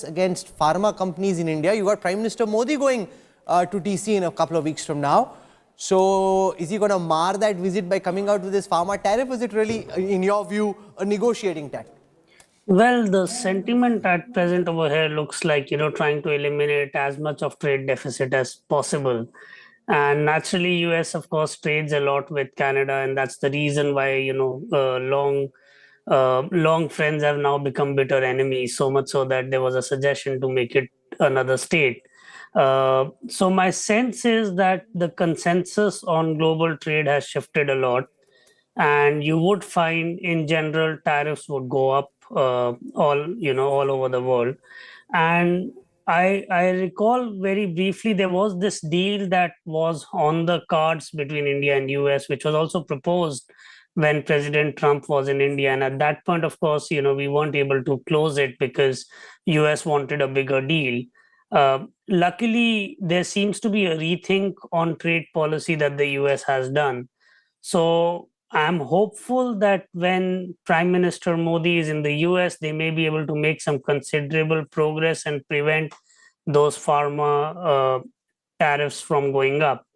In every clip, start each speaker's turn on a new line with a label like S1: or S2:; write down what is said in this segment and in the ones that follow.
S1: tariffs against pharma companies in India. You got Prime Minister Modi going to TC in a couple of weeks from now. So is he going to mar that visit by coming out with this pharma tariff? Or is it really, in your view, a negotiating tactic?
S2: Well, the sentiment at present over here looks like, trying to eliminate as much of trade deficit as possible. And naturally, US, of course, trades a lot with Canada, and that's the reason why, long friends have now become bitter enemies, so much so that there was a suggestion to make it another state. So my sense is that the consensus on global trade has shifted a lot, and you would find in general tariffs would go up all over the world. And I recall very briefly there was this deal that was on the cards between India and US, which was also proposed when President Trump was in India. And at that point, of course, we weren't able to close it because US wanted a bigger deal. Luckily, there seems to be a rethink on trade policy that the US has done. So I'm hopeful that when Prime Minister Modi is in the US, they may be able to make some considerable progress and prevent those pharma tariffs from going up.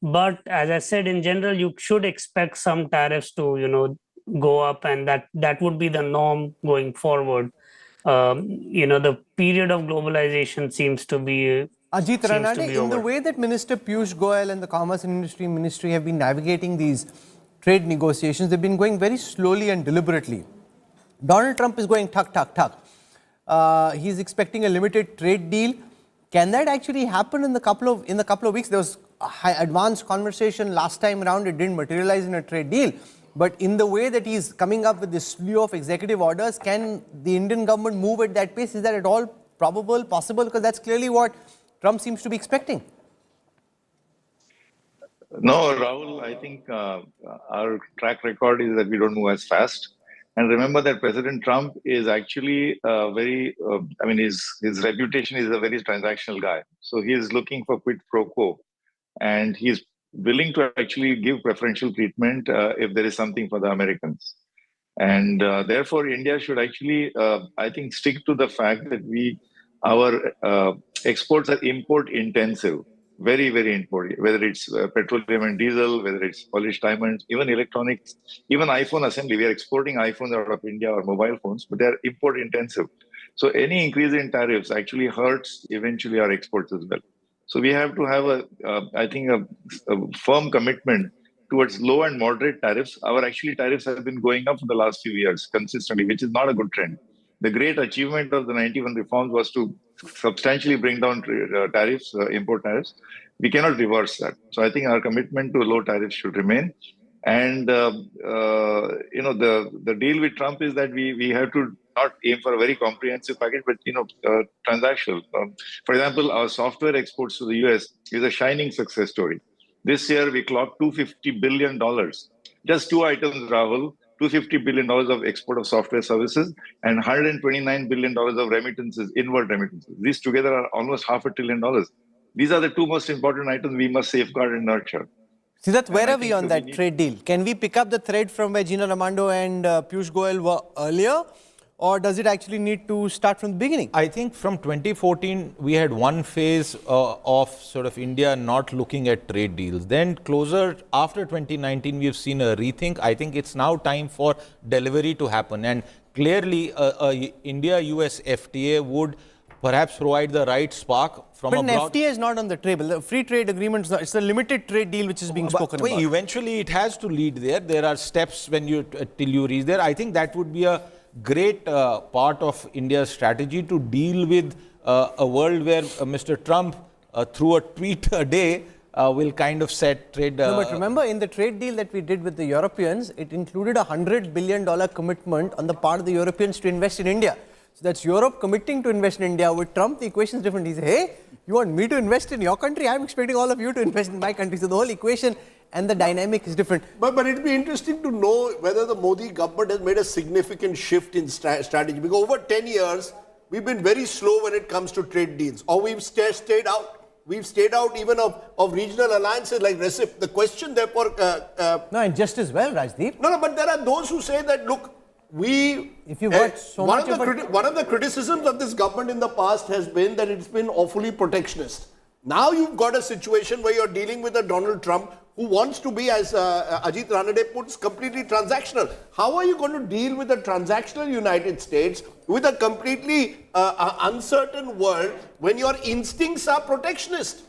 S2: But as I said, in general, you should expect some tariffs to, go up, and that would be the norm going forward. The period of globalization seems to be
S1: Ajit Ranade, in the way that Minister Piyush Goyal and the Commerce and Industry Ministry have been navigating these trade negotiations, they've been going very slowly and deliberately. Donald Trump is going tuck, tuck, tuck. He's expecting a limited trade deal. Can that actually happen in a couple of weeks? There was a advanced conversation last time around. It didn't materialize in a trade deal. But in the way that he's coming up with this slew of executive orders, can the Indian government move at that pace? Is that at all probable, possible? Because that's clearly what Trump seems to be expecting.
S3: No, Rahul, I think our track record is that we don't move as fast. And remember that President Trump is actually his reputation is a very transactional guy. So he is looking for quid pro quo. And he's willing to actually give preferential treatment if there is something for the Americans. And therefore, India should actually, I think, stick to the fact that our exports are import intensive. Very, very important, whether it's petroleum and diesel, whether it's polished diamonds, even electronics, even iPhone assembly. We are exporting iPhones out of India or mobile phones, but they're import intensive. So any increase in tariffs actually hurts eventually our exports as well. So we have to have a firm commitment towards low and moderate tariffs. Our tariffs have been going up for the last few years consistently, which is not a good trend. The great achievement of the 91 reforms was to substantially bring down tariffs, import tariffs. We cannot reverse that. So I think our commitment to low tariffs should remain. And, the deal with Trump is that we have to not aim for a very comprehensive package, but, transactional. For example, our software exports to the US is a shining success story. This year, we clocked $250 billion. Just two items, Rahul. $250 billion of export of software services and $129 billion of remittances, inward remittances. These together are almost $500 billion. These are the two most important items we must safeguard and nurture.
S1: Siddharth, where are we on that trade deal? Can we pick up the thread from where Gina Raimondo and Piyush Goyal were earlier? Or does it actually need to start from the beginning?
S4: I think from 2014, we had one phase of sort of India not looking at trade deals. Then closer after 2019, we've seen a rethink. I think it's now time for delivery to happen. And clearly, India-US FTA would perhaps provide the right spark from
S1: abroad. But an FTA is not on the table. The free trade agreement, it's a limited trade deal which is being spoken about.
S4: Eventually, it has to lead there. There are steps when till you reach there. I think that would be a great part of India's strategy to deal with a world where Mr. Trump, through a tweet a day, will kind of set trade.
S1: No, but remember, in the trade deal that we did with the Europeans, it included a $100 billion commitment on the part of the Europeans to invest in India. So that's Europe committing to invest in India. With Trump, the equation is different. He says, hey, you want me to invest in your country? I'm expecting all of you to invest in my country. So the whole equation and the dynamic is different.
S5: But it'd be interesting to know whether the Modi government has made a significant shift in strategy. Because over 10 years, we've been very slow when it comes to trade deals. Or we've stayed out. We've stayed out even of regional alliances like RCEP. The question therefore...
S1: no, and just as well, Rajdeep.
S5: No, but there are those who say that, look,
S1: If you watch so
S5: one
S1: much
S5: of the criticisms of this government in the past has been that it's been awfully protectionist. Now you've got a situation where you're dealing with a Donald Trump who wants to be, as Ajit Ranade puts, completely transactional. How are you going to deal with a transactional United States with a completely uncertain world when your instincts are protectionist?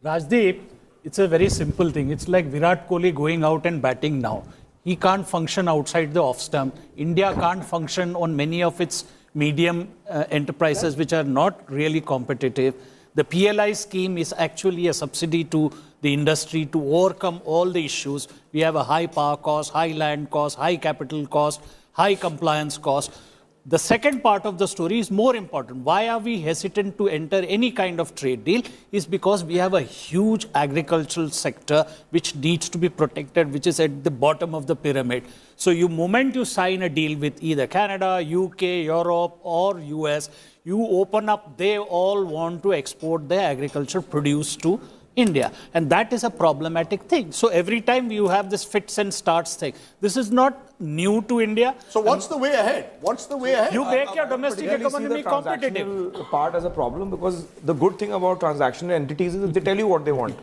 S6: Rajdeep, it's a very simple thing. It's like Virat Kohli going out and batting now. He can't function outside the off stump. India can't function on many of its medium enterprises which are not really competitive. The PLI scheme is actually a subsidy to the industry to overcome all the issues. We have a high power cost, high land cost, high capital cost, high compliance cost. The second part of the story is more important. Why are we hesitant to enter any kind of trade deal? Is because we have a huge agricultural sector which needs to be protected, which is at the bottom of the pyramid. So moment you sign a deal with either Canada, UK, Europe or US, you open up, they all want to export their agriculture produce to India. And that is a problematic thing. So every time you have this fits and starts thing. This is not new to India.
S5: So what's the way ahead? What's the way ahead?
S6: You make your domestic economy
S7: see the
S6: competitive.
S7: transactional part as a problem, because the good thing about transactional entities is that they tell you what they want.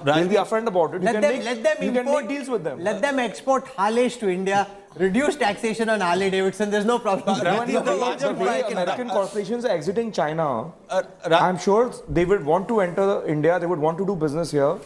S7: They'll be upfront about it.
S1: let them
S7: you can
S1: import
S7: make deals with them.
S1: Let them export Harleys to India. Reduce taxation on Harley Davidson. There's no problem.
S7: The way American corporations are exiting China, I'm sure they would want to enter India, they would want to do business here,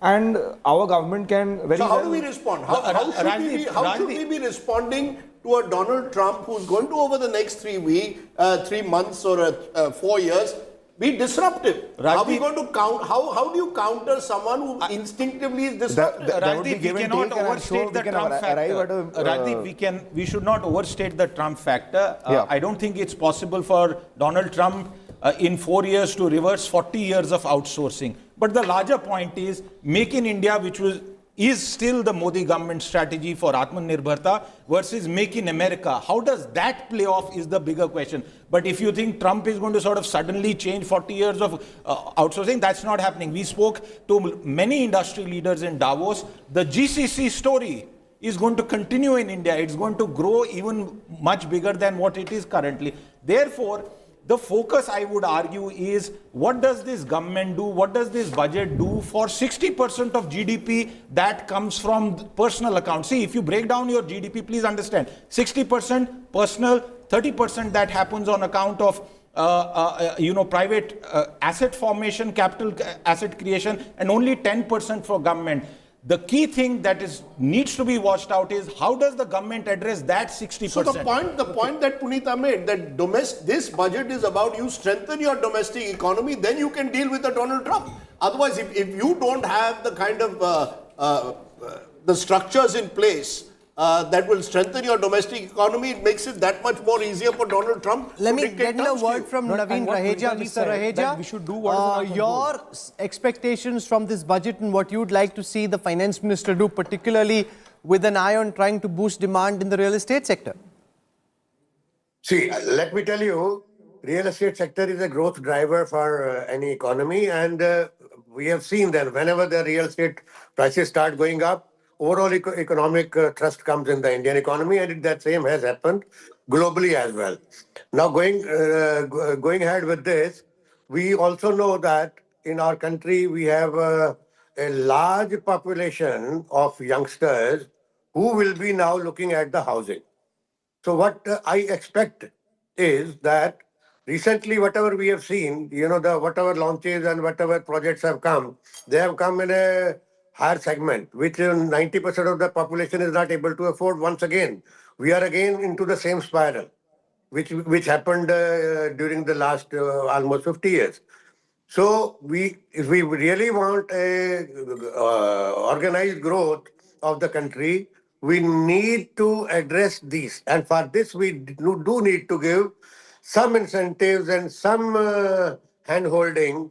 S7: and our government can very
S5: So how
S7: well...
S5: do we respond? How should we be responding to a Donald Trump who's going to, over the next 3 months or 4 years, be disruptive? How are we going to how do you counter someone who instinctively is disruptive?
S4: Rajdeep, we cannot overstate the Trump factor. Rajdeep, we should not overstate the Trump factor. I don't think it's possible for Donald Trump in 4 years to reverse 40 years of outsourcing. But the larger point is, Make in India, which is still the Modi government strategy for Atmanirbharta versus Make in America. How does that play off is the bigger question. But if you think Trump is going to sort of suddenly change 40 years of outsourcing, that's not happening. We spoke to many industry leaders in Davos. The GCC story is going to continue in India. It's going to grow even much bigger than what it is currently. Therefore, the focus, I would argue, is what does this government do? What does this budget do for 60% of GDP that comes from personal accounts? See, if you break down your GDP, please understand, 60% personal, 30% that happens on account of private asset formation, capital asset creation, and only 10% for government. The key thing that needs to be watched out is how does the government address that 60%?
S5: So the point that Punita made, that this budget is about you strengthen your domestic economy, then you can deal with the Donald Trump. Otherwise, if you don't have the kind of the structures in place that will strengthen your domestic economy, it makes it that much more easier for Donald Trump.
S1: Let me get a word from Naveen Raheja. Mr. Raheja,
S7: we should do what is
S1: your expectations from this budget and what you'd like to see the finance minister do, particularly with an eye on trying to boost demand in the real estate sector.
S8: See, let me tell you, real estate sector is a growth driver for any economy, and we have seen that whenever the real estate prices start going up, overall economic thrust comes in the Indian economy, and that same has happened globally as well. Now, going ahead with this, we also know that in our country we have a large population of youngsters who will be now looking at the housing. So what I expect is that recently, whatever we have seen, whatever launches and whatever projects have come, they have come in a higher segment, which 90% of the population is not able to afford. Once again, we are again into the same spiral, which happened during the last almost 50 years. So if we really want a organized growth of the country, we need to address these. And for this, we do need to give some incentives and some hand-holding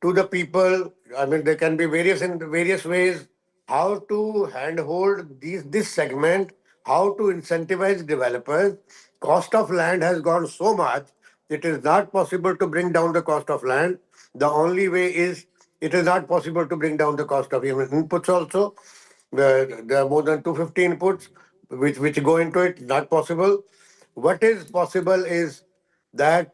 S8: to the people. I mean, there can be various ways how to handhold this segment, how to incentivize developers. Cost of land has gone so much, it is not possible to bring down the cost of land. The only way is, it is not possible to bring down the cost of even inputs also. There are more than 250 inputs. which go into it. Not possible. What is possible is that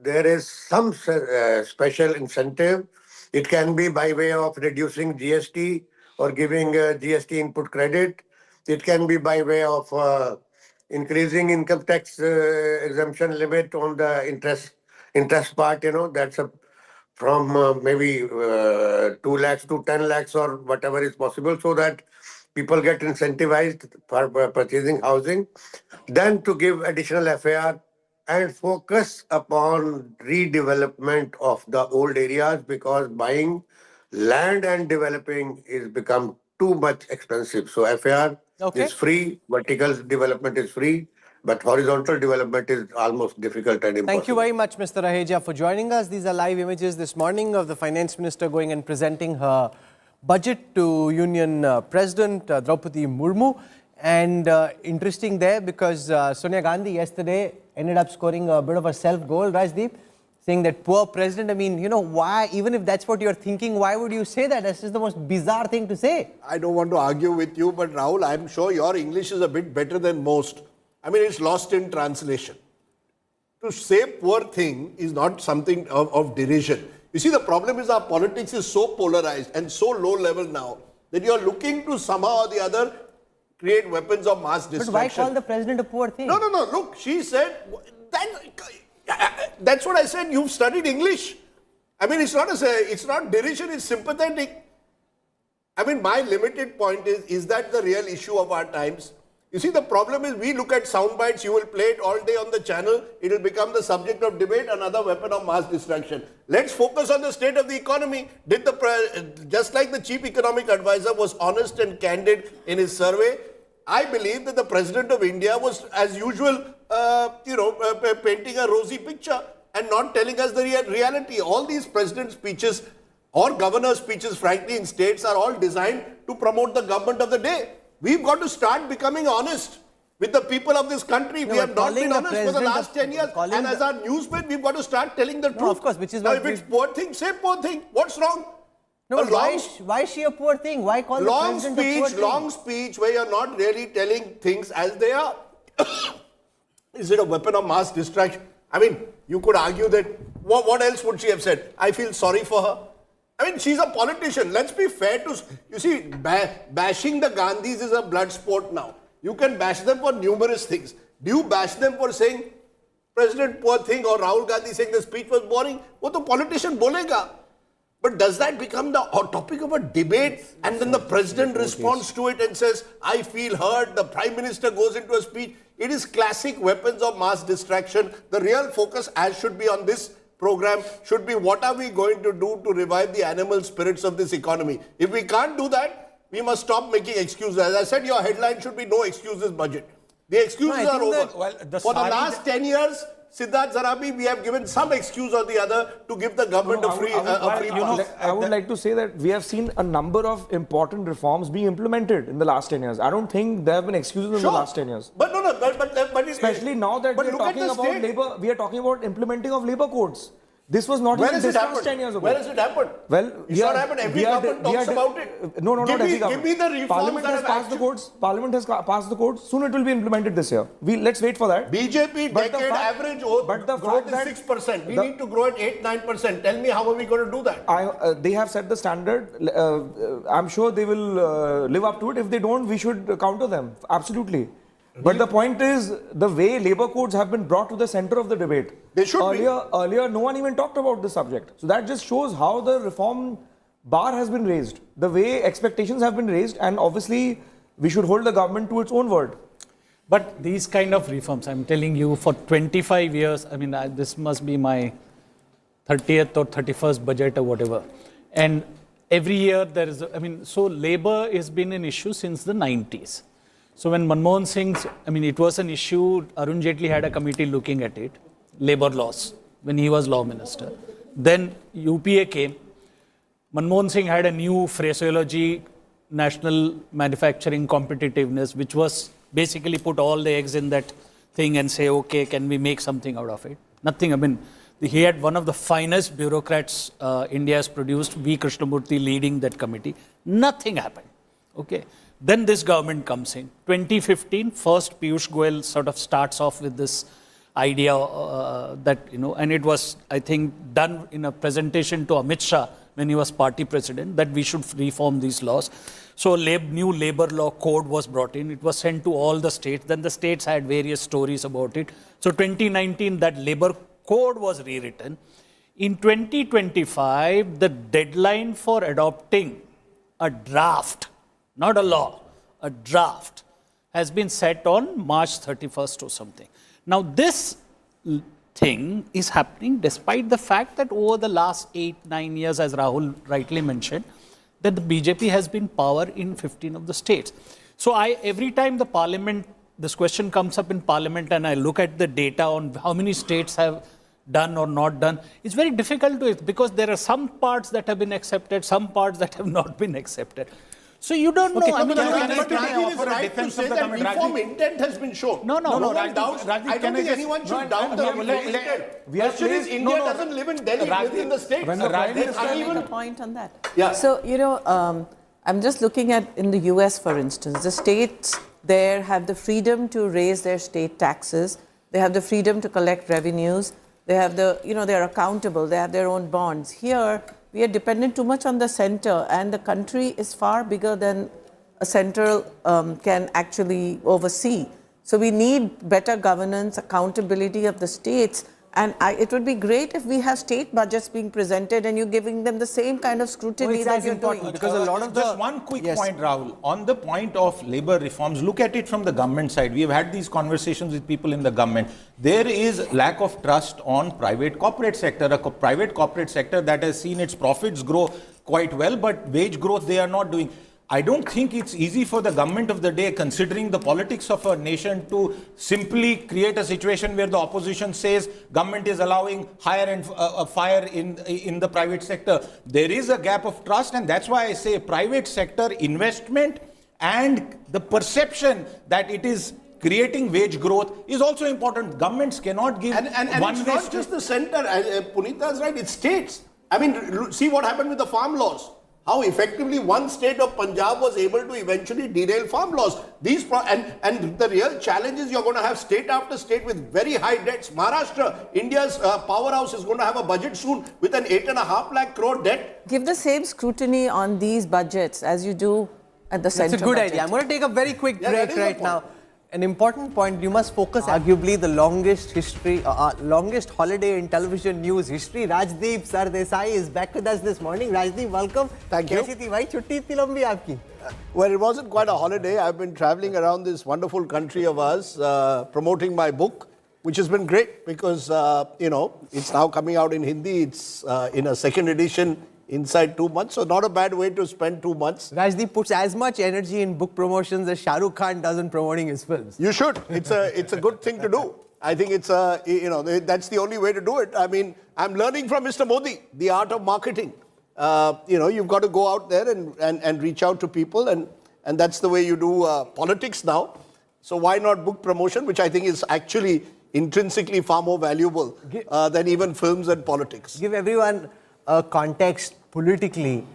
S8: there is some special incentive. It can be by way of reducing GST or giving GST input credit. It can be by way of increasing income tax exemption limit on the interest part. That's from maybe 2 lakhs to 10 lakhs or whatever is possible, so that people get incentivized for purchasing housing. Then to give additional FAR and focus upon redevelopment of the old areas, because buying land and developing is become too much expensive. So FAR is free, vertical development is free, but horizontal development is almost difficult and impossible.
S1: Thank you very much, Mr. Raheja, for joining us. These are live images this morning of the Finance Minister going and presenting her budget to Union President Draupadi Murmu. And interesting there, because Sonia Gandhi yesterday ended up scoring a bit of a self-goal, Rajdeep, saying that poor president. I mean, why, even if that's what you're thinking, why would you say that? That's just the most bizarre thing to say.
S5: I don't want to argue with you, but Rahul, I'm sure your English is a bit better than most. I mean, it's lost in translation. To say poor thing is not something of derision. You see, the problem is our politics is so polarized and so low level now that you're looking to somehow or the other create weapons of mass destruction.
S1: But why call the president a poor thing?
S5: No. Look, she said, that's what I said. You've studied English. I mean, it's not derision, it's sympathetic. I mean, my limited point is that the real issue of our times? You see, the problem is we look at sound bites, you will play it all day on the channel, it will become the subject of debate, another weapon of mass destruction. Let's focus on the state of the economy. Just like the chief economic advisor was honest and candid in his survey, I believe that the president of India was, as usual, painting a rosy picture and not telling us the reality. All these president speeches or governor speeches, frankly, in states are all designed to promote the government of the day. We've got to start becoming honest with the people of this country. We have not been honest for the last 10 years. And as our newsmen, we've got to start telling the truth.
S1: Of course, which is
S5: now, if it's poor thing, say poor thing. What's wrong?
S1: No, why is she a poor thing? Why call the president a poor thing?
S5: Long speech where you're not really telling things as they are. Is it a weapon of mass distraction? I mean, you could argue that, what else would she have said? I feel sorry for her. I mean, she's a politician. Let's be fair to... You see, bashing the Gandhis is a blood sport now. You can bash them for numerous things. Do you bash them for saying, President, poor thing, or Rahul Gandhi saying the speech was boring? Wo to politician bolega. But does that become the topic of a debate? And then the president responds to it and says, I feel hurt. The prime minister goes into a speech. It is classic weapons of mass distraction. The real focus, as should be on this program, should be what are we going to do to revive the animal spirits of this economy. If we can't do that, we must stop making excuses. As I said, your headline should be no excuses budget. The excuses are over. For the last 10 years, Siddharth Zarabi, we have given some excuse or the other to give the government a free pass.
S7: I would like to say that we have seen a number of important reforms being implemented in the last 10 years. I don't think there have been excuses in the last 10 years.
S5: But
S7: especially now that we are talking about labor, we are talking about implementing of labor codes. This was not even discussed 10 years ago.
S5: Where has it happened?
S7: Well,
S5: it's not happened. Every government talks about it.
S7: No, not every government.
S5: Give me the reforms
S7: Parliament has passed the codes. Parliament has passed the codes. Soon it will be implemented this year. Let's wait for that.
S5: BJP decade average growth is 6%. We need to grow at 8-9%. Tell me, how are we going to do that?
S7: They have set the standard. I'm sure they will live up to it. If they don't, we should counter them. Absolutely. But the point is, the way labor codes have been brought to the center of the debate.
S5: They should
S7: Earlier, no one even talked about this subject. So that just shows how the reform bar has been raised, the way expectations have been raised, and obviously, we should hold the government to its own word.
S6: But these kind of reforms, I'm telling you, for 25 years, I mean, this must be my 30th or 31st budget or whatever. And every year there is, so labor has been an issue since the 90s. So when Manmohan Singh's, it was an issue, Arun Jaitley had a committee looking at it, labor laws, when he was law minister. Then UPA came. Manmohan Singh had a new phraseology, national manufacturing competitiveness, which was basically put all the eggs in that thing and say, okay, can we make something out of it? Nothing. He had one of the finest bureaucrats India has produced, V. Krishnamurthy leading that committee. Nothing happened. Okay. Then this government comes in. 2015, first Piyush Goyal sort of starts off with this idea that, and it was, I think, done in a presentation to Amit Shah when he was party president, that we should reform these laws. So new labor law code was brought in. It was sent to all the states. Then the states had various stories about it. So 2019, that labor code was rewritten. In 2025, the deadline for adopting a draft, not a law, a draft, has been set on March 31st or something. Now, this thing is happening despite the fact that over the last 8-9 years, as Rahul rightly mentioned, that the BJP has been power in 15 of the states. So every time the parliament, this question comes up in parliament and I look at the data on how many states have done or not done, it's very difficult to, because there are some parts that have been accepted, some parts that have not been accepted. So you don't know. I mean,
S5: Rajdeep is right to say that reform intent has been shown.
S6: No,
S5: Rajdeep, I don't think anyone should doubt the intent. The question is, India doesn't live in Delhi, it lives in the states.
S9: Make a point on that.
S5: Yeah.
S9: So, I'm just looking at in the US, for instance, the states there have the freedom to raise their state taxes. They have the freedom to collect revenues. They have they're accountable. They have their own bonds. Here, we are dependent too much on the center, and the country is far bigger than a central can actually oversee. So we need better governance, accountability of the states. And it would be great if we have state budgets being presented and you're giving them the same kind of scrutiny that you're doing.
S4: Because a lot of just one quick point, Rahul, on the point of labor reforms, look at it from the government side. We have had these conversations with people in the government. There is lack of trust on private corporate sector, a private corporate sector that has seen its profits grow quite well, but wage growth they are not doing. I don't think it's easy for the government of the day, considering the politics of a nation, to simply create a situation where the opposition says government is allowing hire and fire in the private sector. There is a gap of trust, and that's why I say private sector investment and the perception that it is creating wage growth is also important. Governments cannot give
S5: and it's not just the center. Punita is right, it's states. I mean, see what happened with the farm laws. How effectively one state of Punjab was able to eventually derail farm laws. And the real challenge is you're going to have state after state with very high debts. Maharashtra, India's powerhouse, is going to have a budget soon with an 8.5 lakh crore debt.
S9: Give the same scrutiny on these budgets as you do at the center.
S1: That's a good
S9: budget.
S1: idea. I'm going to take a very quick break right now. An important point, you must focus arguably the longest longest holiday in television news history. Rajdeep Sardesai is back with us this morning. Rajdeep, welcome.
S5: Thank you.
S1: Kaisi thi bhai, chutti itni lambi aapki?
S5: Well, it wasn't quite a holiday. I've been traveling around this wonderful country of ours, promoting my book, which has been great because, it's now coming out in Hindi. It's in a second edition inside 2 months, so not a bad way to spend 2 months.
S1: Rajdeep puts as much energy in book promotions as Shah Rukh Khan does in promoting his films.
S5: You should. It's a good thing to do. I think it's that's the only way to do it. I mean, I'm learning from Mr. Modi the art of marketing. You've got to go out there and reach out to people, and that's the way you do politics now. So why not book promotion, which I think is actually intrinsically far more valuable than even films and politics.
S1: Give everyone a context politically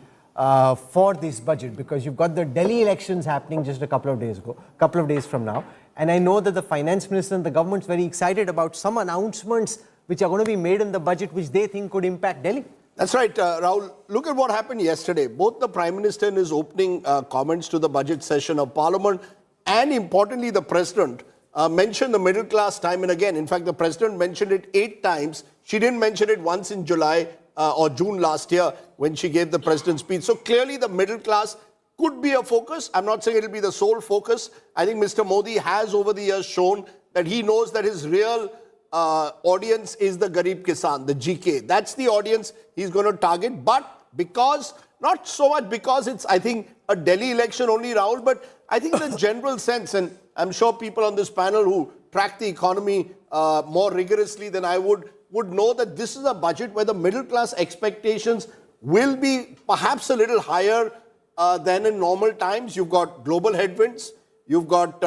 S1: for this budget, because you've got the Delhi elections happening just a couple of days from now, and I know that the finance minister and the government's very excited about some announcements which are going to be made in the budget which they think could impact Delhi.
S5: That's right, Rahul. Look at what happened yesterday. Both the Prime Minister in his opening comments to the budget session of Parliament and importantly the President mentioned the middle class time and again. In fact, the President mentioned it 8 times. She didn't mention it once in July or June last year when she gave the President's speech. So clearly the middle class could be a focus. I'm not saying it'll be the sole focus. I think Mr. Modi has over the years shown that he knows that his real audience is the Garib Kisan, the GK. That's the audience he's going to target. But because, not so much because it's, I think, a Delhi election only, Rahul, but I think the general sense, and I'm sure people on this panel who track the economy more rigorously than I would know that this is a budget where the middle class expectations will be perhaps a little higher than in normal times. You've got global headwinds. You've got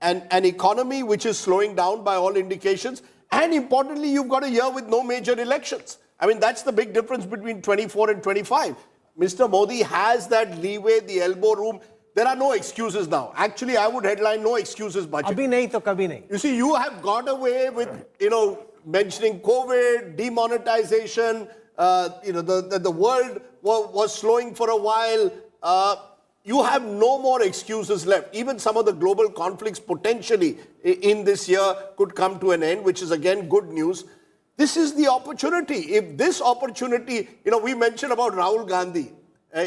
S5: an economy which is slowing down by all indications. And importantly, you've got a year with no major elections. I mean, that's the big difference between 24 and 25. Mr. Modi has that leeway, the elbow room there are no excuses now. Actually, I would headline no excuses budget.
S1: Abhi nahi to kabhi nahi.
S5: You see, you have got away with, mentioning COVID, demonetization, the world was slowing for a while. You have no more excuses left. Even some of the global conflicts potentially in this year could come to an end, which is again good news. This is the opportunity. If this opportunity, we mentioned about Rahul Gandhi.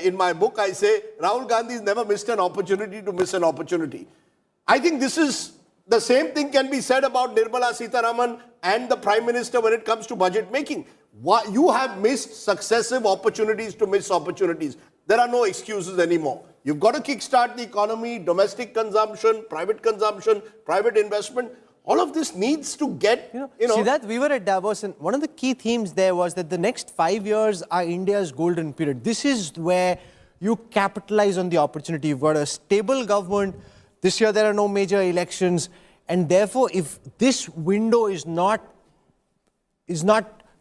S5: In my book, I say Rahul Gandhi has never missed an opportunity to miss an opportunity. I think this is the same thing can be said about Nirmala Sitharaman and the Prime Minister when it comes to budget making. You have missed successive opportunities to miss opportunities. There are no excuses anymore. You've got to kickstart the economy, domestic consumption, private investment. All of this needs to get,
S1: See that we were at Davos, and one of the key themes there was that the next 5 years are India's golden period. This is where you capitalize on the opportunity. You've got a stable government. This year there are no major elections, and therefore, if this window is not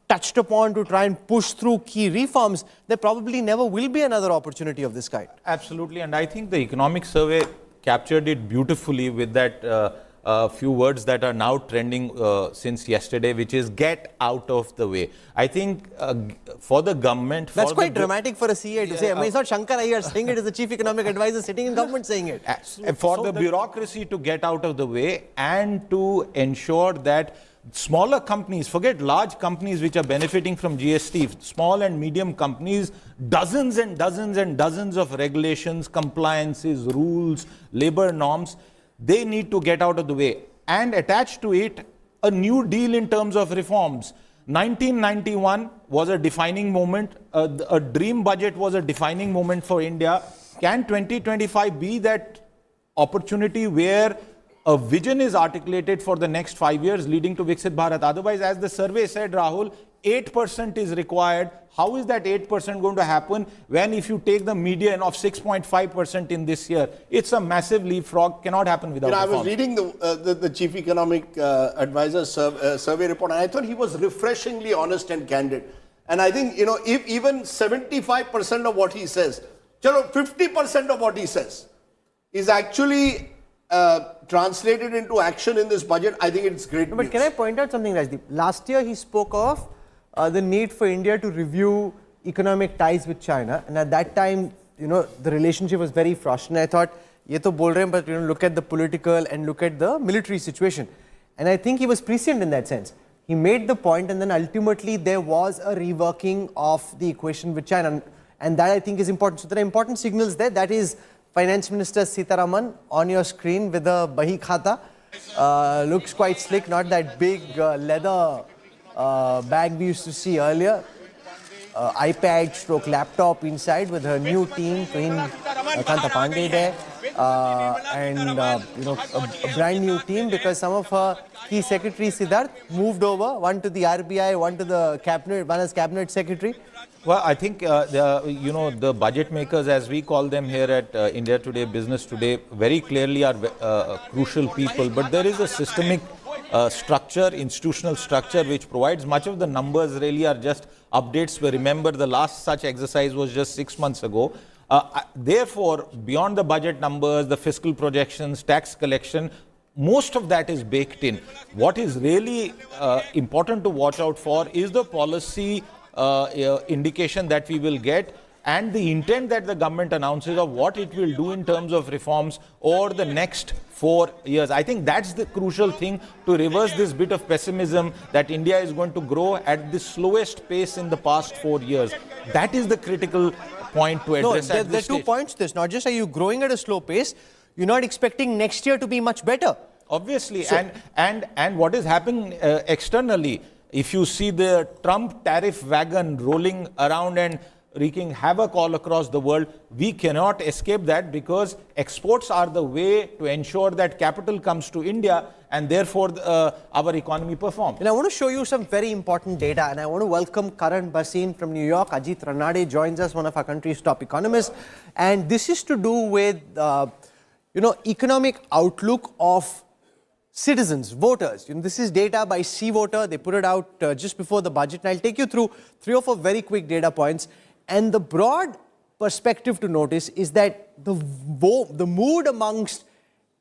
S1: touched upon to try and push through key reforms, there probably never will be another opportunity of this kind.
S4: Absolutely, and I think the economic survey captured it beautifully with that few words that are now trending since yesterday, which is get out of the way. I think for the government...
S1: That's quite dramatic for a CA to say. I mean, it's not Shankar Iyer saying it, it's the chief economic advisor sitting in government saying it.
S4: For the bureaucracy to get out of the way and to ensure that smaller companies, forget large companies which are benefiting from GST, small and medium companies, dozens and dozens and dozens of regulations, compliances, rules, labor norms, they need to get out of the way. And attached to it, a new deal in terms of reforms. 1991 was a defining moment. A dream budget was a defining moment for India. Can 2025 be that opportunity where a vision is articulated for the next 5 years leading to Viksit Bharat? Otherwise, as the survey said, Rahul, 8% is required. How is that 8% going to happen when if you take the median of 6.5% in this year? It's a massive leapfrog, cannot happen without reforms.
S5: I was reading the Chief Economic Advisor's survey report, and I thought he was refreshingly honest and candid. And I think, if even 75% of what he says, 50% of what he says is actually translated into action in this budget, I think it's great news.
S1: But can I point out something, Rajdeep? Last year he spoke of the need for India to review economic ties with China, and at that time, the relationship was very fraught. And I thought, ye to bol rahe hain, but look at the political and look at the military situation. And I think he was prescient in that sense. He made the point, and then ultimately there was a reworking of the equation with China, and that I think is important. So there are important signals there. That is Finance Minister Sitharaman on your screen with a Bahi Khata. Looks quite slick, not that big leather bag we used to see earlier. iPad stroke laptop inside with her new team, Twin Kanta Pandey there. And a brand new team because some of her key secretaries, Siddharth, moved over, one to the RBI, one to the cabinet, one as cabinet secretary.
S4: Well, I think, the budget makers, as we call them here at India Today, Business Today, very clearly are crucial people. But there is a systemic structure, institutional structure, which provides much of the numbers really are just updates. We remember the last such exercise was just 6 months ago. Therefore, beyond the budget numbers, the fiscal projections, tax collection, most of that is baked in. What is really important to watch out for is the policy indication that we will get and the intent that the government announces of what it will do in terms of reforms over the next 4 years. I think that's the crucial thing to reverse this bit of pessimism that India is going to grow at the slowest pace in the past 4 years. That is the critical point to address at this
S1: there are 2
S4: stage.
S1: points to this. Not just are you growing at a slow pace, you're not expecting next year to be much better.
S4: Obviously, so, and what is happening externally, if you see the Trump tariff wagon rolling around and wreaking havoc all across the world, we cannot escape that because exports are the way to ensure that capital comes to India and therefore our economy performs.
S1: And I want to show you some very important data, and I want to welcome Karan Bhasin from New York. Ajit Ranade joins us, one of our country's top economists, and this is to do with economic outlook of citizens, voters. This is data by C-Voter. They put it out just before the budget. And I'll take you through 3 or 4 very quick data points. And the broad perspective to notice is that the mood amongst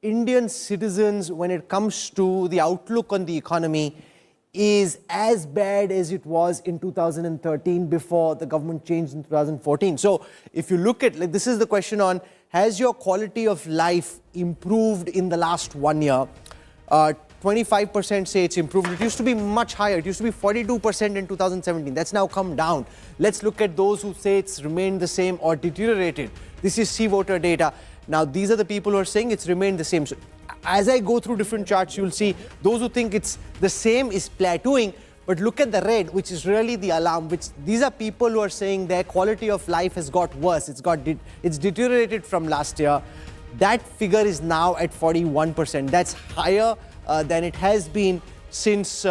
S1: Indian citizens when it comes to the outlook on the economy is as bad as it was in 2013 before the government changed in 2014. So if you look at, like, this is the question on, has your quality of life improved in the last 1 year? 25% say it's improved. It used to be much higher. It used to be 42% in 2017. That's now come down. Let's look at those who say it's remained the same or deteriorated. This is C-voter data. Now, these are the people who are saying it's remained the same. So, as I go through different charts, you'll see those who think it's the same is plateauing. But look at the red, which is really the alarm. These are people who are saying their quality of life has got worse. It's deteriorated from last year. That figure is now at 41%. That's higher than it has been since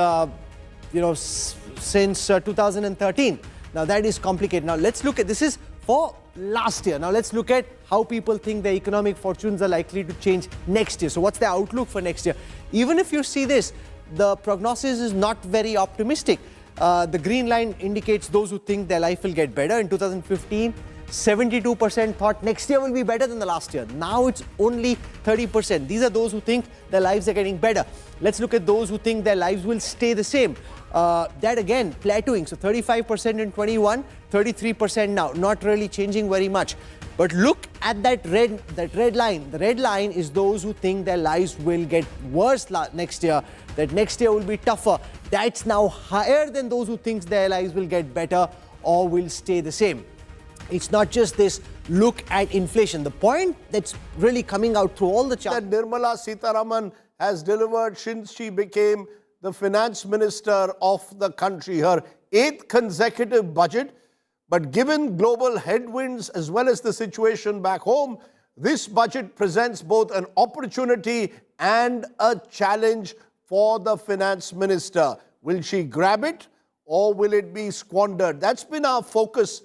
S1: since 2013. Now that is complicated. Now let's look at, this is for last year. Now let's look at how people think their economic fortunes are likely to change next year. So what's the outlook for next year? Even if you see this, the prognosis is not very optimistic. The green line indicates those who think their life will get better. In 2015, 72% thought next year will be better than the last year. Now it's only 30%. These are those who think their lives are getting better. Let's look at those who think their lives will stay the same. That again, plateauing. So 35% in 21, 33% now. Not really changing very much. But look at that red line. The red line is those who think their lives will get worse next year, that next year will be tougher. That's now higher than those who think their lives will get better or will stay the same. It's not just this look at inflation. The point that's really coming out through all the charts
S5: that Nirmala Sitharaman has delivered since she became the finance minister of the country, her 8th consecutive budget. But given global headwinds as well as the situation back home, this budget presents both an opportunity and a challenge for the finance minister. Will she grab it or will it be squandered? That's been our focus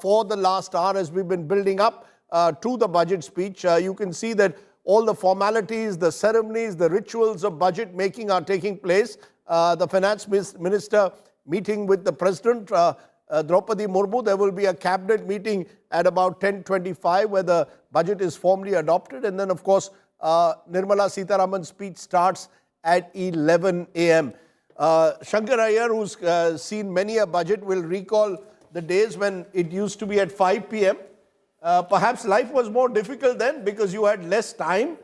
S5: for the last hour as we've been building up to the budget speech. You can see that all the formalities, the ceremonies, the rituals of budget making are taking place. The finance minister meeting with the president, Draupadi Murmu. There will be a cabinet meeting at about 10:25 where the budget is formally adopted. And then, of course, Nirmala Sitharaman's speech starts at 11 a.m. Shankar Iyer, who's seen many a budget, will recall the days when it used to be at 5 p.m. Perhaps life was more difficult then because you had less time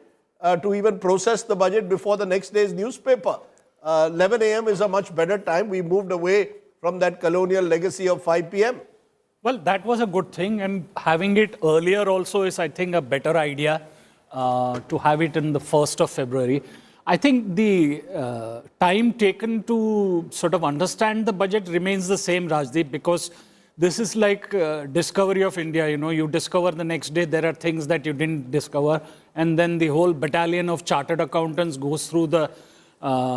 S5: to even process the budget before the next day's newspaper. 11 a.m. is a much better time. We moved away from that colonial legacy of 5 p.m.
S6: Well, that was a good thing, and having it earlier also is, I think, a better idea to have it in the 1st of February. I think the time taken to sort of understand the budget remains the same, Rajdeep, because this is like discovery of India. You know, you discover the next day there are things that you didn't discover, and then the whole battalion of chartered accountants goes through the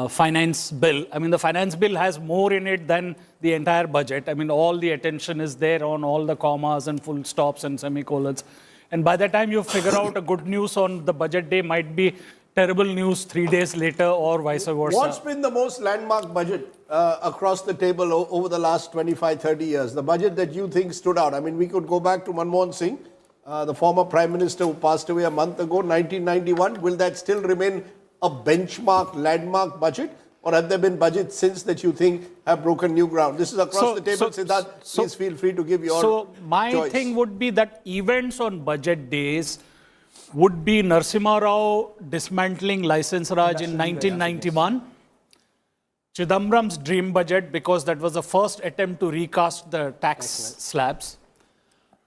S6: finance bill. I mean, the finance bill has more in it than the entire budget. I mean, all the attention is there on all the commas and full stops and semicolons. And by the time you figure out a good news on the budget day might be terrible news 3 days later or vice versa.
S5: What's been the most landmark budget across the table over the last 25, 30 years? The budget that you think stood out? I mean, we could go back to Manmohan Singh, the former Prime Minister who passed away a month ago, 1991. Will that still remain a benchmark, landmark budget? Or have there been budgets since that you think have broken new ground? This is across the table, Siddharth. Please feel free to give your
S6: So my
S5: choice.
S6: thing would be that events on budget days would be Narasimha Rao dismantling License Raj in 1991, Chidambaram's dream budget because that was the first attempt to recast the tax slabs,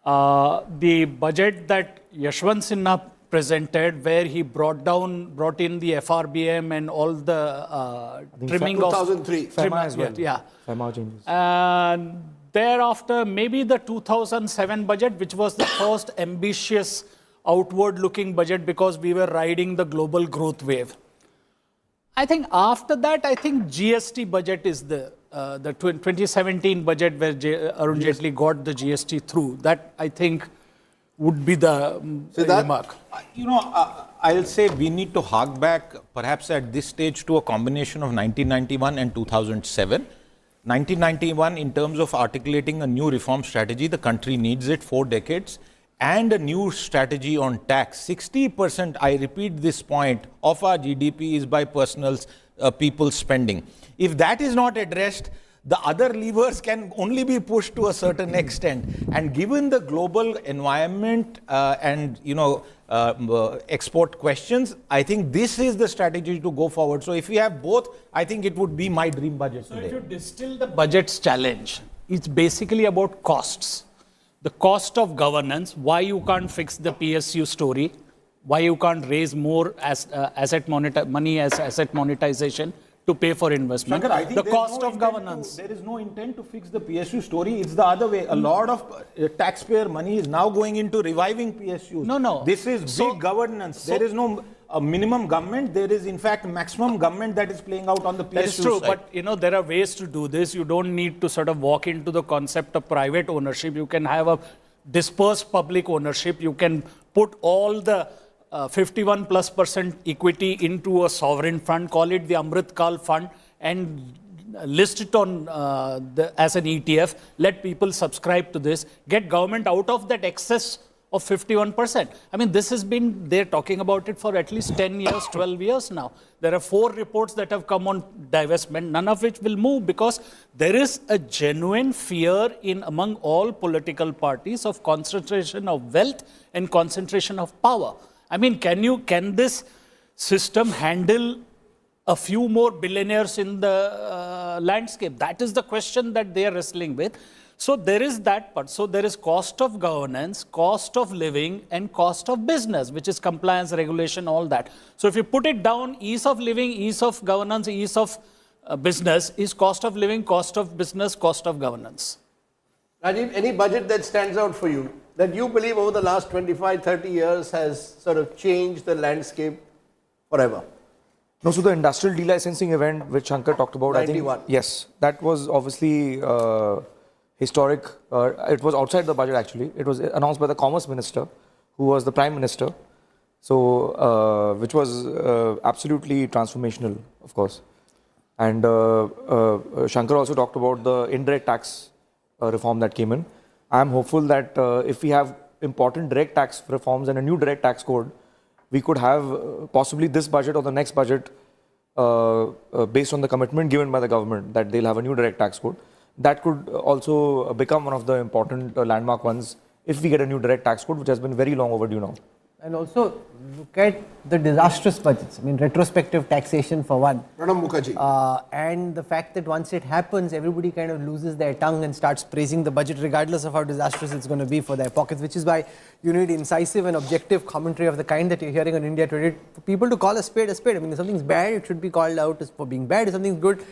S6: the budget that Yashwant Sinha presented where he brought in the FRBM and all the trimming
S5: 2003.
S6: of... FEMA as well. Yeah. FEMA changes. And thereafter, maybe the 2007 budget, which was the first ambitious outward-looking budget because we were riding the global growth wave. I think after that, I think GST budget is the 2017 budget where Arun Jaitley got the GST through. That, I think, would be the remark.
S4: You know, I'll say we need to hark back perhaps at this stage to a combination of 1991 and 2007. 1991, in terms of articulating a new reform strategy, the country needs it, 4 decades. and a new strategy on tax. 60%, I repeat this point, of our GDP is by people's spending. If that is not addressed, the other levers can only be pushed to a certain extent. And given the global environment and export questions, I think this is the strategy to go forward. So if we have both, I think it would be my dream budget
S6: So
S4: today.
S6: if you distill the budget's challenge, it's basically about costs. The cost of governance, why you can't fix the PSU story, why you can't raise more money as asset monetization to pay for investment.
S4: Shankar, I think
S6: the
S4: there is
S6: cost
S4: no
S6: of governance.
S4: There is no intent to fix the PSU story. It's the other way. A lot of taxpayer money is now going into reviving PSUs.
S6: No.
S4: This is big governance. There is no minimum government. There is, in fact, maximum government that is playing out on the PSU
S6: That is true,
S4: side.
S6: but there are ways to do this. You don't need to sort of walk into the concept of private ownership. You can have a dispersed public ownership. You can put all the 51+% equity into a sovereign fund, call it the Amrit Kal fund, and list it on as an ETF. Let people subscribe to this. Get government out of that excess of 51%. I mean, this has been, they're talking about it for at least 10 years, 12 years now. There are 4 reports that have come on divestment, none of which will move because there is a genuine fear among all political parties of concentration of wealth and concentration of power. I mean, can this system handle a few more billionaires in the landscape? That is the question that they are wrestling with. So there is that part. So there is cost of governance, cost of living, and cost of business, which is compliance, regulation, all that. So if you put it down, ease of living, ease of governance, ease of business is cost of living, cost of business, cost of governance.
S5: Rajiv, any budget that stands out for you, that you believe over the last 25, 30 years has sort of changed the landscape forever?
S7: No, so the industrial delicensing event which Shankar talked about,
S5: 91.
S7: I think, yes, that was obviously historic. It was outside the budget actually. It was announced by the Commerce Minister, who was the Prime Minister. So, which was absolutely transformational, of course. And Shankar also talked about the indirect tax reform that came in. I'm hopeful that if we have important direct tax reforms and a new direct tax code, we could have possibly this budget or the next budget based on the commitment given by the government that they'll have a new direct tax code. That could also become one of the important landmark ones if we get a new direct tax code, which has been very long overdue now.
S1: And also look at the disastrous budgets. I mean, retrospective taxation for one.
S5: Pranab Mukherjee.
S1: And the fact that once it happens, everybody kind of loses their tongue and starts praising the budget regardless of how disastrous it's going to be for their pockets, which is why you need incisive and objective commentary of the kind that you're hearing on India Today. For people to call a spade a spade. I mean, if something's bad, it should be called out as for being bad. If something's good,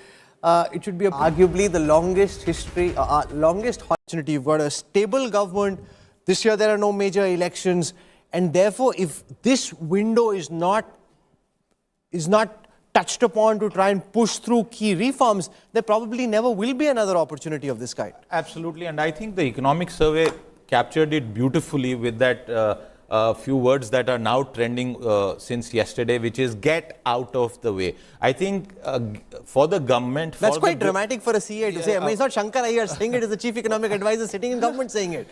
S1: it should be arguably the longest opportunity. You've got a stable government. This year there are no major elections. And therefore, if this window is not touched upon to try and push through key reforms, there probably never will be another opportunity of this kind.
S4: Absolutely. And I think the economic survey captured it beautifully with that few words that are now trending since yesterday, which is get out of the way. I think for the government...
S1: That's quite dramatic for a CA to say. I mean, it's not Shankar Iyer saying it, it's the chief economic advisor sitting in government saying it.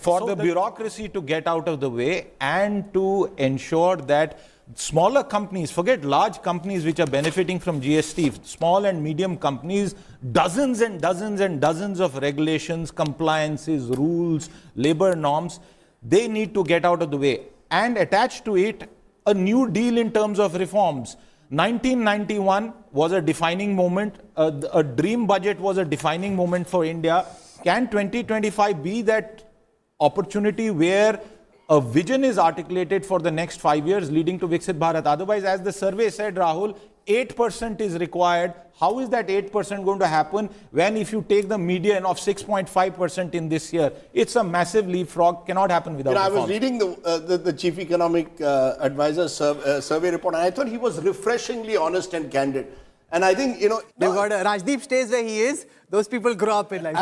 S4: For the bureaucracy to get out of the way and to ensure that smaller companies, forget large companies which are benefiting from GST, small and medium companies, dozens and dozens and dozens of regulations, compliances, rules, labor norms, they need to get out of the way. And attached to it, a new deal in terms of reforms. 1991 was a defining moment. A dream budget was a defining moment for India. Can 2025 be that opportunity where a vision is articulated for the next 5 years leading to Viksit Bharat? Otherwise, as the survey said, Rahul, 8% is required. How is that 8% going to happen when if you take the median of 6.5% in this year? It's a massive leapfrog, cannot happen without reforms.
S5: I was reading the chief economic advisor's survey report, and I thought he was refreshingly honest and candid. And I think,
S1: They've got Rajdeep stays where he is. Those people grow up in life.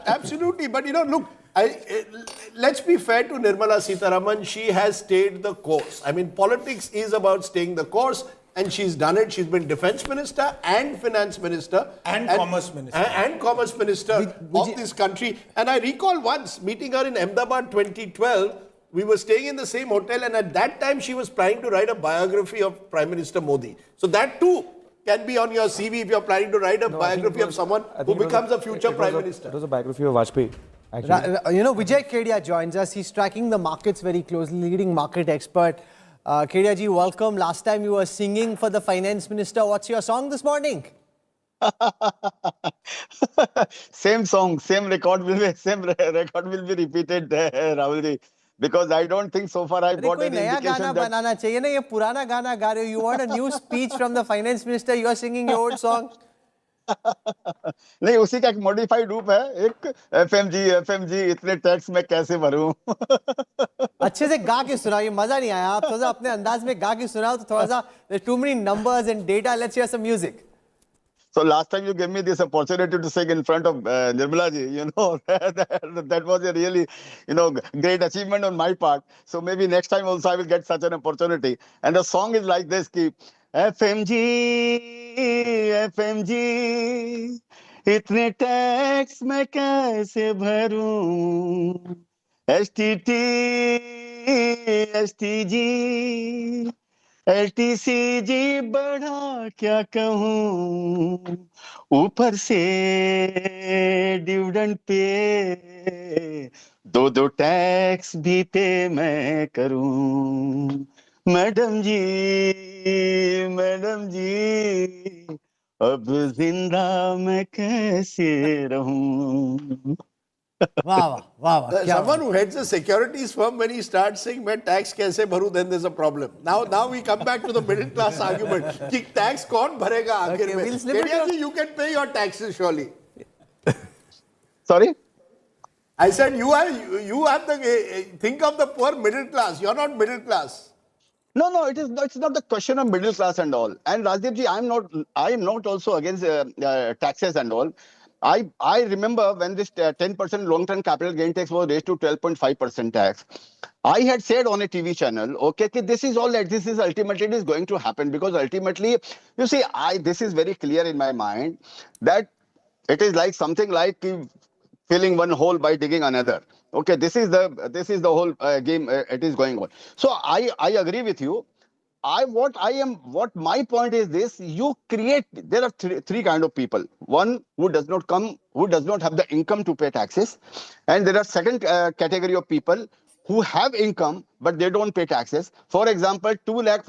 S5: Absolutely. But, look, let's be fair to Nirmala Sitharaman. She has stayed the course. I mean, politics is about staying the course. And she's done it. She's been defense minister and finance minister.
S4: And commerce minister.
S5: And commerce minister of this country. And I recall once meeting her in Ahmedabad 2012 we were staying in the same hotel, and at that time she was planning to write a biography of Prime Minister Modi. So that too can be on your CV if you're planning to write a biography of someone who becomes a future Prime Minister.
S7: It was a biography of Vajpayee, actually.
S1: You know, Vijay Kedia joins us. He's tracking the markets very closely, leading market expert. Kedia ji, welcome. Last time you were singing for the Finance Minister. What's your song this morning?
S10: Same song, same record will be repeated, Rahul ji. Because I don't think so far I got
S1: कोई
S10: any
S1: नया
S10: indication
S1: गाना
S10: that
S1: बनाना चाहिए ना, ये पुराना गाना गा रहे हो. You want a new speech from the Finance Minister, you are singing your old song.
S10: नहीं, उसी का एक मॉडिफाइड रूप है. एक एफएमजी इतने टैक्स में कैसे भरूं.
S1: अच्छे से गा के सुनाओ, ये मजा नहीं आया. आप थोड़ा सा अपने अंदाज में गा के सुनाओ तो थोड़ा सा, there's too many numbers and data. Let's hear some music.
S10: So last time you gave me this opportunity to sing in front of Nirmala ji, you know, that was a really, you know, great achievement on my part. So maybe next time also I will get such an opportunity. And the song is like this, ki, FMG, इतने tax मैं कैसे भरूं, STG, LTCG बढ़ा क्या कहूँ, ऊपर से dividend pay दो tax भी पे मैं करूँ. मैडम जी अब जिंदा मैं कैसे रहूं.
S1: वाह वाह वाह वाह.
S5: Someone who heads a securities firm, when he starts saying मैं tax कैसे भरूं, then there's a problem. Now we come back to the middle class argument कि tax कौन भरेगा आखिर में. Kedia ji, you can pay your taxes surely.
S10: Sorry?
S5: I said you have the think of the poor middle class. You're not middle class.
S10: No, it's not the question of middle class and all. And Rajdeep ji, I am not also against taxes and all. I remember when this 10% long-term capital gain tax was raised to 12.5% tax. I had said on a TV channel, okay, this is ultimately it is going to happen, because ultimately, you see, this is very clear in my mind that it is like something like filling one hole by digging another. Okay, this is the whole game. It is going on. So I agree with you. What my point is this: you create. There are three kind of people. One who does not have the income to pay taxes, and there are second category of people who have income but they don't pay taxes. For example,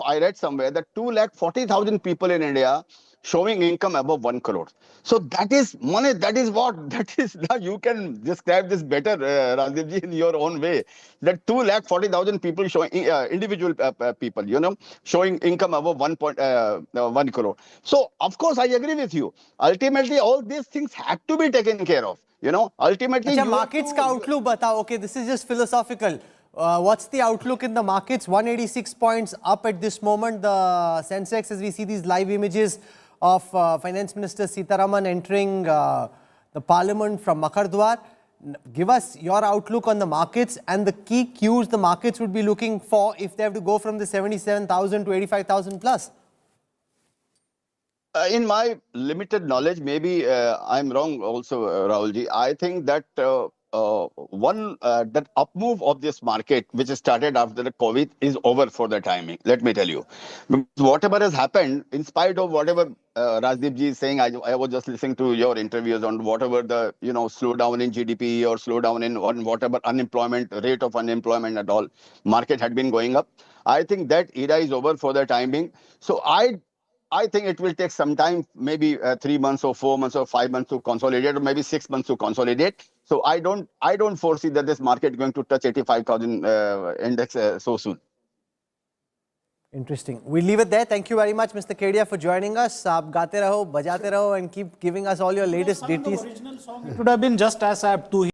S10: I read somewhere that 240,000 people in India showing income above 1 crore. So that is money. That is now you can describe this better, Rajdeep ji, in your own way. That 240,000 people showing individual people, you know, showing income above 1 crore. So of course I agree with you. Ultimately, all these things had to be taken care of. You know, ultimately.
S1: अच्छा, markets का outlook बताओ. Okay, this is just philosophical. What's the outlook in the markets? 186 points up at this moment. The Sensex, as we see these live images of Finance Minister Sitharaman entering the Parliament from Makardwar. Give us your outlook on the markets and the key cues the markets would be looking for if they have to go from the 77,000 to 85,000 plus.
S10: In my limited knowledge, maybe I'm wrong also, Rahulji. I think that that up move of this market, which started after the COVID, is over for the timing. Let me tell you. Whatever has happened, in spite of whatever Rajdeep ji is saying, I was just listening to your interviews on whatever the, you know, slowdown in GDP or slowdown in whatever rate of unemployment and all, market had been going up. I think that era is over for the timing. So I think it will take some time, maybe 3 months or 4 months or 5 months to consolidate, or maybe 6 months to consolidate. So I don't foresee that this market is going to touch 85,000 index so soon.
S1: Interesting. We'll leave it there. Thank you very much, Mr. Kedia, for joining us. Aap gaate raho, bajate raho, and keep giving us all your latest ditties.
S6: It would have been just as apt to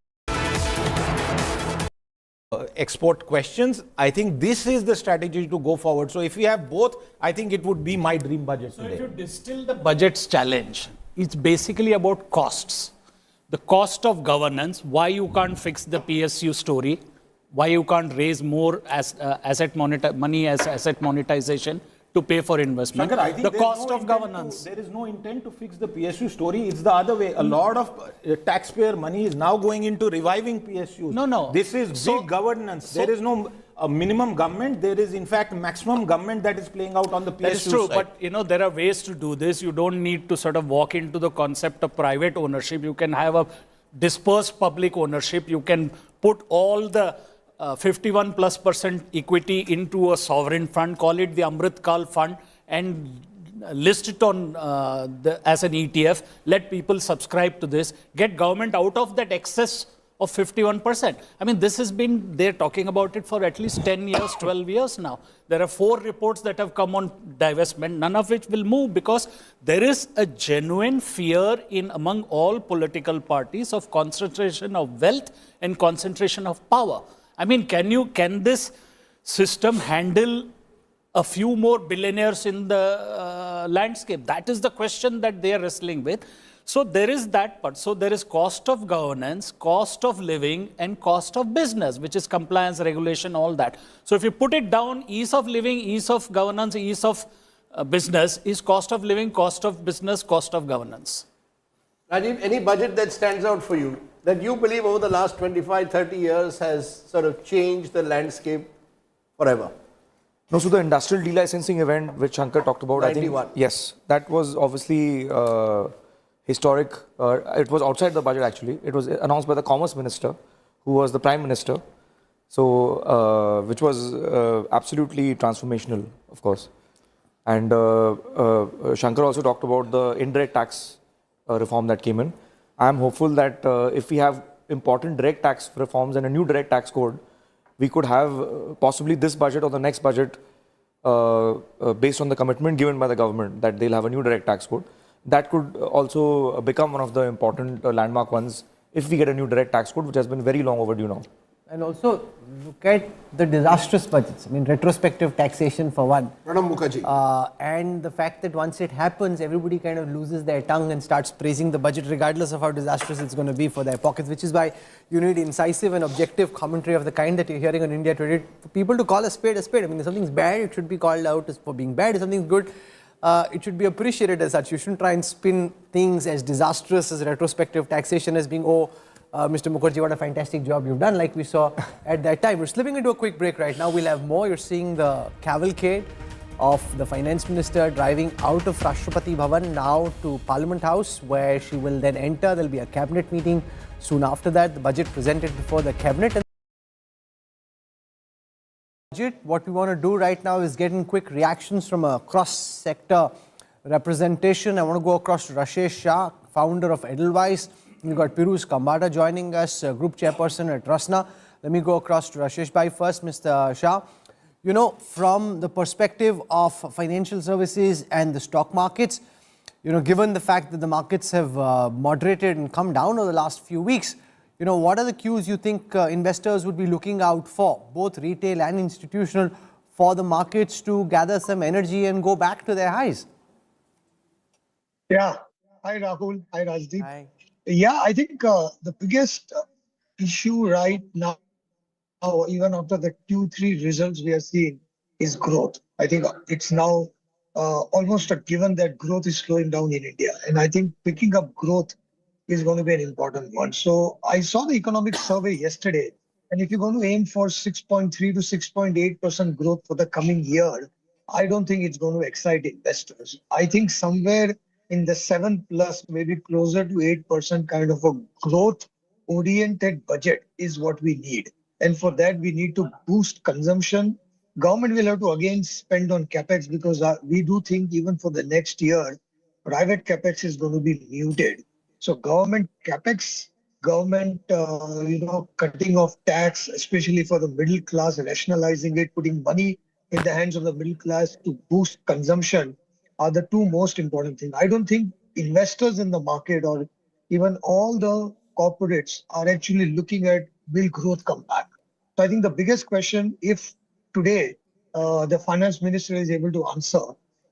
S4: export questions. I think this is the strategy to go forward. So if we have both, I think it would be my dream budget today.
S6: If you distill the budget's challenge, it's basically about costs. The cost of governance, why you can't fix the PSU story, why you can't raise more as money as asset monetization to pay for investment.
S4: Shankar, I think
S6: The
S4: there is
S6: cost
S4: no
S6: of
S4: intent
S6: governance.
S4: there is no intent to fix the PSU story. It's the other way. A lot of taxpayer money is now going into reviving PSUs.
S6: No.
S4: This is big governance. There is no minimum government. There is, in fact, maximum government that is playing out on the PSU
S6: That is true,
S4: side.
S6: but there are ways to do this. You don't need to sort of walk into the concept of private ownership. You can have a dispersed public ownership. You can put all the 51+% equity into a sovereign fund, call it the Amrit Kal fund, and list it on as an ETF. Let people subscribe to this. Get government out of that excess of 51%. I mean, this has been, they're talking about it for at least 10 years, 12 years now. There are 4 reports that have come on divestment, none of which will move because there is a genuine fear among all political parties of concentration of wealth and concentration of power. I mean, can this system handle a few more billionaires in the landscape? That is the question that they are wrestling with. So there is that part. So there is cost of governance, cost of living, and cost of business, which is compliance, regulation, all that. So if you put it down, ease of living, ease of governance, ease of business is cost of living, cost of business, cost of governance.
S5: Rajiv, any budget that stands out for you, that you believe over the last 25, 30 years has sort of changed the landscape forever?
S7: No, so the industrial delicensing event which Shankar talked about,
S5: 91.
S7: I think, yes, that was obviously historic. It was outside the budget actually. It was announced by the Commerce Minister, who was the Prime Minister. So, which was absolutely transformational, of course. And Shankar also talked about the indirect tax reform that came in. I am hopeful that if we have important direct tax reforms and a new direct tax code, we could have possibly this budget or the next budget based on the commitment given by the government that they'll have a new direct tax code. That could also become one of the important landmark ones if we get a new direct tax code, which has been very long overdue now.
S1: And also look at the disastrous budgets. I mean, retrospective taxation for one.
S5: Pranab Mukherjee.
S1: And the fact that once it happens, everybody kind of loses their tongue and starts praising the budget regardless of how disastrous it's going to be for their pockets, which is why you need incisive and objective commentary of the kind that you're hearing on India Today. For people to call a spade a spade. I mean, if something's bad, it should be called out as for being bad. If something's good, it should be appreciated as such. You shouldn't try and spin things as disastrous as retrospective taxation as being, Mr. Mukherjee, what a fantastic job you've done, like we saw at that time. We're slipping into a quick break right now. We'll have more. You're seeing the cavalcade of the Finance Minister driving out of Rashtrapati Bhavan now to Parliament House, where she will then enter. There'll be a cabinet meeting soon after that. The budget presented before the cabinet. What we want to do right now is get in quick reactions from a cross-sector representation. I want to go across to Rashesh Shah, founder of Edelweiss. We've got Pirooz Kambada joining us, group chairperson at Rasna. Let me go across to Rashesh Bhai first, Mr. Shah. You know, from the perspective of financial services and the stock markets, given the fact that the markets have moderated and come down over the last few weeks, what are the cues you think investors would be looking out for, both retail and institutional, for the markets to gather some energy and go back to their highs?
S11: Yeah. Hi, Rahul. Hi, Rajdeep.
S1: Hi.
S11: Yeah, I think the biggest issue right now, even after the Q3 results we are seeing, is growth. I think it's now almost a given that growth is slowing down in India. And I think picking up growth is going to be an important one. So I saw the economic survey yesterday. And if you're going to aim for 6.3 to 6.8% growth for the coming year, I don't think it's going to excite investors. I think somewhere in the 7 plus, maybe closer to 8% kind of a growth-oriented budget is what we need. And for that, we need to boost consumption. Government will have to again spend on capex because we do think even for the next year, private capex is going to be muted. So government capex, government, cutting off tax, especially for the middle class, rationalizing it, putting money in the hands of the middle class to boost consumption are the two most important things. I don't think investors in the market or even all the corporates are actually looking at will growth come back. So I think the biggest question, if today the finance minister is able to answer,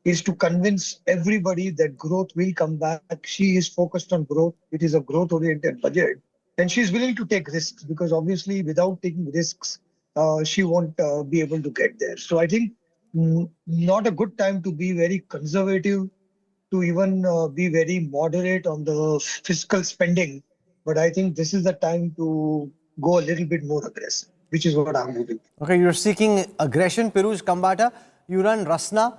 S11: is to convince everybody that growth will come back. She is focused on growth. It is a growth-oriented budget. And she's willing to take risks because obviously without taking risks, she won't be able to get there. So I think not a good time to be very conservative, to even be very moderate on the fiscal spending. But I think this is the time to go a little bit more aggressive, which is what I'm moving.
S1: Okay, you're seeking aggression, Pirush Kambata. You run Rasna.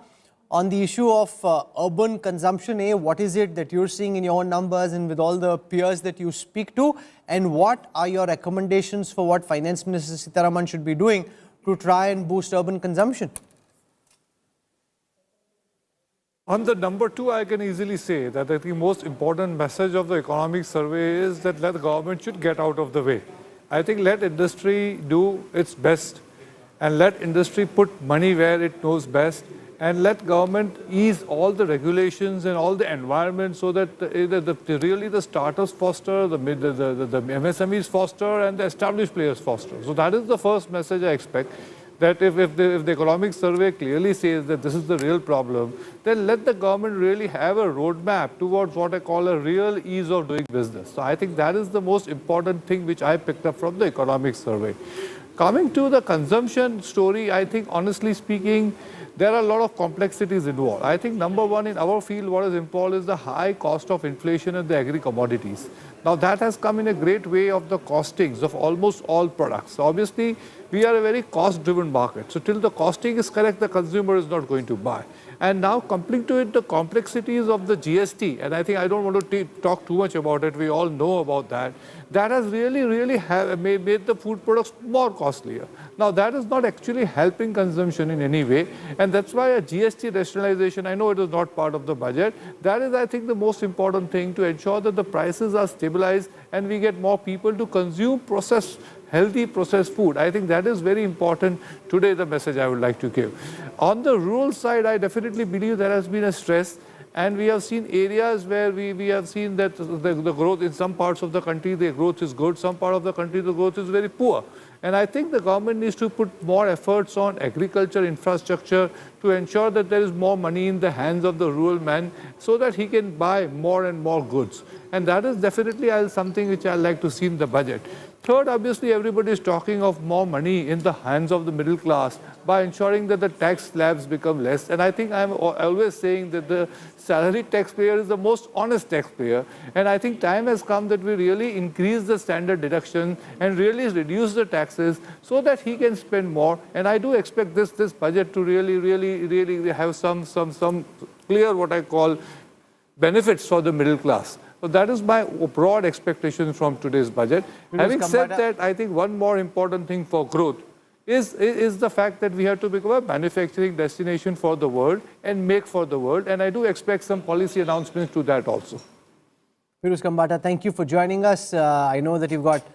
S1: On the issue of urban consumption, what is it that you're seeing in your numbers and with all the peers that you speak to? And what are your recommendations for what Finance Minister Sitharaman should be doing to try and boost urban consumption?
S12: On the number two, I can easily say that the most important message of the economic survey is that the government should get out of the way. I think let industry do its best and let industry put money where it knows best, and let government ease all the regulations and all the environment so that really the startups foster, the MSMEs foster, and the established players foster. So that is the first message I expect. That if the economic survey clearly says that this is the real problem, then let the government really have a roadmap towards what I call a real ease of doing business. So I think that is the most important thing which I picked up from the economic survey. Coming to the consumption story, I think honestly speaking, there are a lot of complexities involved. I think number one in our field, what is involved is the high cost of inflation in the agri-commodities. Now that has come in a great way of the costings of almost all products. So obviously, we are a very cost-driven market. So till the costing is correct, the consumer is not going to buy. And now coupling to it the complexities of the GST, and I think I don't want to talk too much about it, we all know about that, that has really made the food products more costlier. Now that is not actually helping consumption in any way, and that's why a GST rationalization, I know it is not part of the budget, that is I think the most important thing to ensure that the prices are stabilized and we get more people to consume healthy processed food. I think that is very important today, the message I would like to give. On the rural side, I definitely believe there has been a stress, and we have seen areas where we have seen that the growth in some parts of the country, the growth is good, some part of the country the growth is very poor. And I think the government needs to put more efforts on agriculture infrastructure to ensure that there is more money in the hands of the rural man so that he can buy more and more goods. And that is definitely something which I like to see in the budget. Third, obviously, everybody is talking of more money in the hands of the middle class by ensuring that the tax slabs become less. And I think I'm always saying that the salary taxpayer is the most honest taxpayer. And I think time has come that we really increase the standard deduction and really reduce the taxes so that he can spend more. And I do expect this budget to really have some clear, what I call, benefits for the middle class. So that is my broad expectation from today's budget. Having said that, I think one more important thing for growth is the fact that we have to become a manufacturing destination for the world and make for the world. And I do expect some policy announcements to that also.
S1: Pirush Kambata, thank you for joining us. I know that you've got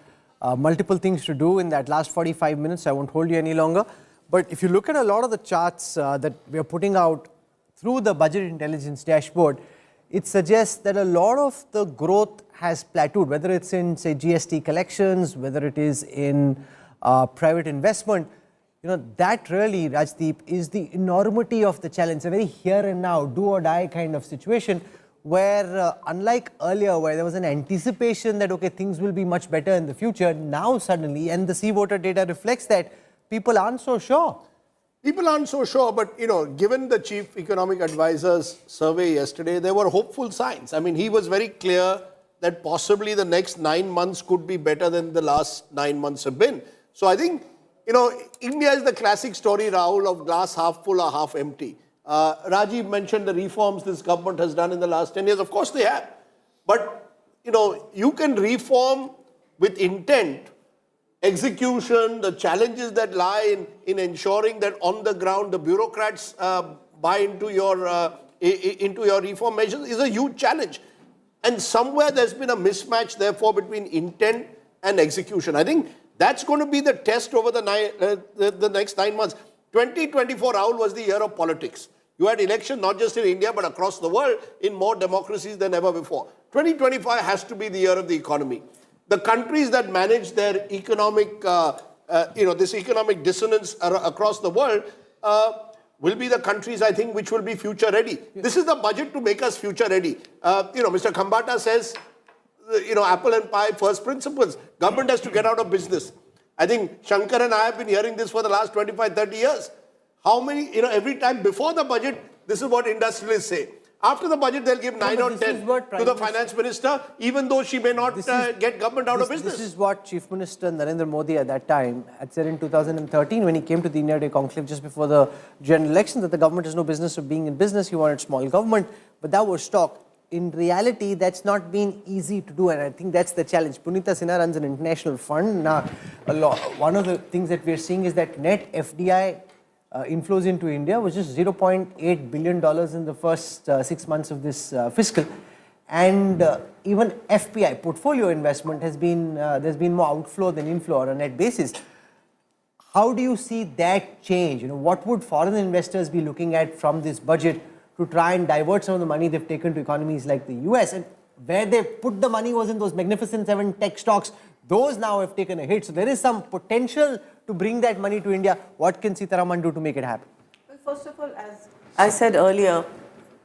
S1: multiple things to do in that last 45 minutes. I won't hold you any longer. But if you look at a lot of the charts that we are putting out through the Budget Intelligence Dashboard, it suggests that a lot of the growth has plateaued, whether it's in, say, GST collections, whether it is in private investment. You know, that really, Rajdeep, is the enormity of the challenge. A very here and now, do or die kind of situation where, unlike earlier, where there was an anticipation that, okay, things will be much better in the future, now suddenly, and the C-voter data reflects that, people aren't so sure.
S5: People aren't so sure, but given the chief economic advisor's survey yesterday, there were hopeful signs. I mean, he was very clear that possibly the next 9 months could be better than the last 9 months have been. So I think, India is the classic story, Rahul, of glass half full or half empty. Rajiv mentioned the reforms this government has done in the last 10 years. Of course they have. But, you can reform with intent. Execution, the challenges that lie in ensuring that on the ground the bureaucrats buy into your reform measures is a huge challenge. And somewhere there's been a mismatch, therefore, between intent and execution. I think that's going to be the test over the next 9 months. 2024, Rahul, was the year of politics. You had elections not just in India but across the world in more democracies than ever before. 2025 has to be the year of the economy. The countries that manage their economic, this economic dissonance across the world will be the countries, I think, which will be future ready. This is the budget to make us future ready. Mr. Kambata says, apple and pie, first principles. Government has to get out of business. I think Shankar and I have been hearing this for the last 25, 30 years. How many, every time before the budget, this is what industrialists say. After the budget, they'll give 9 or 10 to the finance minister, even though she may not get government out of business.
S1: This is what Chief Minister Narendra Modi at that time had said in 2013 when he came to the India Day conclave just before the general election, that the government has no business of being in business. He wanted small government, but that was talk. In reality, that's not been easy to do, and I think that's the challenge. Punita Sinha runs an international fund. Now, one of the things that we're seeing is that net FDI inflows into India was just $0.8 billion in the first 6 months of this fiscal. And even FPI, portfolio investment, has been, there's been more outflow than inflow on a net basis. How do you see that change? What would foreign investors be looking at from this budget to try and divert some of the money they've taken to economies like the US? And where they put the money was in those magnificent 7 tech stocks. Those now have taken a hit. So there is some potential to bring that money to India. What can Sitharaman do to make it happen?
S9: Well, first of all, as I said earlier,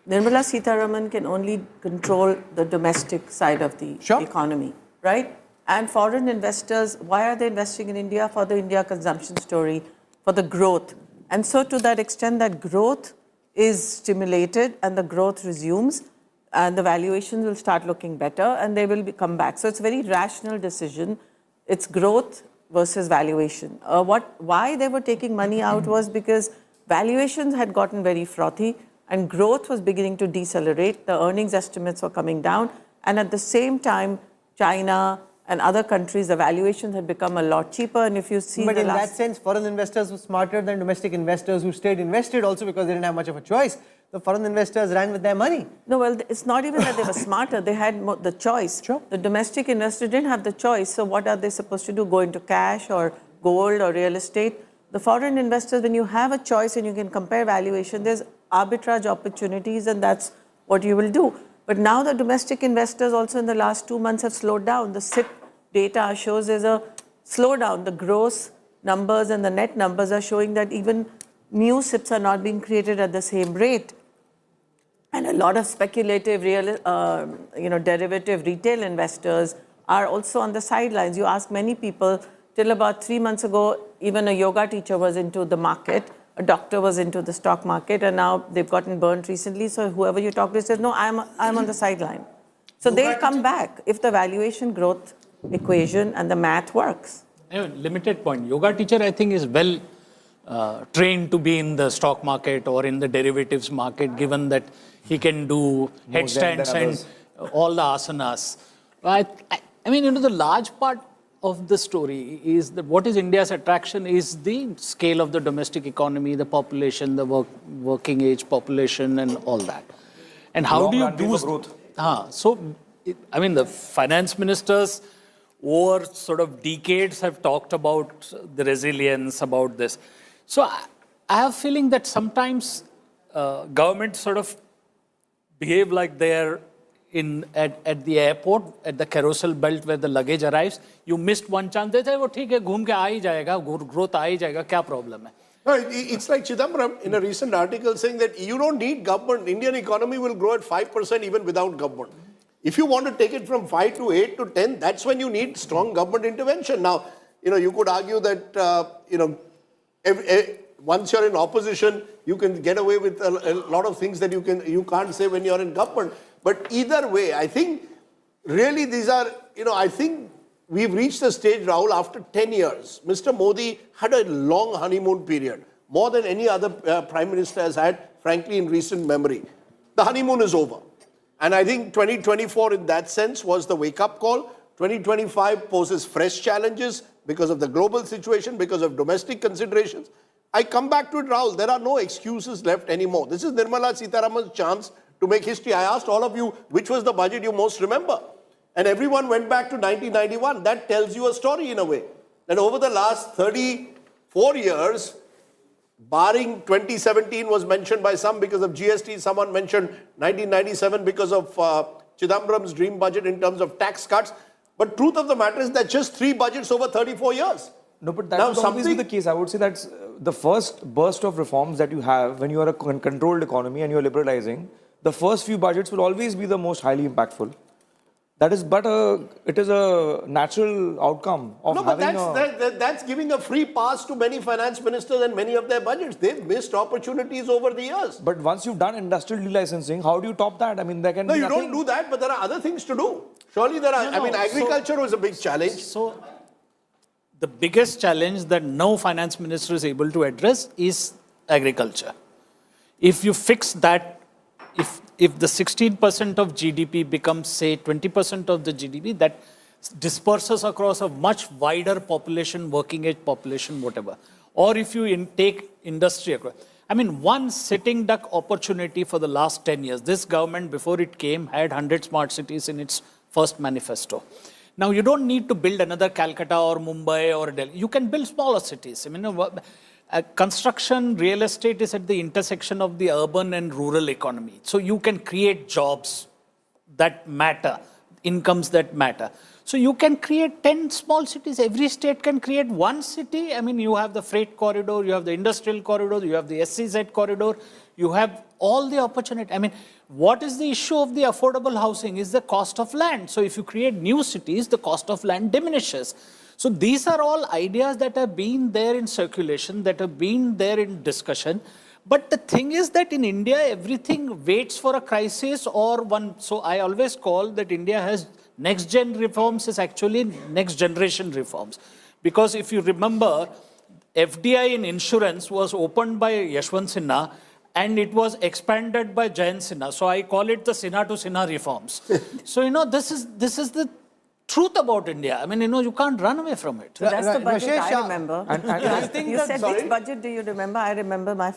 S9: Nirmala Sitharaman can only control the domestic side of the economy, right? And foreign investors, why are they investing in India? For the India consumption story, for the growth. And so to that extent, that growth is stimulated and the growth resumes, and the valuations will start looking better and they will come back. So it's a very rational decision. It's growth versus valuation. Why they were taking money out was because valuations had gotten very frothy and growth was beginning to decelerate. The earnings estimates were coming down, and at the same time, China and other countries, the valuations had become a lot cheaper. And if you see,
S1: but in that sense, foreign investors were smarter than domestic investors who stayed invested also because they didn't have much of a choice. The foreign investors ran with their money.
S9: No, well, it's not even that they were smarter. They had the choice.
S1: Sure.
S9: The domestic investor didn't have the choice. So what are they supposed to do? Go into cash or gold or real estate? The foreign investors, when you have a choice and you can compare valuation, there's arbitrage opportunities, and that's what you will do. But now the domestic investors also in the last 2 months have slowed down. The SIP data shows there's a slowdown. The gross numbers and the net numbers are showing that even new SIPs are not being created at the same rate. And a lot of speculative, derivative retail investors are also on the sidelines. You ask many people, till about 3 months ago, even a yoga teacher was into the market, a doctor was into the stock market, and now they've gotten burnt recently. So whoever you talk to says, no, I'm on the sideline. So they'll come back if the valuation growth equation and the math works.
S6: Limited point. Yoga teacher, I think, is well trained to be in the stock market or in the derivatives market, given that he can do headstands and all the asanas. I mean, the large part of the story is that what is India's attraction is the scale of the domestic economy, the population, the working age population, and all that. And how do you do growth? The finance ministers over sort of decades have talked about the resilience, about this. So I have a feeling that sometimes governments sort of behave like they're at the airport, at the carousel belt where the luggage arrives. You missed one chance. They say, "Oh, ठीक है, घूम के आ ही जाएगा, growth आ ही जाएगा, क्या problem है?"
S5: No, it's like Chidambaram in a recent article saying that you don't need government. Indian economy will grow at 5% even without government. If you want to take it from 5 to 8 to 10, that's when you need strong government intervention. Now, you could argue that, once you're in opposition, you can get away with a lot of things that you can't say when you're in government. But either way, I think really these are, I think we've reached a stage, Rahul, after 10 years. Mr. Modi had a long honeymoon period, more than any other prime minister has had, frankly, in recent memory. The honeymoon is over. And I think 2024 in that sense was the wake-up call. 2025 poses fresh challenges because of the global situation, because of domestic considerations. I come back to it, Rahul. There are no excuses left anymore. This is Nirmala Sitharaman's chance to make history. I asked all of you, which was the budget you most remember? And everyone went back to 1991. That tells you a story in a way. That over the last 34 years, barring 2017 was mentioned by some because of GST, someone mentioned 1997 because of Chidambaram's dream budget in terms of tax cuts. But truth of the matter is that just 3 budgets over 34 years.
S7: No, but that would always be the case. I would say that's the first burst of reforms that you have when you are a controlled economy and you're liberalizing. The first few budgets will always be the most highly impactful. That is, it is a natural outcome of
S5: No, but
S7: having
S5: that's giving a free pass to many finance ministers and many of their budgets. They've missed opportunities over the years.
S7: But once you've done industrial delicensing, how do you top that? I mean, there can
S5: No,
S7: be
S5: you
S7: nothing.
S5: don't do that, but there are other things to do. Surely there are. I mean, agriculture was a big challenge.
S6: So, the biggest challenge that no finance minister is able to address is agriculture. If you fix that, if the 16% of GDP becomes, say, 20% of the GDP, that disperses across a much wider population, working age population, whatever. Or if you take industry across. I mean, one sitting duck opportunity for the last 10 years. This government, before it came, had 100 smart cities in its first manifesto. Now, you don't need to build another Calcutta or Mumbai or Delhi. You can build smaller cities. I mean, construction, real estate is at the intersection of the urban and rural economy. So you can create jobs that matter, incomes that matter. So you can create 10 small cities. Every state can create one city. I mean, you have the freight corridor, you have the industrial corridor, you have the SCZ corridor, you have all the opportunity. I mean, what is the issue of the affordable housing is the cost of land. So if you create new cities, the cost of land diminishes. So these are all ideas that have been there in circulation, that have been there in discussion. But the thing is that in India, everything waits for a crisis or one. So I always call that India has next-gen reforms is actually next-generation reforms. Because if you remember, FDI in insurance was opened by Yashwant Sinha and it was expanded by Jayant Sinha. So I call it the Sinha to Sinha reforms. So, this is the truth about India. I mean, you can't run away from it.
S9: So that's the budget
S1: Rashesh,
S9: I remember.
S1: I think
S9: You said which budget do you remember? I remember my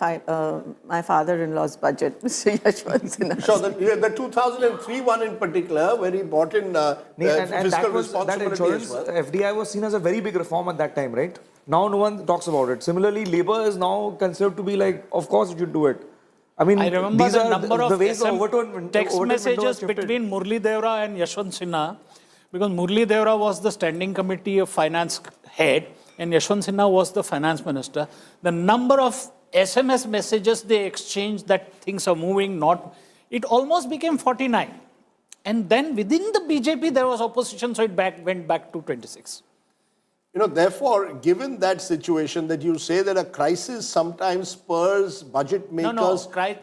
S9: father-in-law's budget, Mr. Yashwant Sinha.
S5: Sure, the 2003 one in particular, where he brought in fiscal responsibility
S7: insurance,
S5: as well.
S7: FDI was seen as a very big reform at that time, right? Now no one talks about it. Similarly, labor is now considered to be like, of course you should do it. I mean,
S6: I remember
S7: these
S6: the
S7: are
S6: number
S7: the
S6: of
S7: ways the overtone,
S6: text
S7: overtone
S6: messages between Murli Devra and Yashwant Sinha, because Murli Devra was the standing committee of finance head and Yashwant Sinha was the finance minister. The number of SMS messages they exchanged that things are moving, it almost became 49. And then within the BJP, there was opposition, so it went back to 26.
S5: Therefore, given that situation that you say that a crisis sometimes spurs budget makers...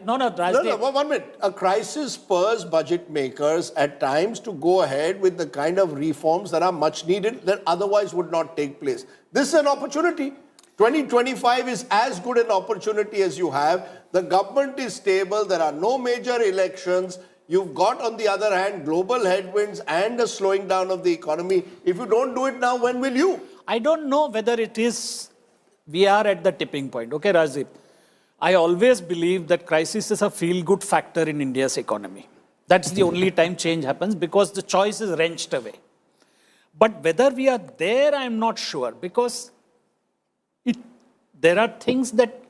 S5: No, 1 minute. A crisis spurs budget makers at times to go ahead with the kind of reforms that are much needed that otherwise would not take place. This is an opportunity. 2025 is as good an opportunity as you have. The government is stable. There are no major elections. You've got, on the other hand, global headwinds and a slowing down of the economy. If you don't do it now, when will you?
S6: I don't know whether we are at the tipping point. Okay, Rajdip. I always believe that crisis is a feel-good factor in India's economy. That's the only time change happens because the choice is wrenched away. But whether we are there, I'm not sure because there are things that,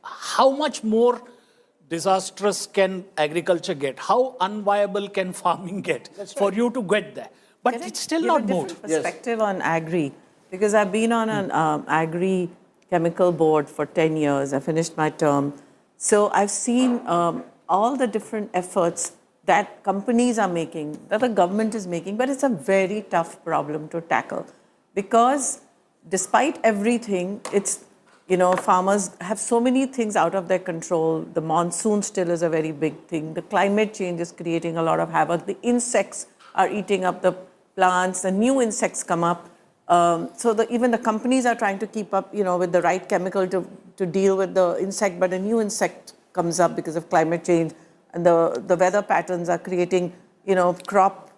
S6: how much more disastrous can agriculture get? How unviable can farming get for you to get there? But it's still not moved.
S9: Give a different perspective on agri, because I've been on an agri-chemical board for 10 years. I finished my term. So I've seen all the different efforts that companies are making, that the government is making, but it's a very tough problem to tackle. Because despite everything, farmers have so many things out of their control. The monsoon still is a very big thing. The climate change is creating a lot of havoc. The insects are eating up the plants, the new insects come up. So even the companies are trying to keep up, with the right chemical to deal with the insect, but a new insect comes up because of climate change. And the weather patterns are creating, crop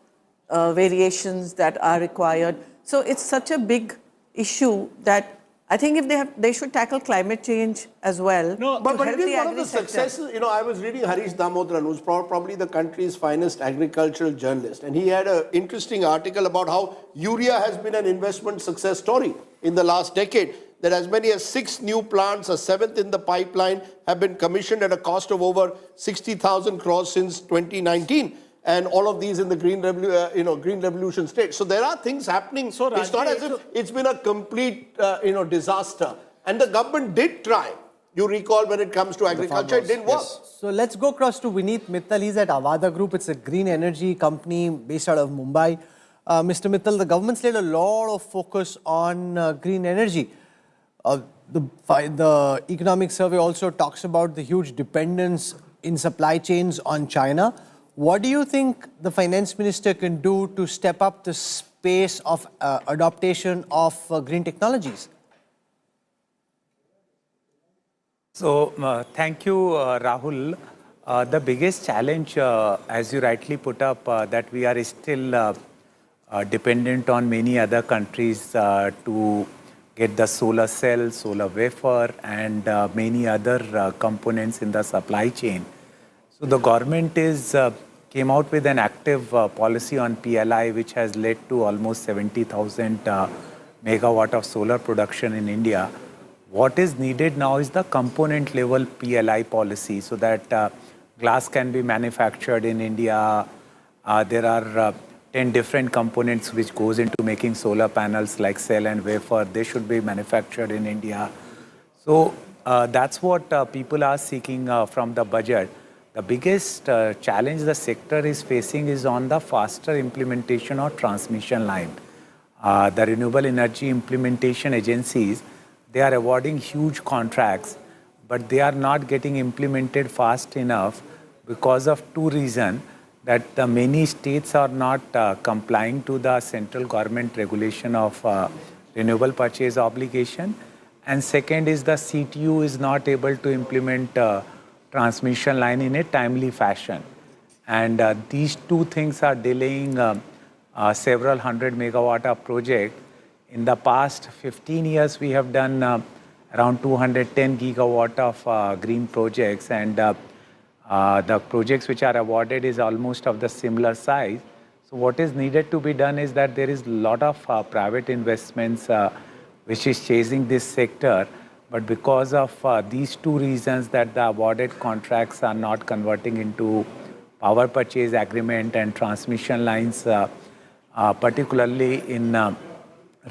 S9: variations that are required. So it's such a big issue that I think if they should tackle climate change as well.
S5: No, but it is one of the successes. I was reading Harish Damodran, who's probably the country's finest agricultural journalist, and he had an interesting article about how urea has been an investment success story in the last decade. That as many as 6 new plants, a 7th in the pipeline, have been commissioned at a cost of over 60,000 crores since 2019. And all of these in the green revolution state. So there are things happening. So it's not as if it's been a complete, disaster. And the government did try You recall when it comes to agriculture, it didn't work.
S1: So let's go across to Vineet Mittal. He's at Avada Group. It's a green energy company based out of Mumbai. Mr. Mittal, the government's laid a lot of focus on green energy. The economic survey also talks about the huge dependence in supply chains on China. What do you think the finance minister can do to step up the pace of adaptation of green technologies?
S13: So, thank you, Rahul. The biggest challenge, as you rightly put up, that we are still dependent on many other countries to get the solar cell, solar wafer, and many other components in the supply chain. So, the government came out with an active policy on PLI, which has led to almost 70,000 megawatt of solar production in India. What is needed now is the component level PLI policy so that glass can be manufactured in India. There are 10 different components which goes into making solar panels like cell and wafer. They should be manufactured in India. So that's what people are seeking from the budget. The biggest challenge the sector is facing is on the faster implementation of transmission line. The renewable energy implementation agencies, they are awarding huge contracts, but they are not getting implemented fast enough because of two reasons. That the many states are not complying to the central government regulation of renewable purchase obligation. And second is the CTU is not able to implement transmission line in a timely fashion. And these two things are delaying several hundred megawatt of project. In the past 15 years, we have done around 210 gigawatt of green projects, and the projects which are awarded is almost of the similar size. So what is needed to be done is that there is a lot of private investments which is chasing this sector, but because of these two reasons that the awarded contracts are not converting into power purchase agreement and transmission lines, particularly in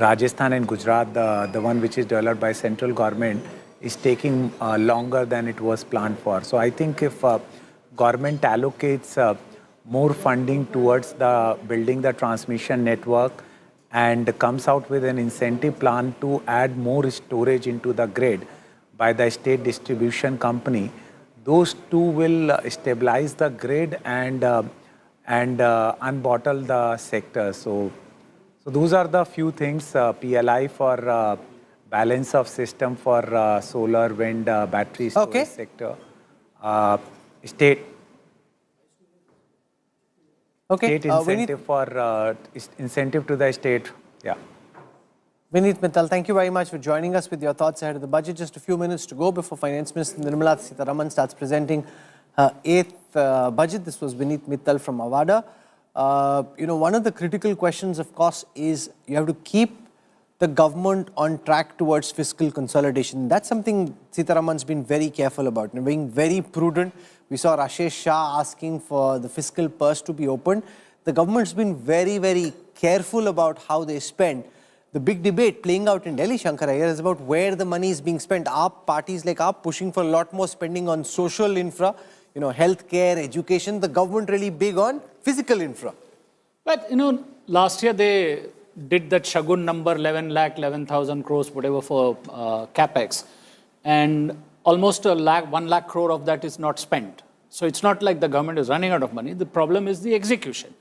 S13: Rajasthan and Gujarat, the one which is developed by central government, is taking longer than it was planned for. So I think if government allocates more funding towards the building the transmission network and comes out with an incentive plan to add more storage into the grid by the state distribution company, those two will stabilize the grid and unbottle the sector. So those are the few things, PLI for balance of system for solar, wind, battery storage sector. State incentive for incentive to the state. Yeah.
S1: Vineet Mittal, thank you very much for joining us with your thoughts ahead of the budget. Just a few minutes to go before Finance Minister Nirmala Sitharaman starts presenting her 8th budget. This was Vineet Mittal from Avada. One of the critical questions, of course, is you have to keep the government on track towards fiscal consolidation. That's something Sitharaman's been very careful about and being very prudent. We saw Rashesh Shah asking for the fiscal purse to be opened. The government's been very, very careful about how they spend. The big debate playing out in Delhi, Shankar Iyer, is about where the money is being spent. Parties like AAP pushing for a lot more spending on social infra, healthcare, education. The government really big on physical infra.
S6: But, last year they did that Shagun number 11,000 crores, whatever, for capex. And almost 1 lakh crore of that is not spent. So it's not like the government is running out of money. The problem is the execution.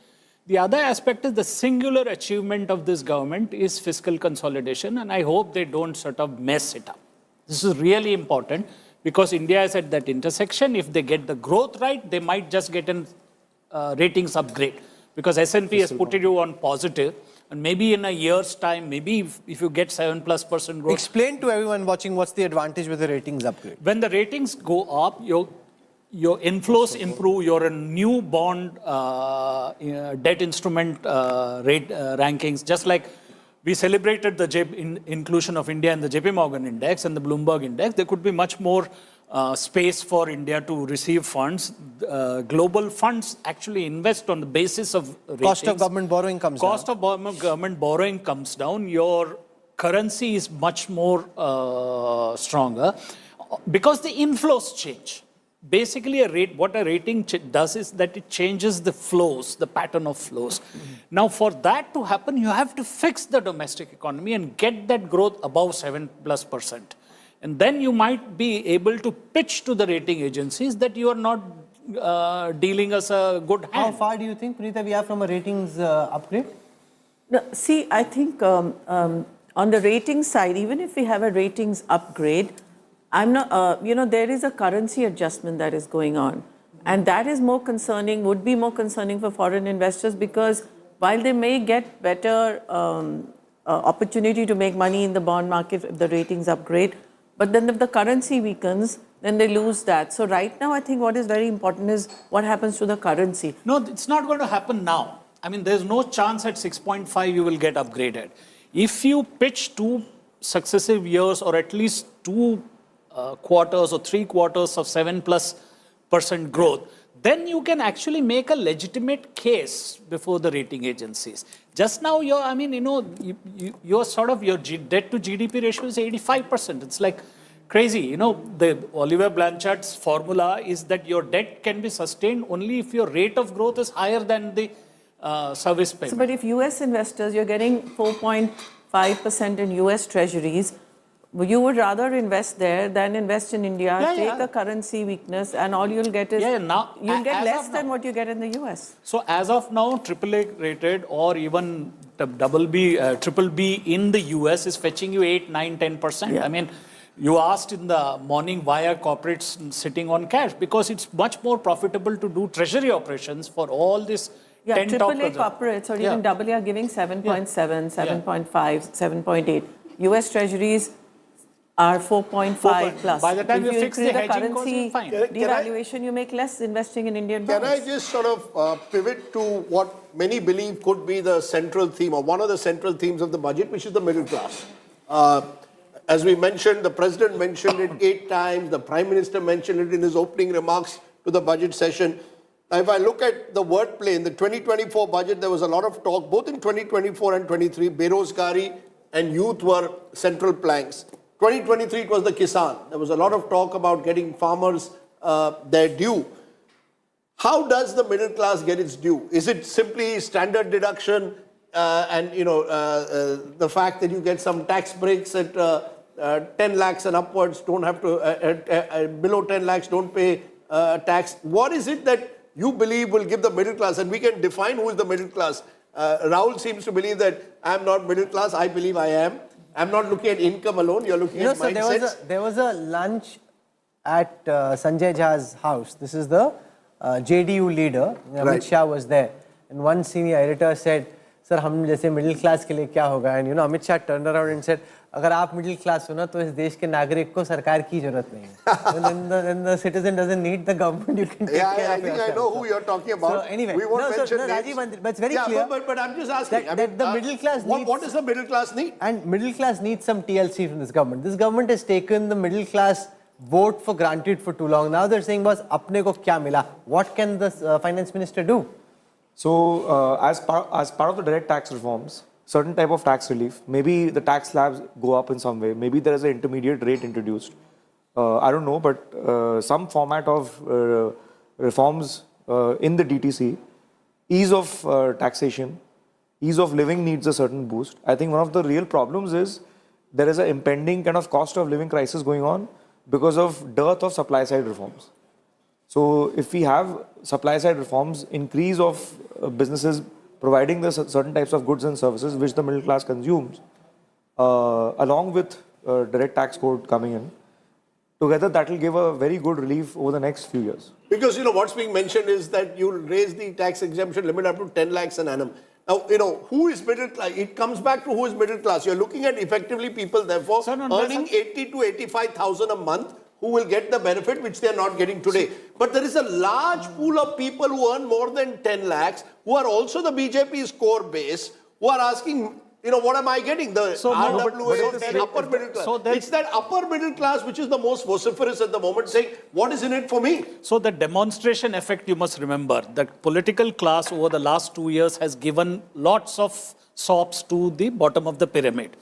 S6: The other aspect is the singular achievement of this government is fiscal consolidation, and I hope they don't sort of mess it up. This is really important because India is at that intersection. If they get the growth right, they might just get a ratings upgrade because S&P has put you on positive, and maybe in a year's time, maybe if you get 7+% growth.
S1: Explain to everyone watching what's the advantage with the ratings upgrade.
S6: When the ratings go up, your inflows improve, your new bond debt instrument rate rankings, just like we celebrated the inclusion of India in the JP Morgan index and the Bloomberg index. There could be much more space for India to receive funds. Global funds actually invest on the basis of ratings.
S1: Cost of government borrowing comes down.
S6: Cost of government borrowing comes down. Your currency is much more stronger. Because the inflows change. Basically, what a rating does is that it changes the flows, the pattern of flows. Now, for that to happen, you have to fix the domestic economy and get that growth above 7+%. And then you might be able to pitch to the rating agencies that you are not dealing us a good hand.
S1: How far do you think, Punita, we are from a ratings upgrade?
S9: No, see, I think on the ratings side, even if we have a ratings upgrade, I'm not, there is a currency adjustment that is going on. And that is more concerning, would be more concerning for foreign investors, because while they may get better opportunity to make money in the bond market if the ratings upgrade, but then if the currency weakens, then they lose that. So right now, I think what is very important is what happens to the currency.
S6: No, it's not going to happen now. I mean, there's no chance at 6.5 you will get upgraded. If you pitch 2 successive years or at least 2 quarters or 3 quarters of 7+% growth, then you can actually make a legitimate case before the rating agencies. Just now, your sort of your debt to GDP ratio is 85%. It's like crazy. The Oliver Blanchard's formula is that your debt can be sustained only if your rate of growth is higher than the service payment.
S9: So, but if US investors, you're getting 4.5% in US treasuries, you would rather invest there than invest in India, take the currency weakness, and all you'll get is, you'll get less than what you get in the US.
S6: So as of now, AAA rated or even triple B in the US is fetching you 8, 9, 10%.
S9: Yeah.
S6: I mean, you asked in the morning why are corporates sitting on cash? Because it's much more profitable to do treasury operations for all this.
S9: Yeah, AAA corporates or even AA are giving 7.7, 7.5, 7.8. US treasuries are 4.5 plus.
S6: By the time you fix the hedging cost,
S9: currency devaluation, you make less investing in Indian bonds.
S5: Can I just sort of pivot to what many believe could be the central theme or one of the central themes of the budget, which is the middle class? As we mentioned, the president mentioned it 8 times, the prime minister mentioned it in his opening remarks to the budget session. Now, if I look at the wordplay in the 2024 budget, there was a lot of talk, both in 2024 and 23, Berozgari and youth were central planks. 2023, it was the Kisan. There was a lot of talk about getting farmers their due. How does the middle class get its due? Is it simply standard deduction and the fact that you get some tax breaks at 10 lakhs and upwards, don't have to, below 10 lakhs don't pay tax? What is it that you believe will give the middle class? And we can define who is the middle class. Rahul seems to believe that I'm not middle class. I believe I am. I'm not looking at income alone. You're looking at mindsets.
S1: There was a lunch at Sanjay Jha's house. This is the JDU leader. Amit Shah was there. And one senior editor said, sir, हम जैसे middle class के लिए क्या होगा? And Amit Shah turned around and said, अगर आप middle class हो ना तो इस देश के नागरिक को सरकार की जरूरत नहीं है. When the citizen doesn't need the government, you can take care of yourself.
S5: I think I know who you're talking about.
S1: So anyway,
S5: we won't mention names.
S1: Rajiv, but it's very clear.
S5: But I'm just asking.
S1: That the middle class needs...
S5: What does the middle class need?
S1: And middle class needs some TLC from this government. This government has taken the middle class vote for granted for too long. Now they're saying, boss, apne ko kya mila? What can the finance minister do?
S7: So, as part of the direct tax reforms, certain type of tax relief, maybe the tax slabs go up in some way, maybe there is an intermediate rate introduced. I don't know, but some format of reforms in the DTC, ease of taxation, ease of living needs a certain boost. I think one of the real problems is there is an impending kind of cost of living crisis going on because of dearth of supply side reforms. So if we have supply side reforms, increase of businesses providing the certain types of goods and services which the middle class consumes, along with direct tax code coming in, together that will give a very good relief over the next few years.
S5: Because, what's being mentioned is that you'll raise the tax exemption limit up to 10 lakhs an annum. Now, who is middle class? It comes back to who is middle class. You're looking at effectively people, therefore, earning 80 to 85,000 a month, who will get the benefit which they are not getting today. But there is a large pool of people who earn more than 10 lakhs, who are also the BJP's core base, who are asking, what am I getting? The RWA, upper middle class. So it's that upper middle class which is the most vociferous at the moment, saying, what is in it for me?
S6: So the demonstration effect, you must remember, the political class over the last 2 years has given lots of sops to the bottom of the pyramid.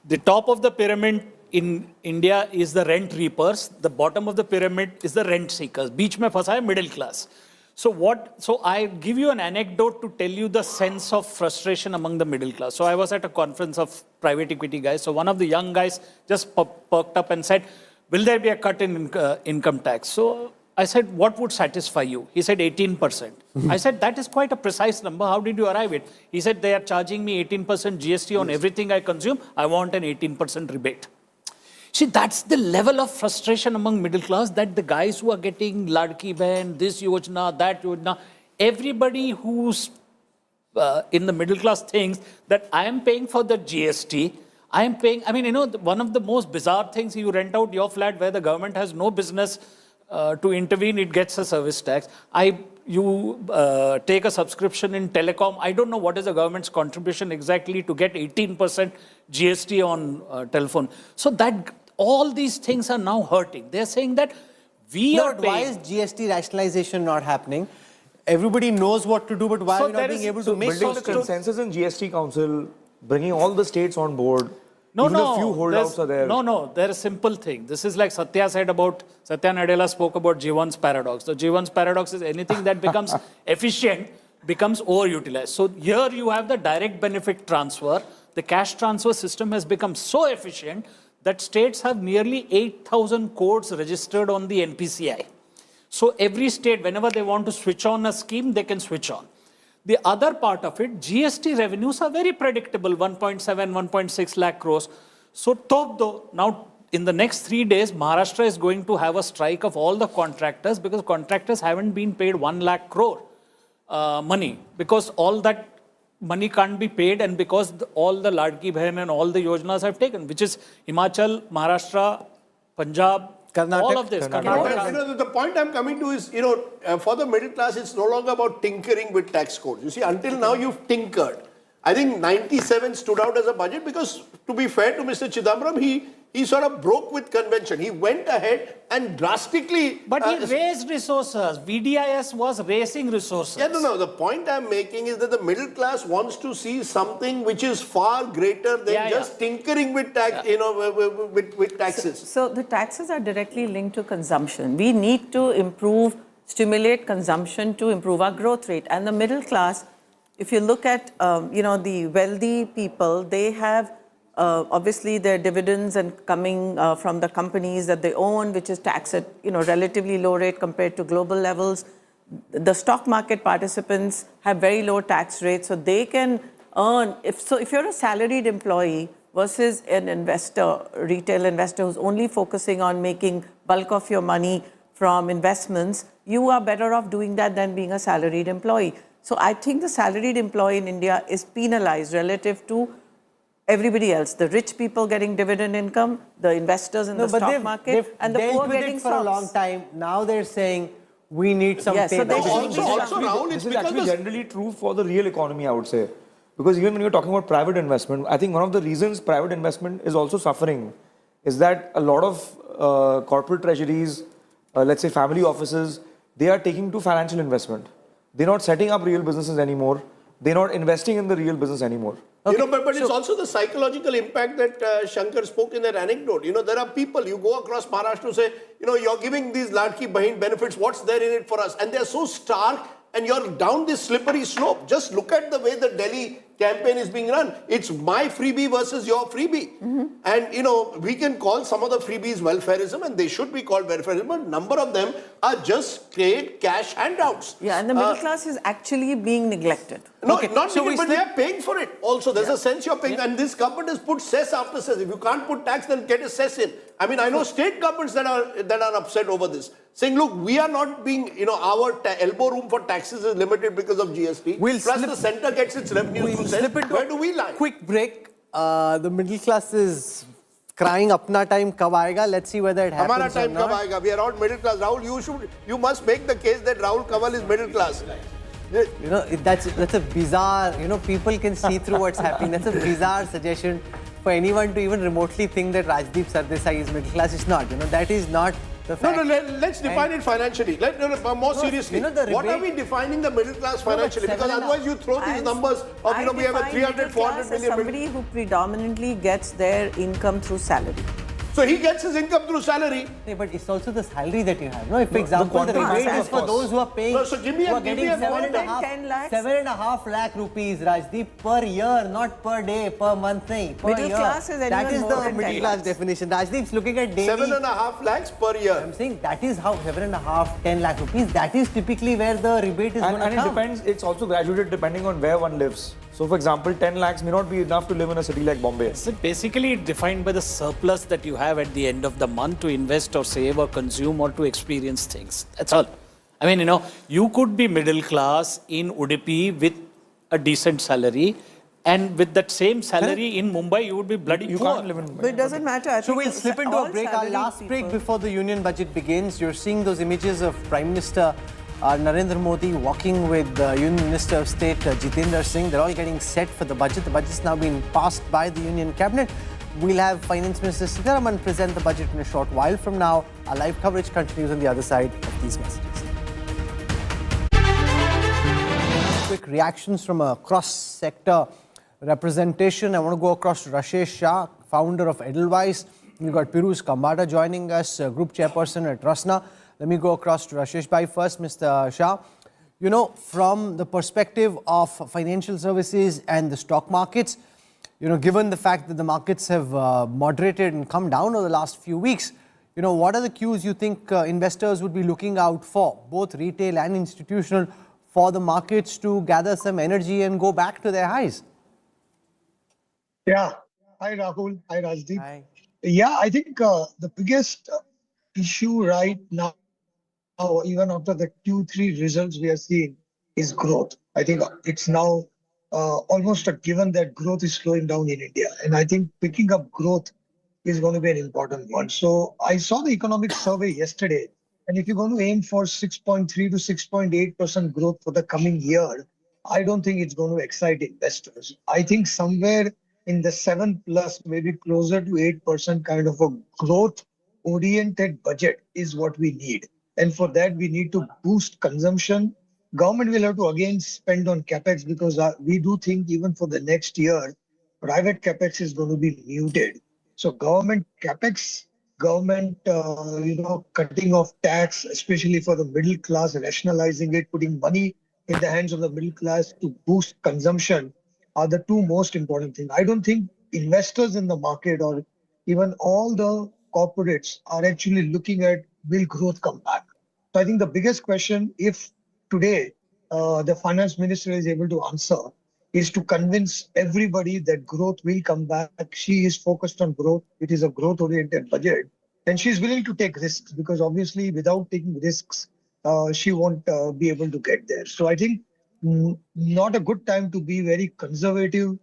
S6: The top of the pyramid in India is the rent reapers, the bottom of the pyramid is the rent seekers. Beech mein phasa hai middle class. So I give you an anecdote to tell you the sense of frustration among the middle class. So I was at a conference of private equity guys. So one of the young guys just perked up and said, will there be a cut in income tax? So I said, what would satisfy you? He said 18%. I said, that is quite a precise number. How did you arrive at it? He said, they are charging me 18% GST on everything I consume. I want an 18% rebate. See, that's the level of frustration among middle class, that the guys who are getting Ladki Behan, this Yojana, that Yojana, everybody who's in the middle class thinks that I am paying for the GST. I am paying, I mean, one of the most bizarre things, you rent out your flat where the government has no business to intervene, it gets a service tax. You take a subscription in telecom. I don't know what is the government's contribution exactly to get 18% GST on telephone. So that all these things are now hurting. They're saying that
S1: why is GST rationalization not happening? Everybody knows what to do, but why are we not being able to make
S7: building the consensus in GST Council, bringing all the states on board.
S6: No,
S7: even a few holdouts are there.
S6: No, there's a simple thing. This is like Satya Nadella spoke about Jivan's paradox. The Jivan's paradox is anything that becomes efficient becomes overutilized. So here you have the direct benefit transfer. The cash transfer system has become so efficient that states have nearly 8,000 codes registered on the NPCI. So every state, whenever they want to switch on a scheme, they can switch on. The other part of it, GST revenues are very predictable, 1.7, 1.6 lakh crores. So top though, now in the next 3 days, Maharashtra is going to have a strike of all the contractors because contractors haven't been paid 1 lakh crore money because all that money can't be paid and because all the Ladki Behan and all the Yojanas have taken, which is Himachal, Maharashtra, Punjab,
S1: Karnataka.
S6: all of this.
S5: Karnataka. The point I'm coming to is, for the middle class, it's no longer about tinkering with tax codes. You see, until now you've tinkered. I think 97 stood out as a budget because, to be fair to Mr. Chidambaram, he sort of broke with convention. He went ahead and drastically...
S6: But he raised resources. VDIS was raising resources.
S5: Yeah, no. The point I'm making is that the middle class wants to see something which is far greater than just tinkering with tax, with taxes.
S9: So the taxes are directly linked to consumption. We need to stimulate consumption to improve our growth rate. And the middle class, if you look at, the wealthy people, they have obviously their dividends and coming from the companies that they own, which is taxed at, relatively low rate compared to global levels. The stock market participants have very low tax rates, so they can earn. If you're a salaried employee versus an investor, retail investor who's only focusing on making bulk of your money from investments, you are better off doing that than being a salaried employee. So I think the salaried employee in India is penalized relative to everybody else. The rich people getting dividend income, the investors in the stock market, and the poor getting
S1: for a long time. Now they're saying we need some
S7: payback. Also, Rahul, this is actually generally true for the real economy, I would say. Because even when you're talking about private investment, I think one of the reasons private investment is also suffering is that a lot of corporate treasuries, let's say family offices, they are taking to financial investment. They're not setting up real businesses anymore. They're not investing in the real business anymore.
S5: Okay. But it's also the psychological impact that Shankar spoke in that anecdote. There are people, you go across Maharashtra to say, you're giving these Ladki Behan benefits, what's there in it for us? And they're so stark and you're down this slippery slope. Just look at the way the Delhi campaign is being run. It's my freebie versus your freebie. Mm-hmm. And, we can call some of the freebies welfareism and they should be called welfareism, but a number of them are just straight cash handouts.
S9: Yeah, and the middle class is actually being neglected.
S5: No, but they are paying for it also. There's a sense you're paying. And this government has put cess after cess. If you can't put tax, then get a cess in. I mean, I know state governments that are upset over this. Saying, look, we are not being, our elbow room for taxes is limited because of GST. Plus the center gets its revenue through cess. Where do we lie?
S1: Quick break. The middle class is crying, apna time kab aayega? Let's see whether it happens.
S5: Hamara time kab aayega? We are all middle class. Rahul, you must make the case that Rahul Kanwal is middle class.
S1: That's a bizarre, people can see through what's happening. That's a bizarre suggestion for anyone to even remotely think that Rajdeep Sardesai is middle class. It's not, that is not the fact.
S5: Let's define it financially. More seriously. What are we defining the middle class financially? Because otherwise you throw these numbers of, we have a 300, 400 million.
S9: Somebody who predominantly gets their income through salary.
S5: So he gets his income through salary.
S1: Yeah, but it's also the salary that you have. No, if, for example, the rebate is for those who are paying,
S5: No, so give me
S1: who
S5: a-
S1: are getting
S5: give me a more than
S9: 10 lakhs.
S1: 7.5 lakh rupees, Rajdeep, per year, not per day, per month, nahi, per
S9: Middle
S1: year.
S9: class is
S1: That
S9: anyone
S1: is
S9: more
S1: the
S9: than 10
S1: middle class
S9: lakhs.
S1: definition. Rajdeep's looking at daily.
S5: 7.5 lakhs per year.
S1: I'm saying that is how 7.5, 10 lakh rupees. That is typically where the rebate is going to
S7: And it
S1: come.
S7: depends, it's also graduated depending on where one lives. So for example, 10 lakhs may not be enough to live in a city like Bombay.
S6: So basically, it's defined by the surplus that you have at the end of the month to invest or save or consume or to experience things. That's all. I mean, you could be middle class in Udupi with a decent salary, and with that same salary in Mumbai, you would be bloody
S7: You
S6: poor.
S7: can't live in
S9: But it doesn't matter. I
S1: So
S9: think
S1: we'll slip into
S9: all
S1: a break, our
S9: salaried
S1: last break
S9: people-
S1: before the union budget begins. You're seeing those images of Prime Minister Narendra Modi walking with the Union Minister of State Jitendra Singh. They're all getting set for the budget. The budget's now been passed by the Union Cabinet. We'll have Finance Minister Sitharaman present the budget in a short while from now. Our live coverage continues on the other side of these messages. Quick reactions from a cross-sector representation. I want to go across to Rashesh Shah, founder of Edelweiss. We've got Piruz Kambata joining us, group chairperson at Rasna. Let me go across to Rashesh Bhai first, Mr. Shah. From the perspective of financial services and the stock markets, given the fact that the markets have moderated and come down over the last few weeks, what are the cues you think investors would be looking out for, both retail and institutional, for the markets to gather some energy and go back to their highs?
S11: Yeah. Hi, Rahul. Hi, Rajdeep.
S1: Hi.
S11: Yeah, I think the biggest issue right now, even after the Q3 results we are seeing, is growth. I think it's now almost a given that growth is slowing down in India. And I think picking up growth is going to be an important one. So I saw the economic survey yesterday. And if you're going to aim for 6.3 to 6.8% growth for the coming year, I don't think it's going to excite investors. I think somewhere in the 7 plus, maybe closer to 8% kind of a growth-oriented budget is what we need. And for that, we need to boost consumption. Government will have to again spend on capex because we do think even for the next year, private capex is going to be muted. So government capex, government, cutting off tax, especially for the middle class, rationalizing it, putting money in the hands of the middle class to boost consumption are the two most important things. I don't think investors in the market or even all the corporates are actually looking at will growth come back. So I think the biggest question, if today the finance minister is able to answer, is to convince everybody that growth will come back. She is focused on growth. It is a growth-oriented budget. And she's willing to take risks because obviously without taking risks, she won't be able to get there. So I think not a good time to be very conservative,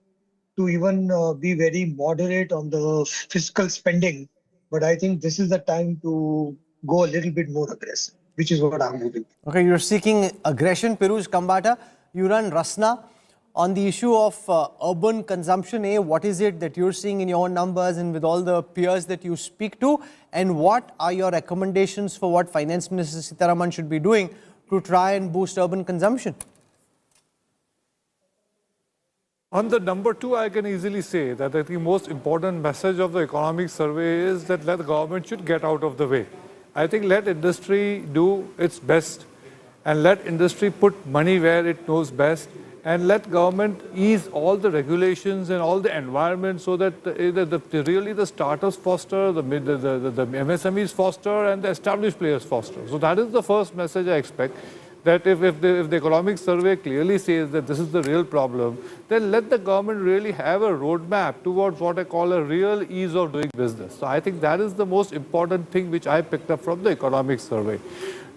S11: to even be very moderate on the fiscal spending. But I think this is the time to go a little bit more aggressive, which is what I'm moving.
S1: Okay, you're seeking aggression. Piruz Kambata, you run Rasna. On the issue of urban consumption, what is it that you're seeing in your numbers and with all the peers that you speak to? And what are your recommendations for what Finance Minister Sitharaman should be doing to try and boost urban consumption?
S12: On the number two, I can easily say that I think the most important message of the economic survey is that the government should get out of the way. I think let industry do its best and let industry put money where it knows best and let government ease all the regulations and all the environment so that really the startups foster, the MSMEs foster and the established players foster. So that is the first message I expect. That if the economic survey clearly says that this is the real problem, then let the government really have a roadmap towards what I call a real ease of doing business. So I think that is the most important thing which I picked up from the economic survey.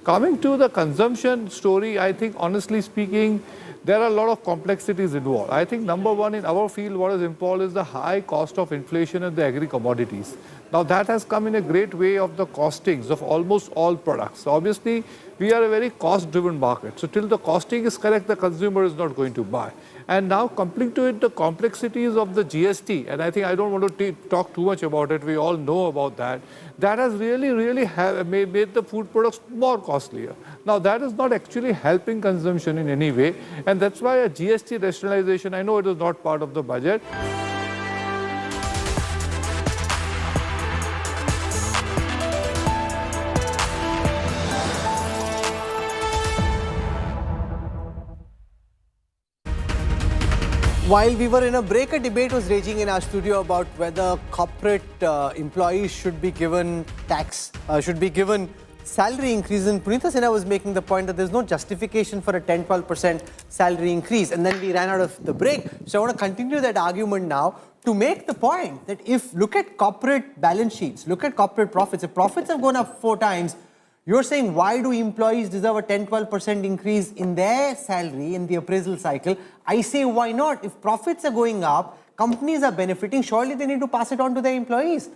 S12: Coming to the consumption story, I think honestly speaking, there are a lot of complexities involved. I think number one in our field, what is involved is the high cost of inflation in the agri-commodities. Now that has come in a great way of the costings of almost all products. So obviously, we are a very cost-driven market. So till the costing is correct, the consumer is not going to buy. And now coming to it, the complexities of the GST, and I think I don't want to talk too much about it, we all know about that, that has really made the food products more costlier. Now that is not actually helping consumption in any way, and that's why a GST rationalization, I know it is not part of the budget.
S1: While we were in a break, a debate was raging in our studio about whether corporate employees should be given salary increase. And Punita Sinha was making the point that there's no justification for a 10-12% salary increase. And then we ran out of the break. So I want to continue that argument now to make the point that if look at corporate balance sheets, look at corporate profits. If profits have gone up 4 times, you're saying why do employees deserve a 10-12% increase in their salary in the appraisal cycle? I say why not? If profits are going up, companies are benefiting, surely they need to pass it on to their employees.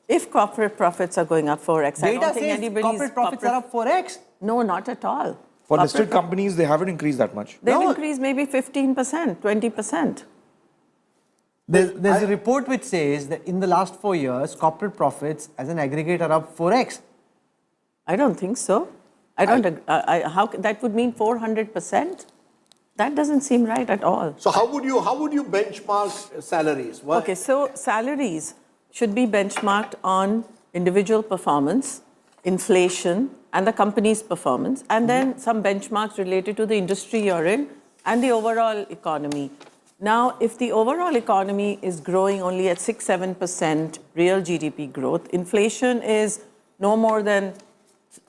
S9: If corporate profits are going up 4x, I don't think
S1: says
S9: anybody's...
S1: corporate profits are up 4x.
S9: No, not at all.
S7: For listed companies, they haven't increased that much.
S9: They've increased maybe 15%, 20%.
S1: There's a report which says that in the last 4 years, corporate profits as an aggregate are up 4x.
S9: I don't think so. How that would mean 400%? That doesn't seem right at all.
S5: So how would you benchmark salaries?
S9: Okay, so salaries should be benchmarked on individual performance, inflation, and the company's performance, and then some benchmarks related to the industry you're in and the overall economy. Now, if the overall economy is growing only at 6-7% real GDP growth, inflation is no more than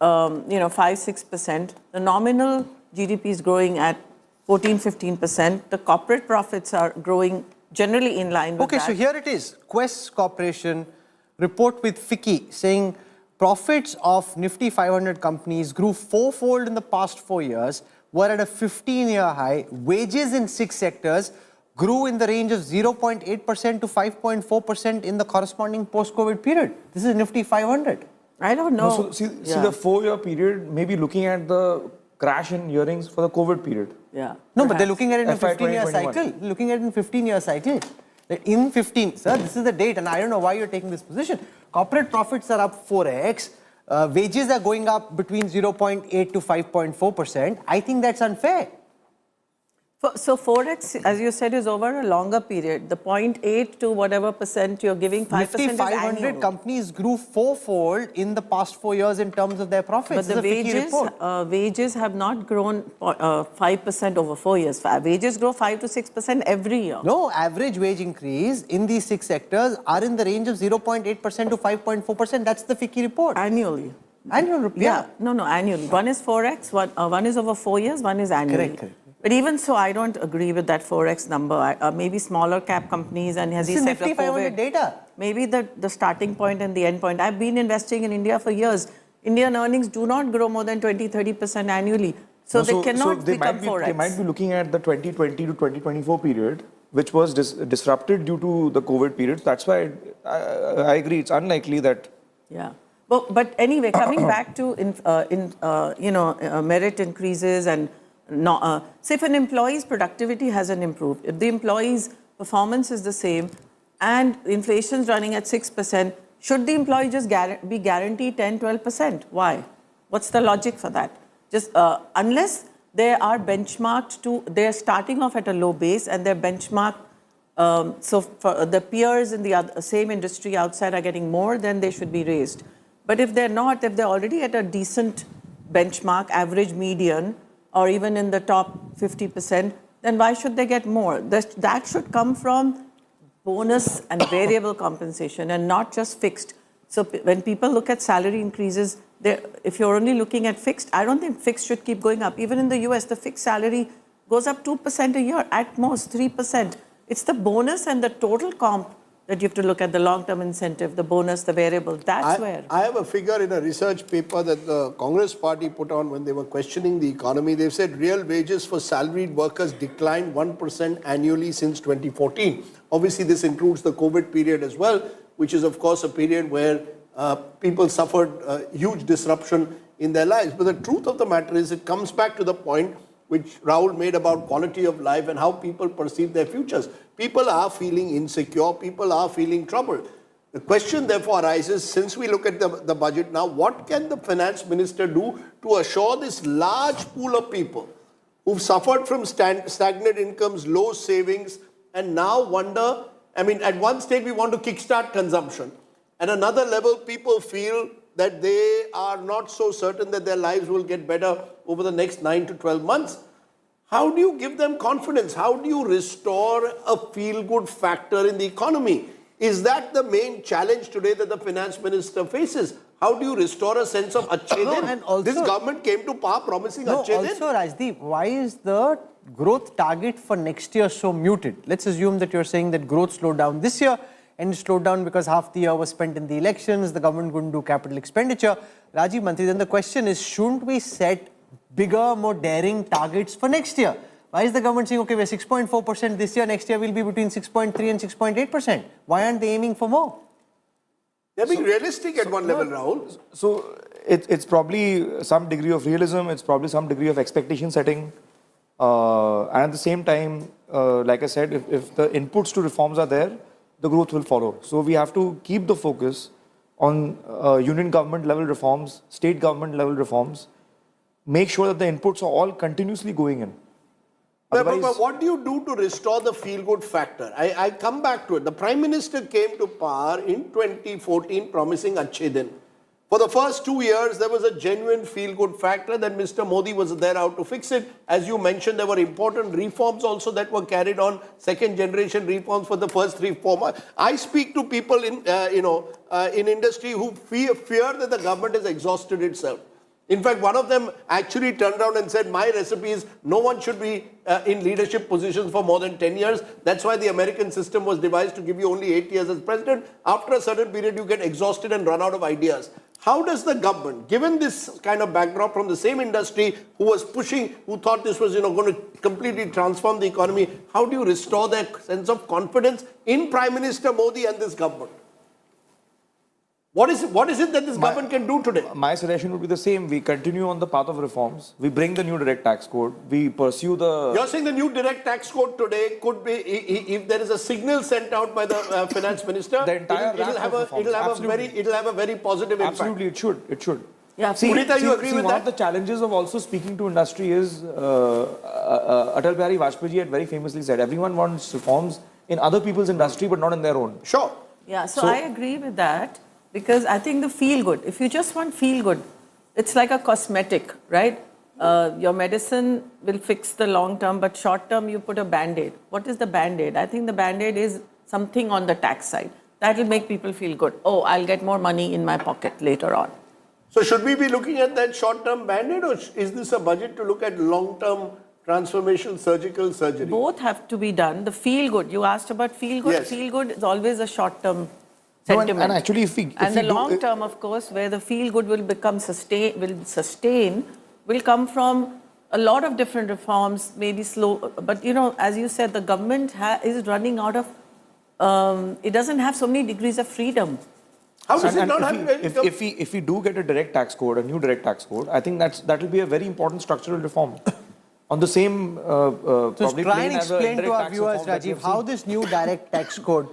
S9: 5-6%. The nominal GDP is growing at 14-15%. The corporate profits are growing generally in line with that.
S1: Okay, so here it is. Quest Corporation report with FICCI saying profits of Nifty 500 companies grew 4-fold in the past 4 years, were at a 15-year high. Wages in 6 sectors grew in the range of 0.8% to 5.4% in the corresponding post-COVID period. This is Nifty 500.
S9: I don't know.
S7: No, so see the 4-year period, maybe looking at the crash in earnings for the COVID period.
S9: Yeah.
S1: No, but they're looking at it in a
S7: FY
S1: 15-year cycle. Looking at it in 15-year cycle. In 15, sir, this is the date, and I don't know why you're taking this position. Corporate profits are up 4x. Wages are going up between 0.8 to 5.4%. I think that's unfair.
S9: So 4x, as you said, is over a longer period. The 0.8 to whatever percent you're giving, 5%
S1: Nifty 500 companies grew 4-fold in the past 4 years in terms of their profits.
S9: But the wages have not grown 5% over 4 years. Wages grow 5 to 6% every year.
S1: No, average wage increase in these 6 sectors are in the range of 0.8% to 5.4%. That's the FICCI report.
S9: Annually.
S1: Annual report.
S9: Yeah. No, annually. One is 4x, one is over 4 years, one is annually.
S1: Correct.
S9: But even so, I don't agree with that 4x number. Maybe smaller cap companies, and as he said,
S1: Nifty 500 data.
S9: Maybe the starting point and the end point. I've been investing in India for years. Indian earnings do not grow more than 20-30% annually. So they cannot become 4x.
S7: They might be looking at the 2020 to 2024 period, which was disrupted due to the COVID period. That's why I agree. It's unlikely that...
S9: Yeah. But anyway, coming back to merit increases and... so if an employee's productivity hasn't improved, if the employee's performance is the same and inflation is running at 6%, should the employee just be guaranteed 10-12%? Why? What's the logic for that? Just unless they are benchmarked to, they're starting off at a low base and they're benchmarked, so for the peers in the same industry outside are getting more, then they should be raised. But if they're not, if they're already at a decent benchmark, average, median, or even in the top 50%, then why should they get more? That should come from bonus and variable compensation and not just fixed. So when people look at salary increases, if you're only looking at fixed, I don't think fixed should keep going up. Even in the US, the fixed salary goes up 2% a year, at most 3%. It's the bonus and the total comp that you have to look at, the long-term incentive, the bonus, the variable. That's where.
S5: I have a figure in a research paper that the Congress party put on when they were questioning the economy. They've said real wages for salaried workers declined 1% annually since 2014. Obviously, this includes the COVID period as well, which is, of course, a period where people suffered huge disruption in their lives. But the truth of the matter is it comes back to the point which Rahul made about quality of life and how people perceive their futures. People are feeling insecure. People are feeling troubled. The question therefore arises, since we look at the budget now, what can the finance minister do to assure this large pool of people who've suffered from stagnant incomes, low savings, and now wonder, at one stage we want to kickstart consumption. At another level, people feel that they are not so certain that their lives will get better over the next 9 to 12 months. how do you give them confidence? How do you restore a feel-good factor in the economy? Is that the main challenge today that the finance minister faces? How do you restore a sense of Achhe Din?
S1: and also-
S5: This government came to power promising
S1: No,
S5: Achhe Din.
S1: also Rajdeep, why is the growth target for next year so muted? Let's assume that you're saying that growth slowed down this year and it slowed down because half the year was spent in the elections, the government couldn't do capital expenditure. Rajiv Mantri, then the question is, shouldn't we set bigger, more daring targets for next year? Why is the government saying, okay, we're 6.4% this year, next year we'll be between 6.3 and 6.8%? Why aren't they aiming for more?
S5: They're being realistic at one level, Rahul.
S7: So it's probably some degree of realism, it's probably some degree of expectation setting. And at the same time, like I said, if the inputs to reforms are there, the growth will follow. So we have to keep the focus on union government level reforms, state government level reforms, make sure that the inputs are all continuously going in.
S5: But what do you do to restore the feel-good factor? I come back to it. The Prime Minister came to power in 2014 promising Achhe Din. For the first 2 years, there was a genuine feel-good factor that Mr. Modi was there out to fix it. As you mentioned, there were important reforms also that were carried on, second-generation reforms for the first 3-4 months. I speak to people in industry who fear that the government has exhausted itself. In fact, one of them actually turned around and said, my recipe is no one should be in leadership positions for more than 10 years. That's why the American system was devised to give you only 8 years as president. After a certain period, you get exhausted and run out of ideas. How does the government, given this kind of backdrop from the same industry who was pushing, who thought this was going to completely transform the economy, how do you restore that sense of confidence in Prime Minister Modi and this government? What is it that this government can do today?
S7: My suggestion would be the same. We continue on the path of reforms. We bring the new direct tax code. We pursue the...
S5: You're saying the new direct tax code today could be, if there is a signal sent out by the finance minister,
S7: The entire
S5: it'll have a very positive impact.
S7: Absolutely, it should. It should.
S9: Yeah,
S5: Punita, you agree with
S7: one
S5: that?
S7: of the challenges of also speaking to industry is Atal Bihari Vajpayee had very famously said, everyone wants reforms in other people's industry but not in their own.
S5: Sure.
S9: Yeah, so I agree with that. Because I think the feel good, if you just want feel good, it's like a cosmetic, right? Your medicine will fix the long term, but short term you put a band-aid. What is the band-aid? I think the band-aid is something on the tax side. That will make people feel good. Oh, I'll get more money in my pocket later on.
S5: So should we be looking at that short-term band-aid, or is this a budget to look at long-term transformational surgical surgery?
S9: Both have to be done. The feel good, you asked about feel good.
S5: Yes.
S9: Feel good is always a short-term
S7: No,
S9: sentiment.
S7: and actually, if
S9: the long term, of course, where the feel good will become sustain, will come from a lot of different reforms, maybe slow. But as you said, the government is running out of. It doesn't have so many degrees of freedom.
S5: How does it not have?
S7: If we do get a direct tax code, a new direct tax code, I think that will be a very important structural reform. On the same,
S1: So
S7: probably
S1: try and
S7: plane as a
S1: explain to
S7: indirect
S1: our
S7: tax
S1: viewers,
S7: reform that we
S1: Rajiv,
S7: have
S1: how
S7: seen.
S1: this new direct tax code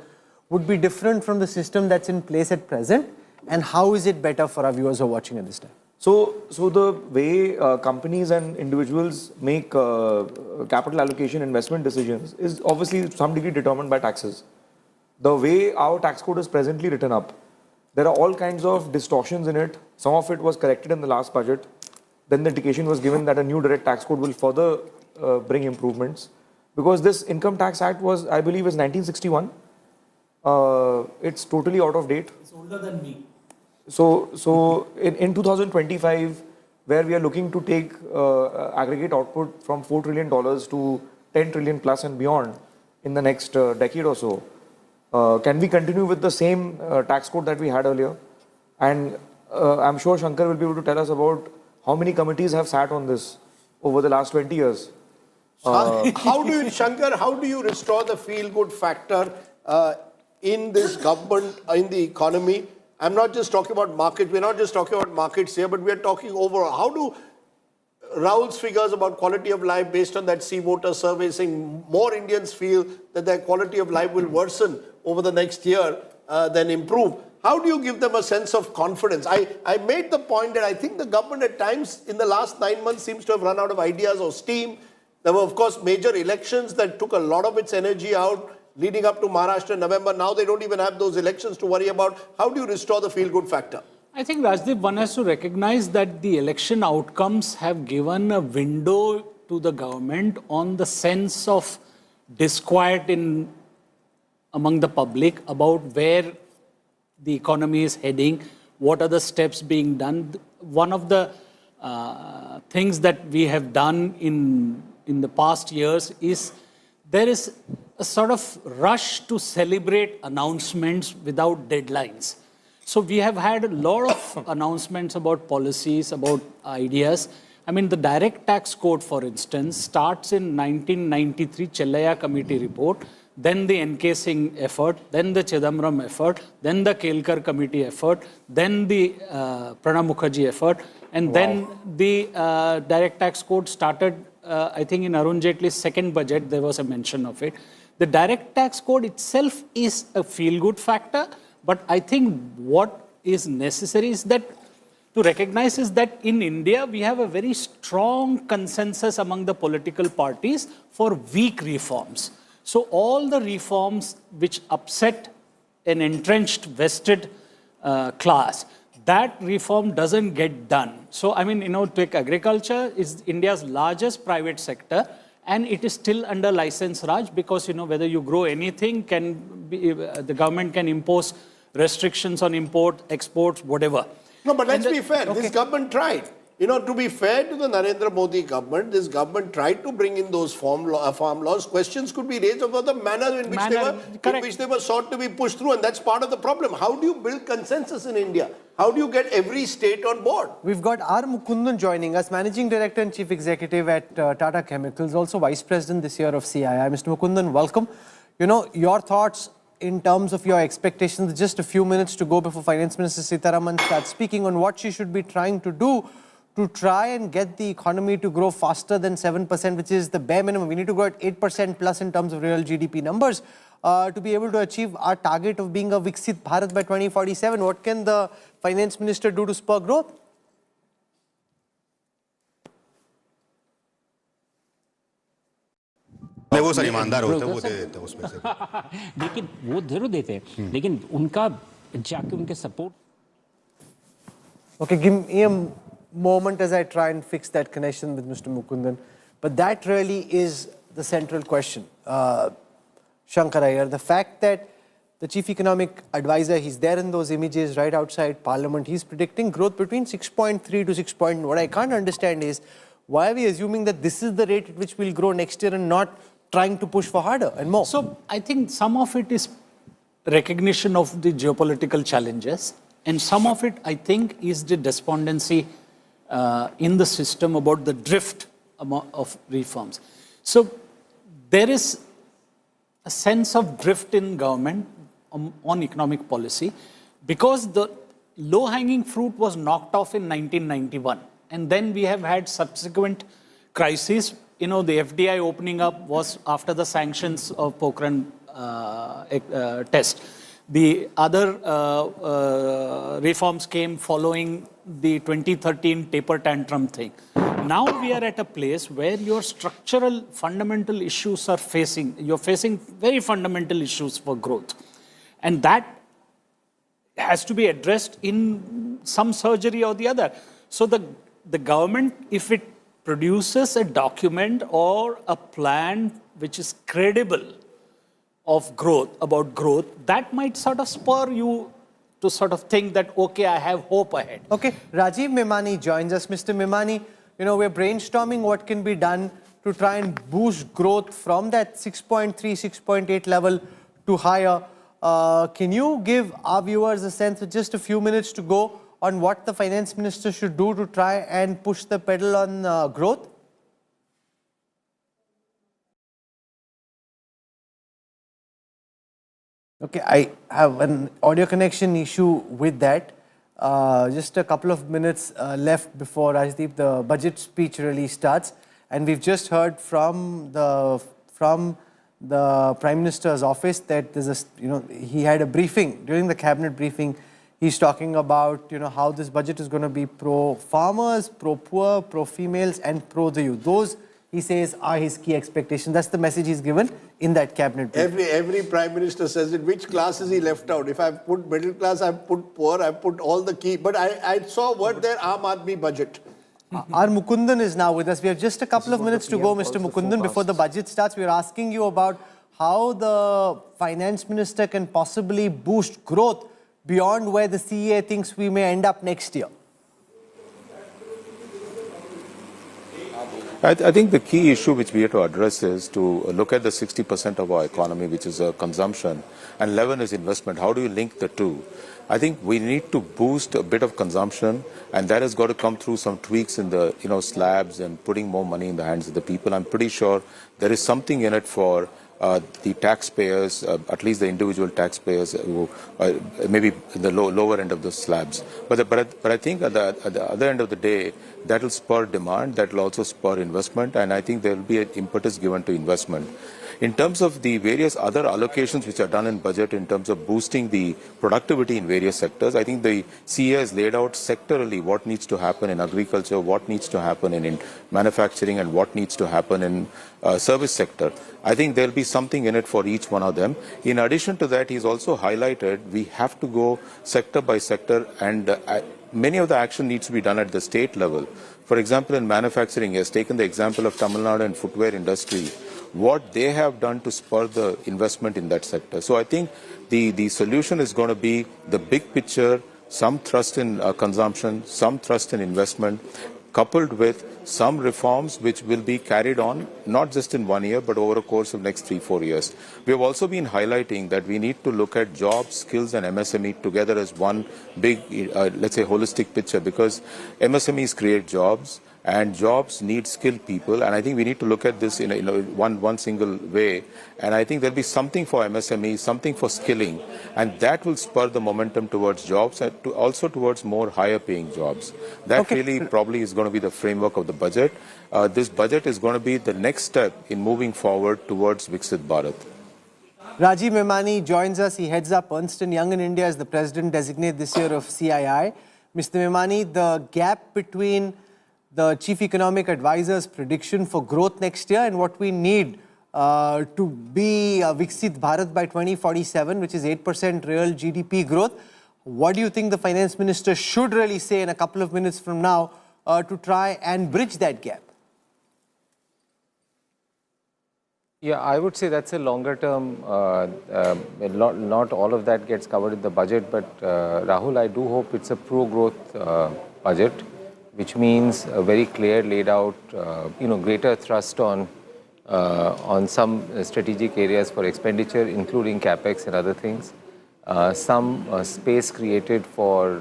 S1: would be different from the system that's in place at present, and how is it better for our viewers who are watching at this time?
S7: So the way companies and individuals make capital allocation investment decisions is obviously to some degree determined by taxes. The way our tax code is presently written up, there are all kinds of distortions in it. Some of it was corrected in the last budget. Then the indication was given that a new direct tax code will further bring improvements. Because this Income Tax Act was, I believe, is 1961. It's totally out of date.
S6: It's older than me.
S7: So in 2025, where we are looking to take aggregate output from $4 trillion to 10 trillion plus and beyond in the next decade or so, can we continue with the same tax code that we had earlier? And I'm sure Shankar will be able to tell us about how many committees have sat on this over the last 20 years.
S5: Shankar, how do you restore the feel-good factor in this government, in the economy? I'm not just talking about markets. We're not just talking about markets here, but we're talking overall. How do Rahul's figures about quality of life based on that C-voter survey saying more Indians feel that their quality of life will worsen over the next year than improve? How do you give them a sense of confidence? I made the point that I think the government at times in the last 9 months seems to have run out of ideas or steam. There were, of course, major elections that took a lot of its energy out leading up to Maharashtra in November. Now they don't even have those elections to worry about. How do you restore the feel-good factor?
S6: I think, Rajdeep, one has to recognize that the election outcomes have given a window to the government on the sense of disquiet among the public about where the economy is heading, what are the steps being done. One of the things that we have done in the past years is there is a sort of rush to celebrate announcements without deadlines. So we have had a lot of announcements about policies, about ideas. I mean, the direct tax code, for instance, starts in 1993 Chellaya committee report, then the NK Singh effort, then the Chidambaram effort, then the Kelkar committee effort, then the Pranab Mukherjee effort, and then the direct tax code started, I think in Arun Jaitley's second budget, there was a mention of it. The direct tax code itself is a feel-good factor, but I think what is necessary is that to recognize is that in India, we have a very strong consensus among the political parties for weak reforms. So all the reforms which upset an entrenched vested class, that reform doesn't get done. So, I mean, take agriculture is India's largest private sector, and it is still under license Raj because, whether you grow anything, the government can impose restrictions on import, exports, whatever.
S5: No, but let's be fair. This government tried. To be fair to the Narendra Modi government, this government tried to bring in those farm laws. Questions could be raised about the manner in which they were sought to be pushed through, and that's part of the problem. How do you build consensus in India? How do you get every state on board?
S1: We've got R. Mukundan joining us, Managing Director and Chief Executive at Tata Chemicals, also Vice President this year of CII. Mr. Mukundan, welcome. Your thoughts in terms of your expectations, just a few minutes to go before Finance Minister Sitharaman starts speaking on what she should be trying to do to try and get the economy to grow faster than 7%, which is the bare minimum. We need to grow at 8% plus in terms of real GDP numbers to be able to achieve our target of being a Viksit Bharat by 2047. What can the Finance Minister do to spur growth?
S14: वो sir ईमानदार होते हैं वो दे देते हैं उसमें से लेकिन वो जरूर देते हैं लेकिन उनका जाके उनके support
S1: Okay, give me a moment as I try and fix that connection with Mr. Mukundan. But that really is the central question. Shankar Iyer, the fact that the Chief Economic Advisor, he's there in those images right outside Parliament, he's predicting growth between 6.3 to 6. What I can't understand is why are we assuming that this is the rate at which we'll grow next year and not trying to push for harder and more?
S6: So I think some of it is recognition of the geopolitical challenges, and some of it, I think, is the despondency in the system about the drift of reforms. So there is a sense of drift in government on economic policy because the low-hanging fruit was knocked off in 1991. And then we have had subsequent crises. The FDI opening up was after the sanctions of Pokhran test. The other reforms came following the 2013 taper tantrum thing. Now we are at a place where your structural fundamental issues are you're facing very fundamental issues for growth. And that has to be addressed in some surgery or the other. So the government, if it produces a document or a plan which is credible of growth, about growth, that might sort of spur you to sort of think that, okay, I have hope ahead.
S1: Okay, Rajiv Memani joins us. Mr. Memani, we're brainstorming what can be done to try and boost growth from that 6.3, 6.8 level to higher. Can you give our viewers a sense with just a few minutes to go on what the Finance Minister should do to try and push the pedal on growth? Okay, I have an audio connection issue with that. Just a couple of minutes left before Rajdeep, the budget speech really starts. And we've just heard from the Prime Minister's office that there's he had a briefing. During the cabinet briefing, he's talking about, how this budget is going to be pro-farmers, pro-poor, pro-females and pro-the youth. Those, he says, are his key expectations. That's the message he's given in that cabinet briefing.
S5: Every Prime Minister says it. Which class is he left out? If I've put middle class, I've put poor, I've put all the key. But I saw what their Aam Aadmi budget.
S1: Our Mukundan is now with us. We have just a couple of minutes to go, Mr. Mukundan. Before the budget starts, we are asking you about how the finance minister can possibly boost growth beyond where the CA thinks we may end up next year.
S15: I think the key issue which we have to address is to look at the 60% of our economy, which is consumption, and 11 is investment. How do you link the two? I think we need to boost a bit of consumption, and that has got to come through some tweaks in the slabs and putting more money in the hands of the people. I'm pretty sure there is something in it for the taxpayers, at least the individual taxpayers, who maybe in the lower end of the slabs. But I think at the other end of the day, that will spur demand, that will also spur investment, and I think there will be an impetus given to investment. In terms of the various other allocations which are done in budget in terms of boosting the productivity in various sectors, I think the CA has laid out sectorally what needs to happen in agriculture, what needs to happen in manufacturing, and what needs to happen in service sector. I think there will be something in it for each one of them. In addition to that, he's also highlighted we have to go sector by sector, and many of the action needs to be done at the state level. For example, in manufacturing, he has taken the example of Tamil Nadu and footwear industry, what they have done to spur the investment in that sector. So I think the solution is going to be the big picture, some thrust in consumption, some thrust in investment, coupled with some reforms which will be carried on, not just in 1 year, but over a course of next 3-4 years. We have also been highlighting that we need to look at jobs, skills, and MSME together as one big, let's say, holistic picture, because MSMEs create jobs, and jobs need skilled people, and I think we need to look at this in one single way. And I think there'll be something for MSME, something for skilling, and that will spur the momentum towards jobs and also towards more higher paying jobs. That really probably is going to be the framework of the budget. This budget is going to be the next step in moving forward towards Viksit Bharat.
S1: Rajiv Memani joins us. He heads up Ernst & Young in India as the president designate this year of CII. Mr. Memani, the gap between the chief economic advisor's prediction for growth next year and what we need to be Viksit Bharat by 2047, which is 8% real GDP growth. What do you think the finance minister should really say in a couple of minutes from now to try and bridge that gap?
S16: Yeah, I would say that's a longer term. Not all of that gets covered in the budget, but Rahul, I do hope it's a pro-growth budget, which means a very clear laid out, greater thrust on some strategic areas for expenditure, including capex and other things. Some space created for,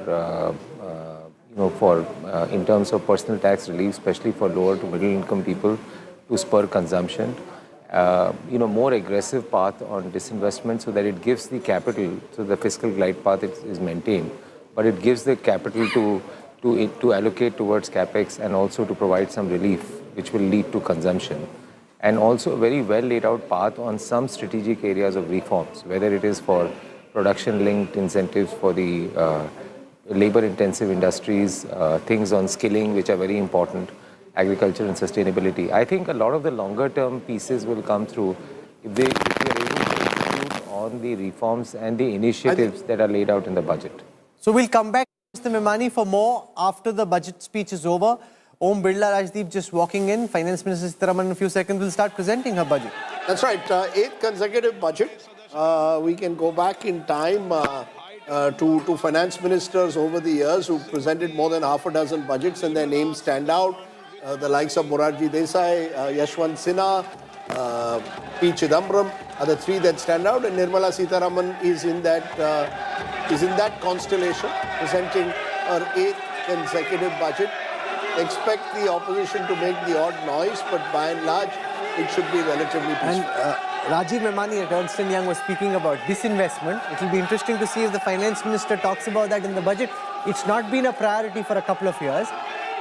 S16: in terms of personal tax relief, especially for lower to middle income people, to spur consumption. More aggressive path on disinvestment so that it gives the capital, so the fiscal glide path is maintained, but it gives the capital to allocate towards capex and also to provide some relief, which will lead to consumption. And also a very well laid out path on some strategic areas of reforms, whether it is for production-linked incentives for the labor-intensive industries, things on skilling, which are very important, agriculture and sustainability. I think a lot of the longer-term pieces will come through if we are able to execute on the reforms and the initiatives that are laid out in the budget.
S1: So we'll come back, Mr. Memani, for more after the budget speech is over. Om Birla Rajdeep just walking in. Finance Minister Sitharaman in a few seconds will start presenting her budget.
S5: That's right. 8th consecutive budget. We can go back in time to finance ministers over the years who presented more than half a dozen budgets and their names stand out. The likes of Morarji Desai, Yashwant Sinha, P. Chidambaram are the three that stand out, and Nirmala Sitharaman is in that constellation, presenting her 8th consecutive budget. Expect the opposition to make the odd noise, but by and large, it should be relatively peaceful.
S1: And Rajiv Memani at Ernst & Young was speaking about disinvestment. It will be interesting to see if the finance minister talks about that in the budget. It's not been a priority for a couple of years,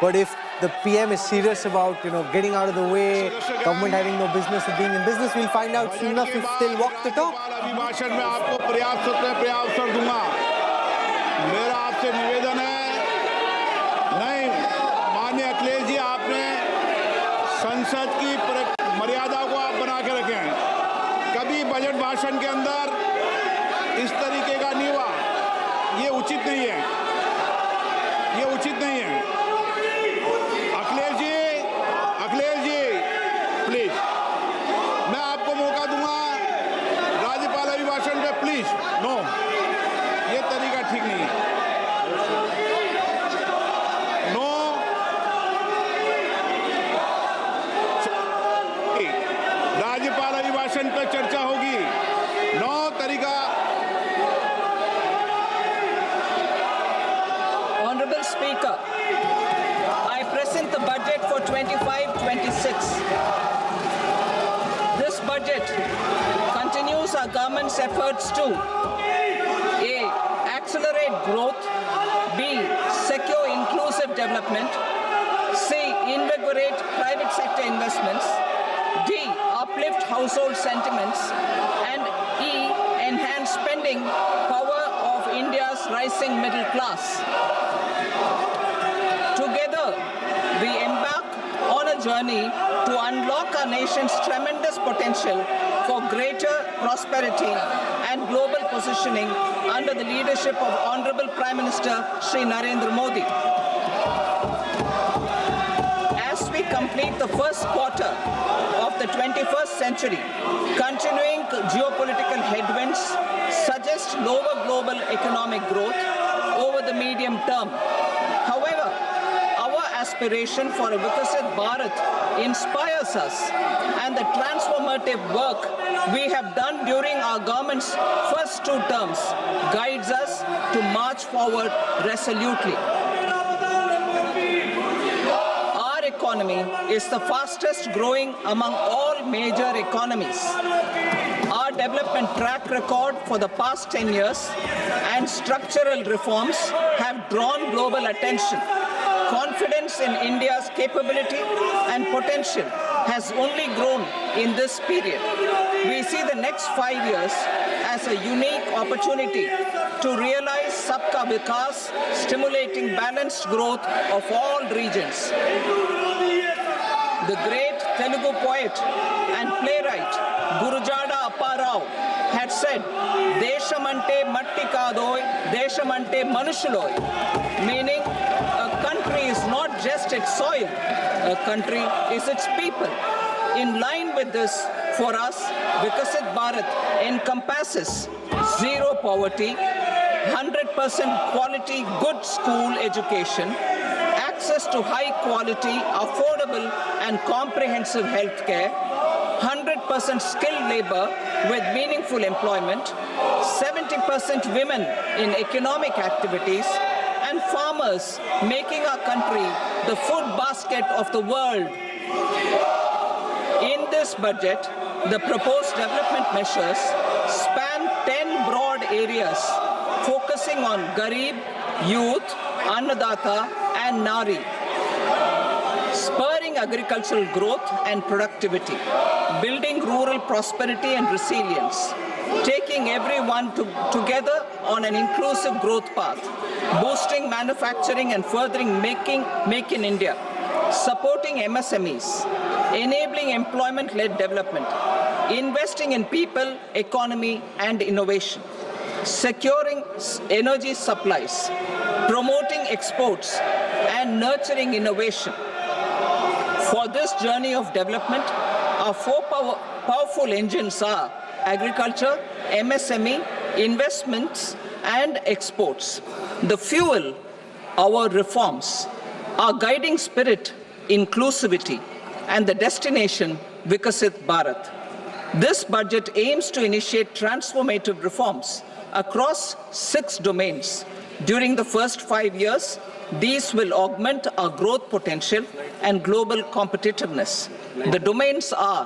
S1: but if the PM is serious about, getting out of the way, government having no business with being in business, we'll find out soon enough if they'll walk the talk.
S17: अभिभाषण में आपको पर्याप्त अवसर दूंगा. मेरा आपसे निवेदन है, नहीं, माननीय अखिलेश जी, आपने संसद की मर्यादा को आप बना के रखे हैं. कभी बजट भाषण के अंदर इस तरीके का नहीं हुआ. ये उचित नहीं है. ये उचित नहीं है.
S18: Speaker, I present the budget for 25-26. This budget continues our government's efforts to A. Accelerate growth, B. Secure inclusive development, C. Invigorate private sector investments, D. Uplift household sentiments, and E. Enhance spending power of India's rising middle class. Together, we embark on a journey to unlock our nation's tremendous potential for greater prosperity and global positioning under the leadership of Honorable Prime Minister Shri Narendra Modi. As we complete the first quarter of the 21st century, continuing geopolitical headwinds suggest lower global economic growth over the medium term. However, our aspiration for a Vikasit Bharat inspires us, and the transformative work we have done during our government's first 2 terms guides us to march forward resolutely. Our economy is the fastest growing among all major economies. Our development track record for the past 10 years and structural reforms have drawn global attention. Confidence in India's capability and potential has only grown in this period. We see the next 5 years as a unique opportunity to realize Sabka Vikas, stimulating balanced growth of all regions. The great Telugu poet and playwright Gurujada Apparao had said, "Deshamante matti kadoy, deshamante manushuloy," meaning a country is not just its soil, a country is its people. In line with this, for us, Vikasit Bharat encompasses zero poverty, 100% quality good school education, access to high quality, affordable and comprehensive health care, 100% skilled labor with meaningful employment, 70% women in economic activities, and farmers making our country the food basket of the world. In this budget, the proposed development measures span 10 broad areas, focusing on Garib, Youth, Annadata, and Nari, spurring agricultural growth and productivity, building rural prosperity and resilience, taking everyone together on an inclusive growth path, boosting manufacturing and furthering Make in India, supporting MSMEs, enabling employment-led development, investing in people, economy, and innovation, securing energy supplies, promoting exports, and nurturing innovation. For this journey of development, our 4 powerful engines are agriculture, MSME, investments, and exports. The fuel, our reforms, our guiding spirit, inclusivity, and the destination, Vikasit Bharat. This budget aims to initiate transformative reforms across 6 domains. During the first 5 years, these will augment our growth potential and global competitiveness. The domains are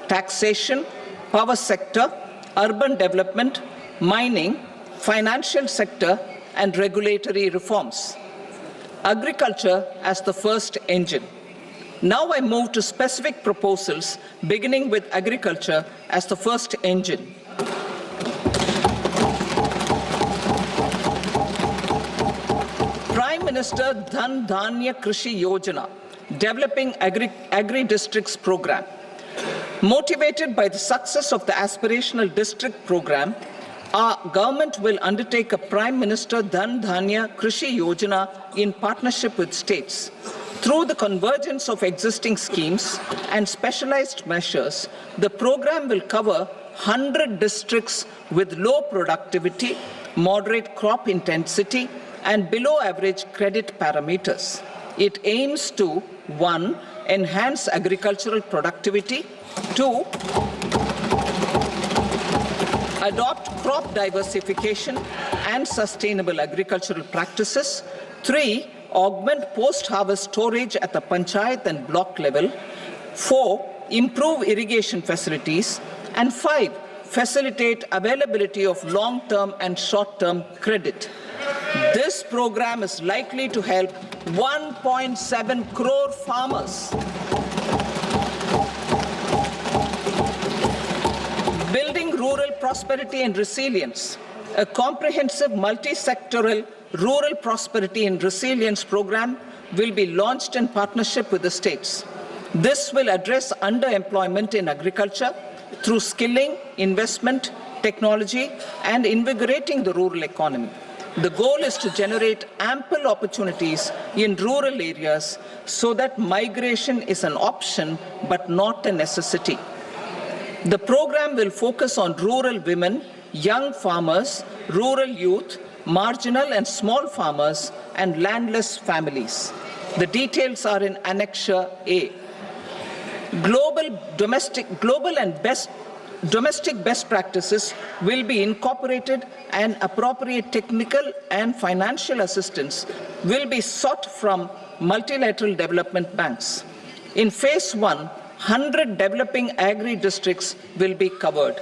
S18: taxation, power sector, urban development, mining, financial sector, and regulatory reforms. Agriculture as the first engine. Now I move to specific proposals, beginning with agriculture as the first engine. Prime Minister Dhan Dhanya Krishi Yojana, developing agri-districts program. Motivated by the success of the aspirational district program, our government will undertake a Prime Minister Dhan Dhanya Krishi Yojana in partnership with states. Through the convergence of existing schemes and specialized measures, the program will cover 100 districts with low productivity, moderate crop intensity, and below average credit parameters. It aims to 1. Enhance agricultural productivity, 2. Adopt crop diversification and sustainable agricultural practices, 3. Augment post-harvest storage at the panchayat and block level. 4. Improve irrigation facilities. And 5. Facilitate availability of long-term and short-term credit. This program is likely to help 1.7 crore farmers. Building rural prosperity and resilience. A comprehensive multi-sectoral rural prosperity and resilience program will be launched in partnership with the states. This will address underemployment in agriculture through skilling, investment, technology, and invigorating the rural economy. The goal is to generate ample opportunities in rural areas so that migration is an option but not a necessity. The program will focus on rural women, young farmers, rural youth, marginal and small farmers, and landless families. The details are in Annexure A. Domestic best practices will be incorporated, and appropriate technical and financial assistance will be sought from multilateral development banks. In Phase 1, 100 developing agri-districts will be covered.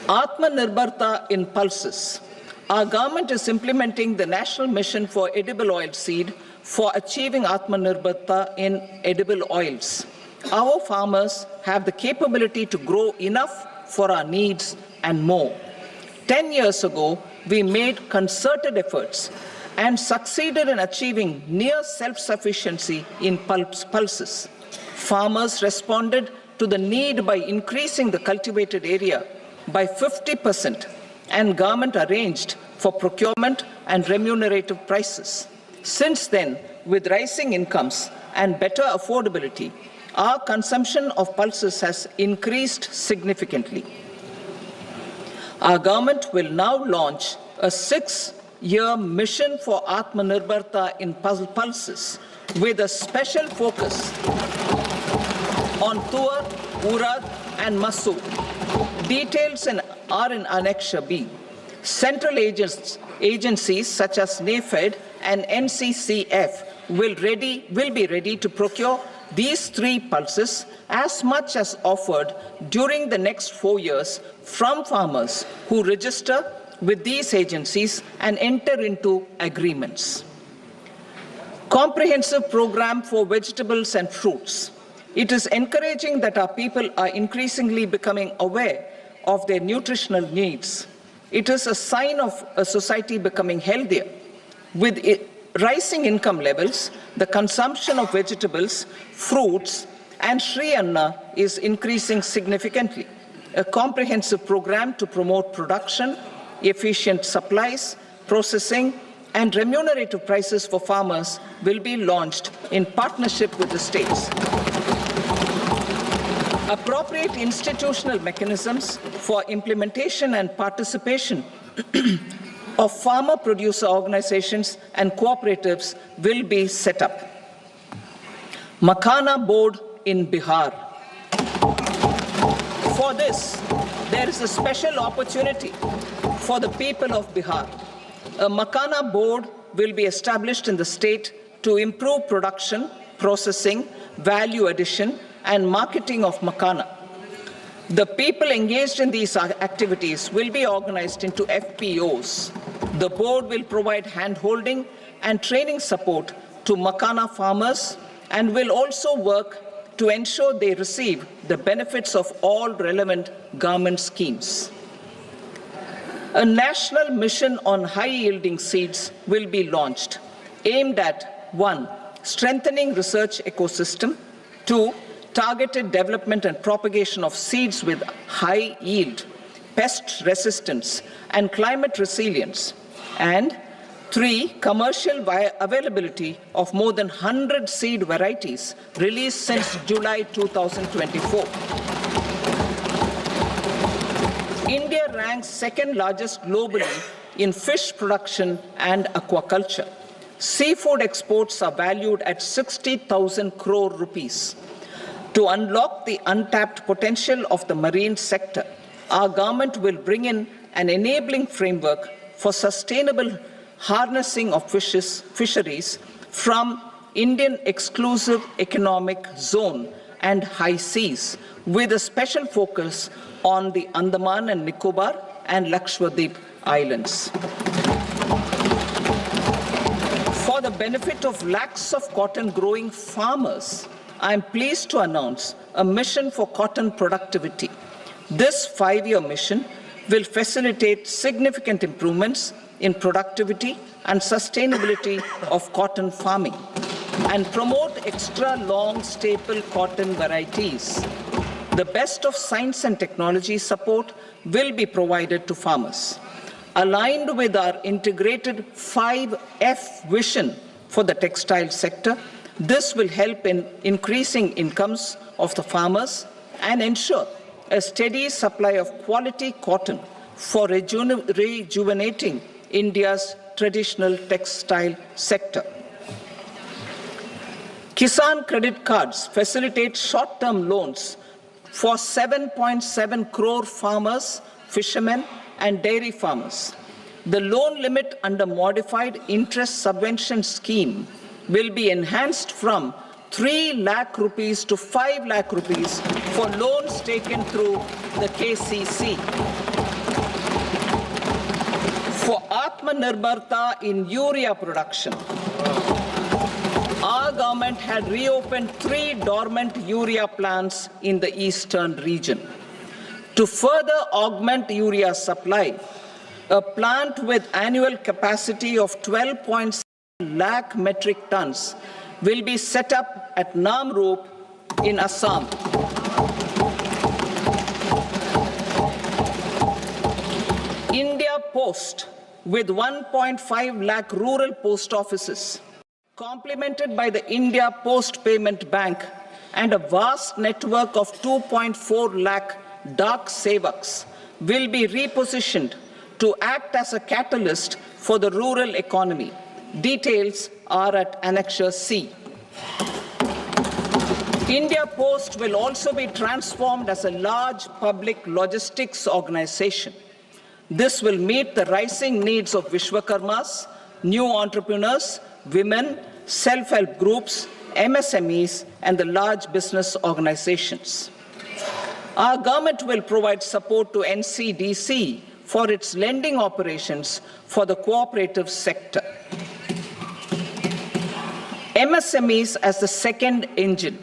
S18: Atmanirbharta in pulses. Our government is implementing the National Mission for Edible Oil Seed for achieving Atmanirbharta in edible oils. Our farmers have the capability to grow enough for our needs and more. 10 years ago, we made concerted efforts and succeeded in achieving near self-sufficiency in pulses. Farmers responded to the need by increasing the cultivated area by 50%, and government arranged for procurement and remunerative prices. Since then, with rising incomes and better affordability, our consumption of pulses has increased significantly. Our government will now launch a 6-year mission for Atmanirbharta in pulses with a special focus on Tuar, Urad, and Masoor. Details are in Annexure B. Central agencies such as NAFED and NCCF will be ready to procure these 3 pulses as much as offered during the next 4 years from farmers who register with these agencies and enter into agreements. Comprehensive program for vegetables and fruits. It is encouraging that our people are increasingly becoming aware of their nutritional needs. It is a sign of a society becoming healthier. With rising income levels, the consumption of vegetables, fruits, and Shri Anna is increasing significantly. A comprehensive program to promote production, efficient supplies, processing, and remunerative prices for farmers will be launched in partnership with the states. Appropriate institutional mechanisms for implementation and participation of farmer producer organizations and cooperatives will be set up. Makhana board in Bihar. For this, there is a special opportunity for the people of Bihar. A Makhana board will be established in the state to improve production, processing, value addition, and marketing of Makhana. The people engaged in these activities will be organized into FPOs. The board will provide hand-holding and training support to Makhana farmers and will also work to ensure they receive the benefits of all relevant government schemes. A national mission on high-yielding seeds will be launched, aimed at 1. Strengthening research ecosystem, 2. Targeted development and propagation of seeds with high yield, pest resistance, and climate resilience, and 3. Commercial availability of more than 100 seed varieties released since July 2024. India ranks second largest globally in fish production and aquaculture. Seafood exports are valued at 60,000 crore rupees. To unlock the untapped potential of the marine sector, our government will bring in an enabling framework for sustainable harnessing of fisheries from Indian exclusive economic zone and high seas, with a special focus on the Andaman and Nicobar and Lakshadweep Islands. For the benefit of lakhs of cotton growing farmers, I am pleased to announce a mission for cotton productivity. This 5-year mission will facilitate significant improvements in productivity and sustainability of cotton farming and promote extra long staple cotton varieties. The best of science and technology support will be provided to farmers. Aligned with our integrated 5F vision for the textile sector, this will help in increasing incomes of the farmers and ensure a steady supply of quality cotton for rejuvenating India's traditional textile sector. Kisan credit cards facilitate short-term loans for 7.7 crore farmers, fishermen, and dairy farmers. The loan limit under modified interest subvention scheme will be enhanced from 3 lakh rupees to 5 lakh rupees for loans taken through the KCC. For Atmanirbharta in urea production, our government had reopened 3 dormant urea plants in the eastern region. To further augment urea supply, a plant with annual capacity of 12.7 lakh metric tons will be set up at Namrup in Assam. India Post, with 1.5 lakh rural post offices, complemented by the India Post Payment Bank and a vast network of 2.4 lakh Dak Sevaks, will be repositioned to act as a catalyst for the rural economy. Details are at Annexure C. India Post will also be transformed as a large public logistics organization. This will meet the rising needs of Vishwakarmas, new entrepreneurs, women, self-help groups, MSMEs, and the large business organizations. Our government will provide support to NCDC for its lending operations for the cooperative sector. MSMEs as the second engine.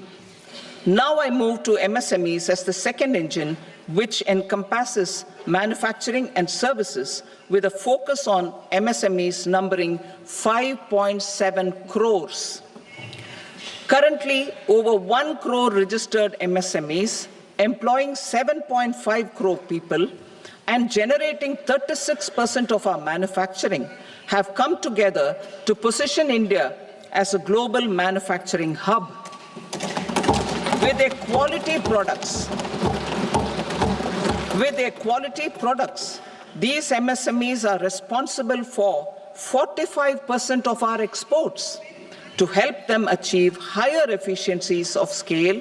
S18: Now I move to MSMEs as the second engine, which encompasses manufacturing and services with a focus on MSMEs numbering 5.7 crores. Currently, over 1 crore registered MSMEs, employing 7.5 crore people and generating 36% of our manufacturing, have come together to position India as a global manufacturing hub. With their quality products, these MSMEs are responsible for 45% of our exports. To help them achieve higher efficiencies of scale,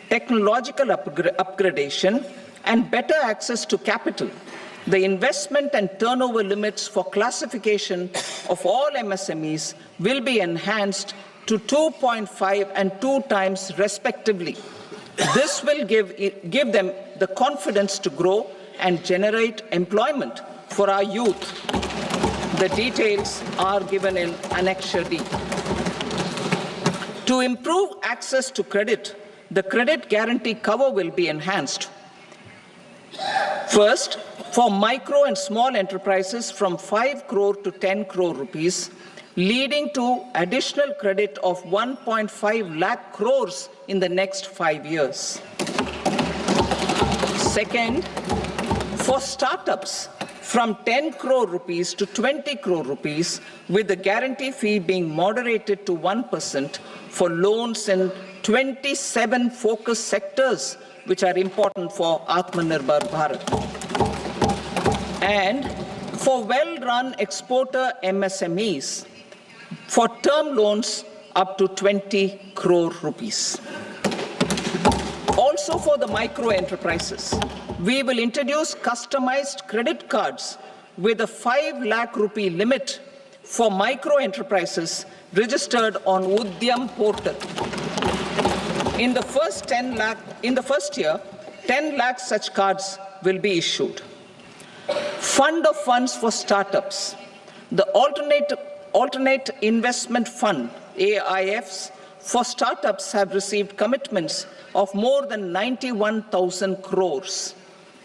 S18: technological upgradation, and better access to capital, the investment and turnover limits for classification of all MSMEs will be enhanced to 2.5 and 2 times respectively. This will give them the confidence to grow and generate employment for our youth. The details are given in Annexure D. To improve access to credit, the credit guarantee cover will be enhanced. First, for micro and small enterprises from 5 crore to 10 crore rupees, leading to additional credit of 1.5 lakh crores in the next 5 years. Second, for startups from 10 crore rupees to 20 crore rupees, with the guarantee fee being moderated to 1% for loans in 27 focus sectors which are important for Atmanirbhar Bharat. And for well-run exporter MSMEs, for term loans up to 20 crore rupees. Also for the micro enterprises, we will introduce customized credit cards with a 5 lakh rupee limit for micro enterprises registered on Udyam portal. In the first year, 10 lakh such cards will be issued. Fund of funds for startups. The alternate investment fund, AIFs, for startups have received commitments of more than 91,000 crores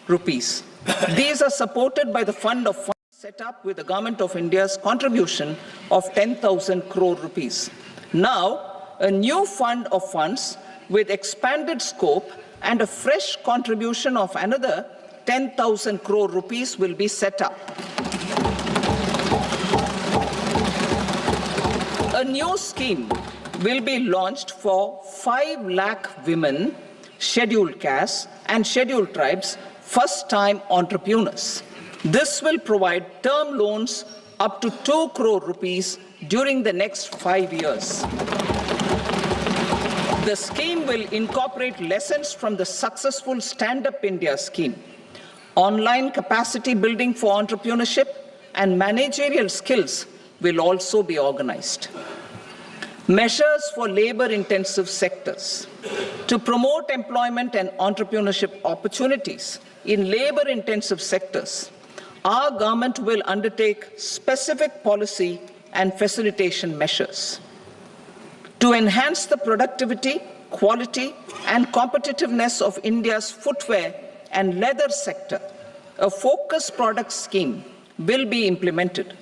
S18: rupees. These are supported by the fund of funds set up with the Government of India's contribution of 10,000 crore rupees. Now, a new fund of funds with expanded scope and a fresh contribution of another 10,000 crore rupees will be set up. A new scheme will be launched for 5 lakh women, scheduled castes and scheduled tribes, first-time entrepreneurs. This will provide term loans up to 2 crore rupees during the next 5 years. The scheme will incorporate lessons from the successful Stand Up India scheme. Online capacity building for entrepreneurship and managerial skills will also be organized. Measures for labor-intensive sectors. To promote employment and entrepreneurship opportunities in labor-intensive sectors, our government will undertake specific policy and facilitation measures. To enhance the productivity, quality, and competitiveness of India's footwear and leather sector, a focused product scheme will be implemented.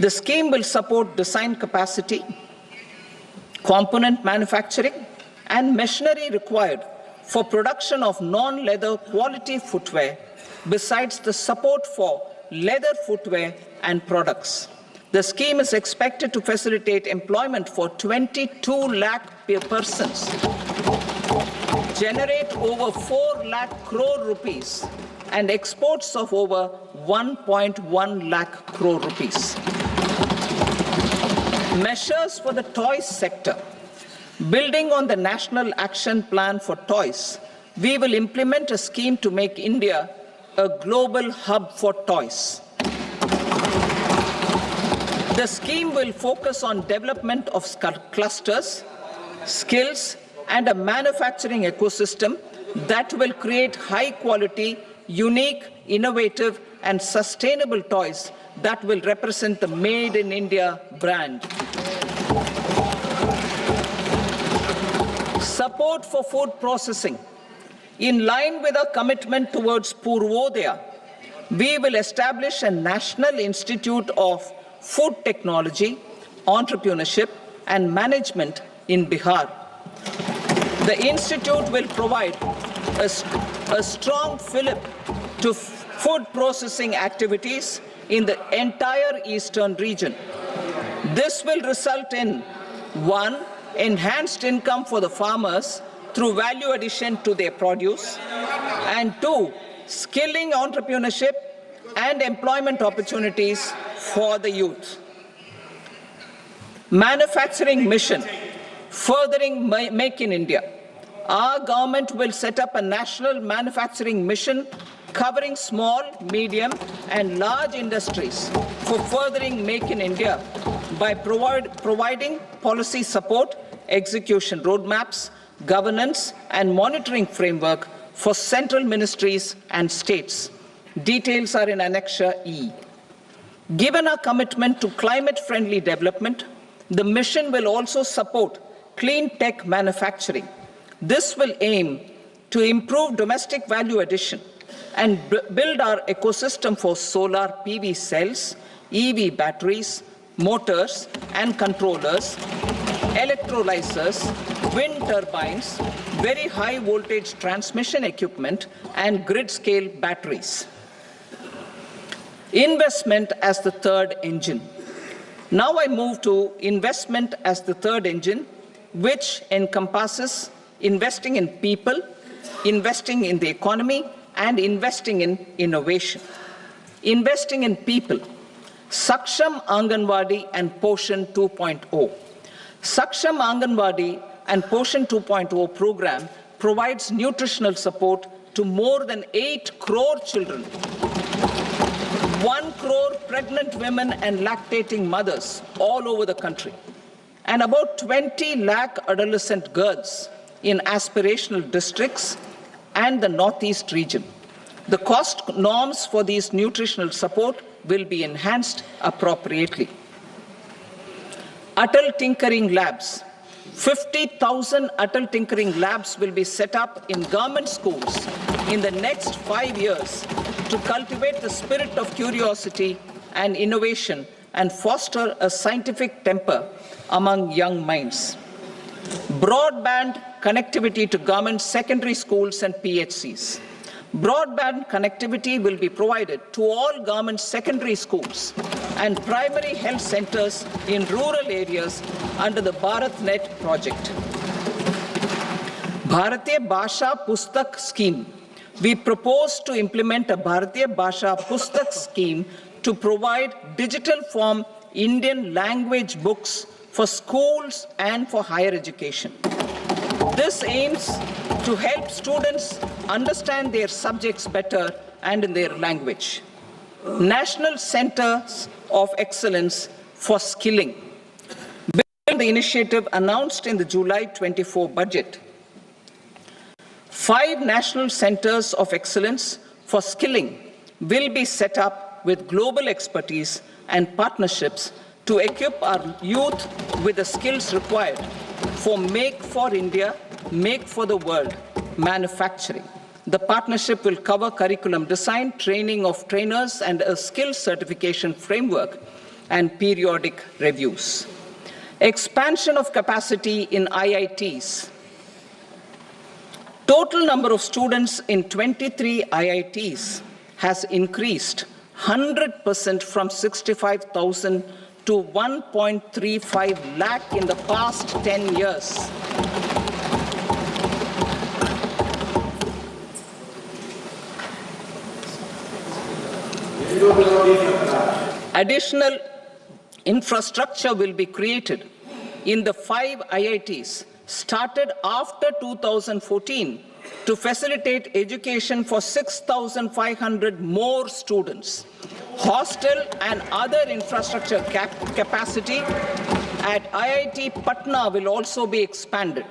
S18: The scheme will support design capacity, component manufacturing, and machinery required for production of non-leather quality footwear, besides the support for leather footwear and products. The scheme is expected to facilitate employment for 22 lakh persons, generate over 4 lakh crore rupees, and exports of over 1.1 lakh crore rupees. Measures for the toys sector. Building on the National Action Plan for Toys, we will implement a scheme to make India a global hub for toys. The scheme will focus on development of clusters, skills, and a manufacturing ecosystem that will create high-quality, unique, innovative, and sustainable toys that will represent the Made in India brand. Support for food processing. In line with our commitment towards Purvodaya, we will establish a National Institute of Food Technology, Entrepreneurship and Management in Bihar. The institute will provide a strong fillip to food processing activities in the entire eastern region. This will result in 1. Enhanced income for the farmers through value addition to their produce, and 2. Skilling entrepreneurship and employment opportunities for the youth. Manufacturing mission, furthering Make in India. Our government will set up a national manufacturing mission covering small, medium, and large industries for furthering Make in India by providing policy support, execution roadmaps, governance, and monitoring framework for central ministries and states. Details are in Annexure E. Given our commitment to climate-friendly development, the mission will also support clean tech manufacturing. This will aim to improve domestic value addition and build our ecosystem for solar PV cells, EV batteries, motors and controllers, electrolyzers, wind turbines, very high voltage transmission equipment, and grid-scale batteries. Investment as the third engine. Now I move to investment as the third engine, which encompasses investing in people, investing in the economy, and investing in innovation. Investing in people. Saksham Anganwadi and Poshan 2.0. Saksham Anganwadi and Poshan 2.0 program provides nutritional support to more than 8 crore children. 1 crore pregnant women and lactating mothers all over the country, and about 20 lakh adolescent girls in aspirational districts and the Northeast region. The cost norms for these nutritional support will be enhanced appropriately. Atal Tinkering Labs. 50,000 Atal Tinkering Labs will be set up in government schools in the next 5 years to cultivate the spirit of curiosity and innovation and foster a scientific temper among young minds. Broadband connectivity to government secondary schools and PHCs. Broadband connectivity will be provided to all government secondary schools and primary health centers in rural areas under the BharatNet project. Bharatiya Bhasha Pustak Scheme. We propose to implement a Bharatiya Bhasha Pustak scheme to provide digital form Indian language books for schools and for higher education. This aims to help students understand their subjects better and in their language. National Centers of Excellence for Skilling. The initiative announced in the July 24 budget. 5 national centers of excellence for skilling will be set up with global expertise and partnerships to equip our youth with the skills required for Make for India, Make for the World manufacturing. The partnership will cover curriculum design, training of trainers, and a skills certification framework and periodic reviews. Expansion of capacity in IITs. Total number of students in 23 IITs has increased 100% from 65,000 to 1.35 lakh in the past 10 years. Additional infrastructure will be created in the 5 IITs started after 2014 to facilitate education for 6,500 more students. Hostel and other infrastructure capacity at IIT Patna will also be expanded.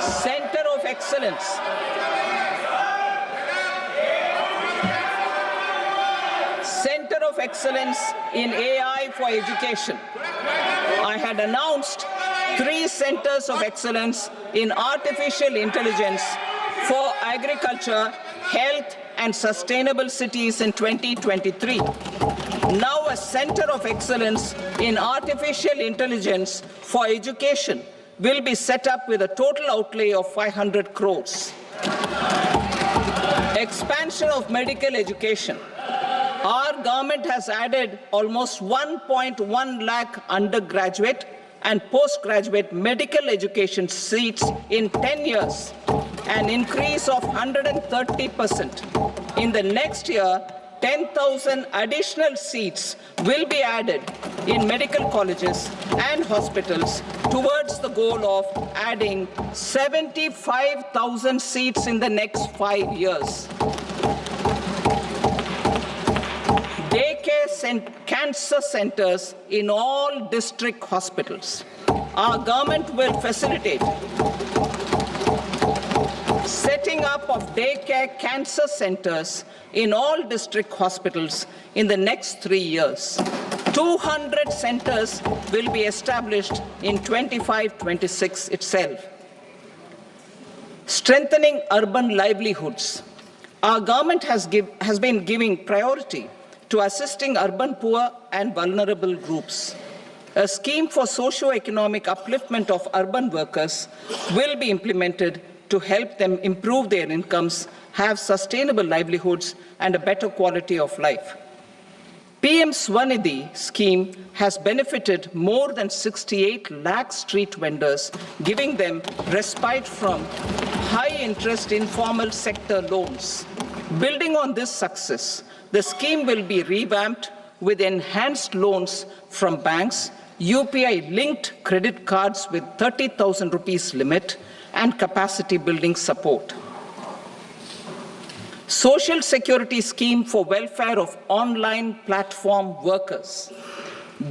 S18: Center of Excellence. Center of Excellence in AI for Education. I had announced 3 centers of excellence in artificial intelligence for agriculture, health, and sustainable cities in 2023. Now a center of excellence in artificial intelligence for education will be set up with a total outlay of 500 crores. Expansion of medical education. Our government has added almost 1.1 lakh undergraduate and postgraduate medical education seats in 10 years, an increase of 130%. In the next year, 10,000 additional seats will be added in medical colleges and hospitals towards the goal of adding 75,000 seats in the next 5 years. Daycare cancer centers in all district hospitals. Our government will facilitate setting up of daycare cancer centers in all district hospitals in the next 3 years. 200 centers will be established in 25-26 itself. Strengthening urban livelihoods. Our government has been giving priority to assisting urban poor and vulnerable groups. A scheme for socio-economic upliftment of urban workers will be implemented to help them improve their incomes, have sustainable livelihoods, and a better quality of life. PM Swanidhi scheme has benefited more than 68 lakh street vendors, giving them respite from high-interest informal sector loans. Building on this success, the scheme will be revamped with enhanced loans from banks, UPI-linked credit cards with 30,000 rupees limit, and capacity building support. Social Security scheme for welfare of online platform workers.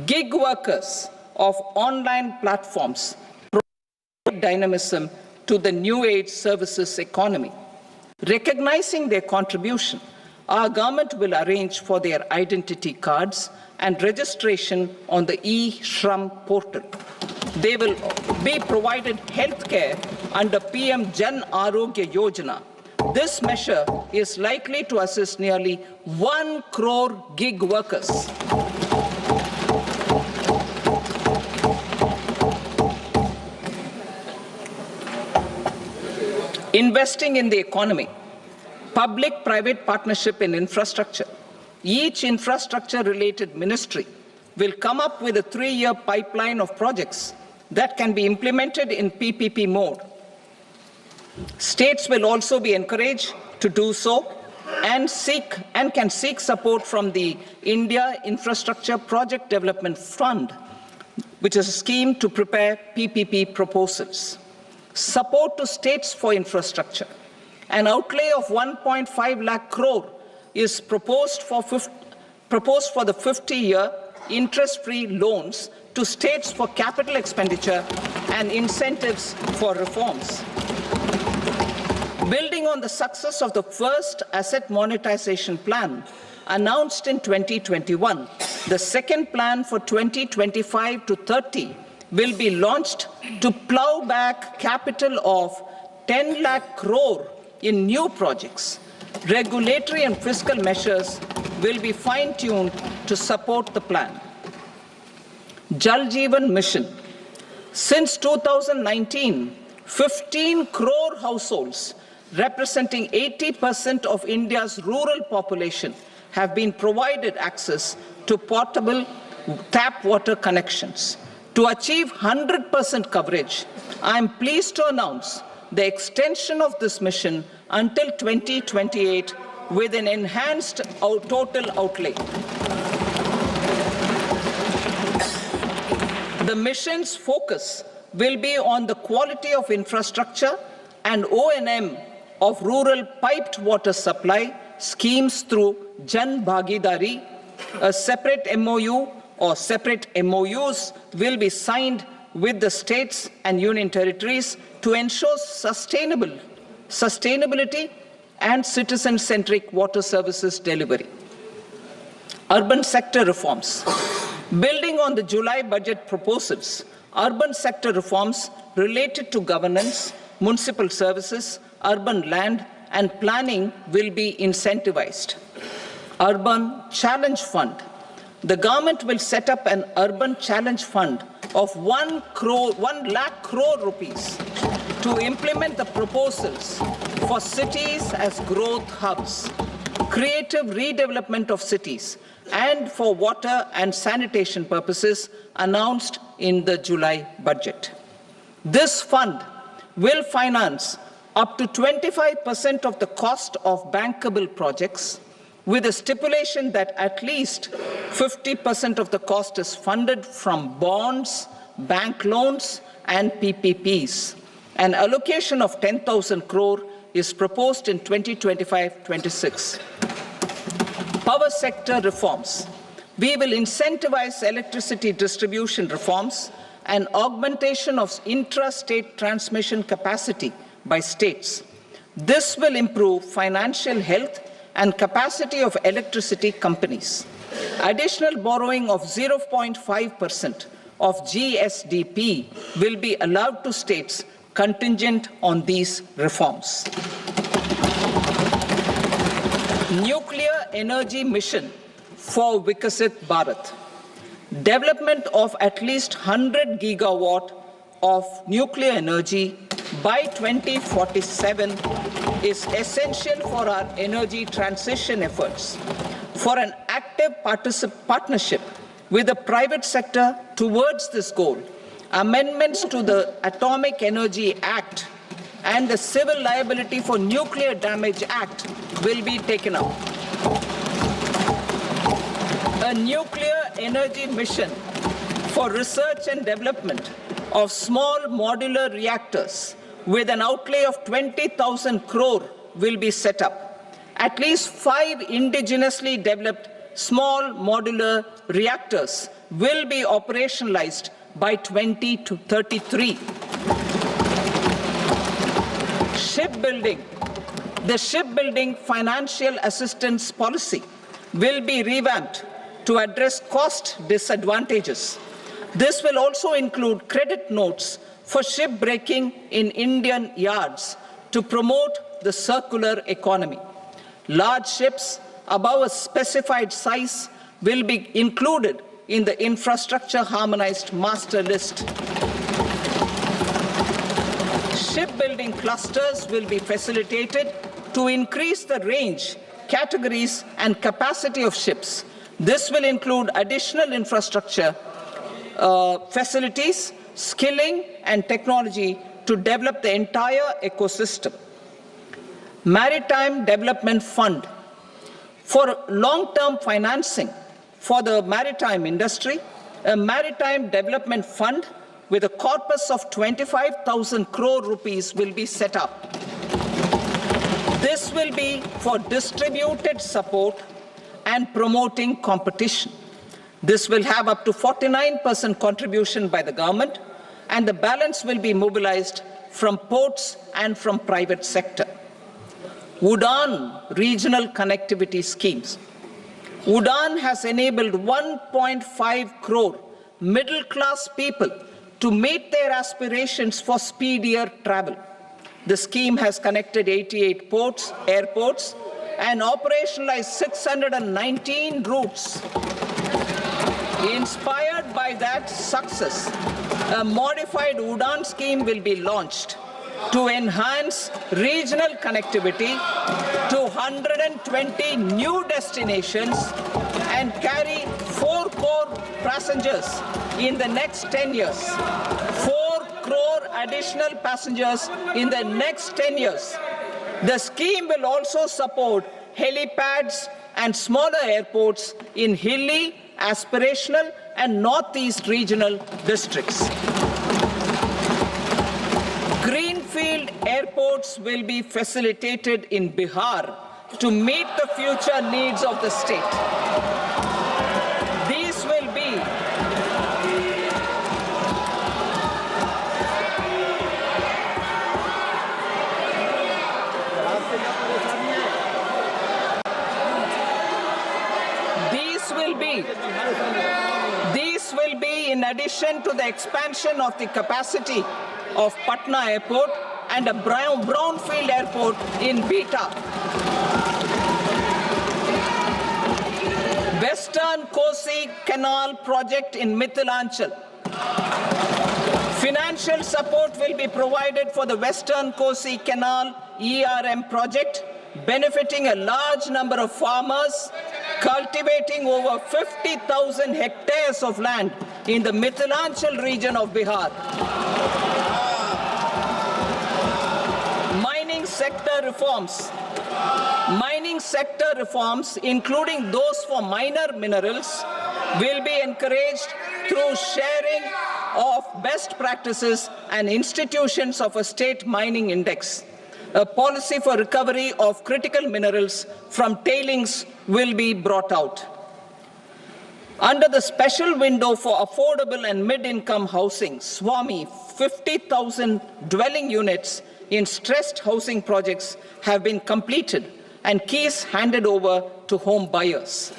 S18: Gig workers of online platforms provide dynamism to the new age services economy. Recognizing their contribution, our government will arrange for their identity cards and registration on the e-Shram portal. They will be provided healthcare under PM Jan Arogya Yojana. This measure is likely to assist nearly 1 crore gig workers. Investing in the economy. Public-private partnership in infrastructure. Each infrastructure-related ministry will come up with a 3-year pipeline of projects that can be implemented in PPP mode. States will also be encouraged to do so and can seek support from the India Infrastructure Project Development Fund, which is a scheme to prepare PPP proposals. Support to states for infrastructure. An outlay of 1.5 lakh crore is proposed for the 50-year interest-free loans to states for capital expenditure and incentives for reforms. Building on the success of the first asset monetization plan announced in 2021, the second plan for 2025 to 30 will be launched to plow back capital of 10 lakh crore in new projects. Regulatory and fiscal measures will be fine-tuned to support the plan. Jal Jeevan Mission. Since 2019, 15 crore households representing 80% of India's rural population have been provided access to portable tap water connections. To achieve 100% coverage, I am pleased to announce the extension of this mission until 2028 with an enhanced total outlay. The mission's focus will be on the quality of infrastructure and O&M of rural piped water supply schemes through Jan Bhagidari. A separate MOU or separate MOUs will be signed with the states and union territories to ensure sustainability and citizen-centric water services delivery. Urban sector reforms. Building on the July budget proposals, urban sector reforms related to governance, municipal services, urban land and planning will be incentivized. Urban Challenge Fund. The government will set up an Urban Challenge Fund of 1 lakh crore rupees to implement the proposals for cities as growth hubs, creative redevelopment of cities, and for water and sanitation purposes announced in the July budget. This fund will finance up to 25% of the cost of bankable projects, with a stipulation that at least 50% of the cost is funded from bonds, bank loans, and PPPs. An allocation of 10,000 crore is proposed in 2025-26. Power sector reforms. We will incentivize electricity distribution reforms and augmentation of intra-state transmission capacity by states. This will improve financial health and capacity of electricity companies. Additional borrowing of 0.5% of GSDP will be allowed to states contingent on these reforms. Nuclear energy mission for Vikasit Bharat. Development of at least 100 gigawatt of nuclear energy by 2047 is essential for our energy transition efforts. For an active partnership with the private sector towards this goal, amendments to the Atomic Energy Act and the Civil Liability for Nuclear Damage Act will be taken up. A nuclear energy mission for research and development of small modular reactors with an outlay of 20,000 crore will be set up. At least 5 indigenously developed small modular reactors will be operationalized by 2033. Shipbuilding. The shipbuilding financial assistance policy will be revamped to address cost disadvantages. This will also include credit notes for shipbreaking in Indian yards to promote the circular economy. Large ships above a specified size will be included in the infrastructure harmonized master list. Shipbuilding clusters will be facilitated to increase the range, categories, and capacity of ships. This will include additional infrastructure, facilities, skilling, and technology to develop the entire ecosystem. Maritime Development Fund. For long-term financing for the maritime industry, a Maritime Development Fund with a corpus of 25,000 crore rupees will be set up. This will be for distributed support and promoting competition. This will have up to 49% contribution by the government, and the balance will be mobilized from ports and from private sector. UDAN regional connectivity schemes. UDAN has enabled 1.5 crore middle-class people to meet their aspirations for speedier travel. The scheme has connected 88 airports, and operationalized 619 routes. Inspired by that success, a modified UDAN scheme will be launched to enhance regional connectivity to 120 new destinations and carry 4 crore passengers in the next 10 years. 4 crore additional passengers in the next 10 years. The scheme will also support helipads and smaller airports in hilly, aspirational, and northeast regional districts. Greenfield airports will be facilitated in Bihar to meet the future needs of the state. These will be in addition to the expansion of the capacity of Patna Airport and a brownfield airport in Beta. Western Kosi Canal project in Mithilanchal. Financial support will be provided for the Western Kosi Canal ERM project, benefiting a large number of farmers cultivating over 50,000 hectares of land in the Mithilanchal region of Bihar. Mining sector reforms. Mining sector reforms, including those for minor minerals, will be encouraged through sharing of best practices and institutions of a state mining index. A policy for recovery of critical minerals from tailings will be brought out. Under the special window for affordable and mid-income housing, SWAMI, 50,000 dwelling units in stressed housing projects have been completed and keys handed over to home buyers.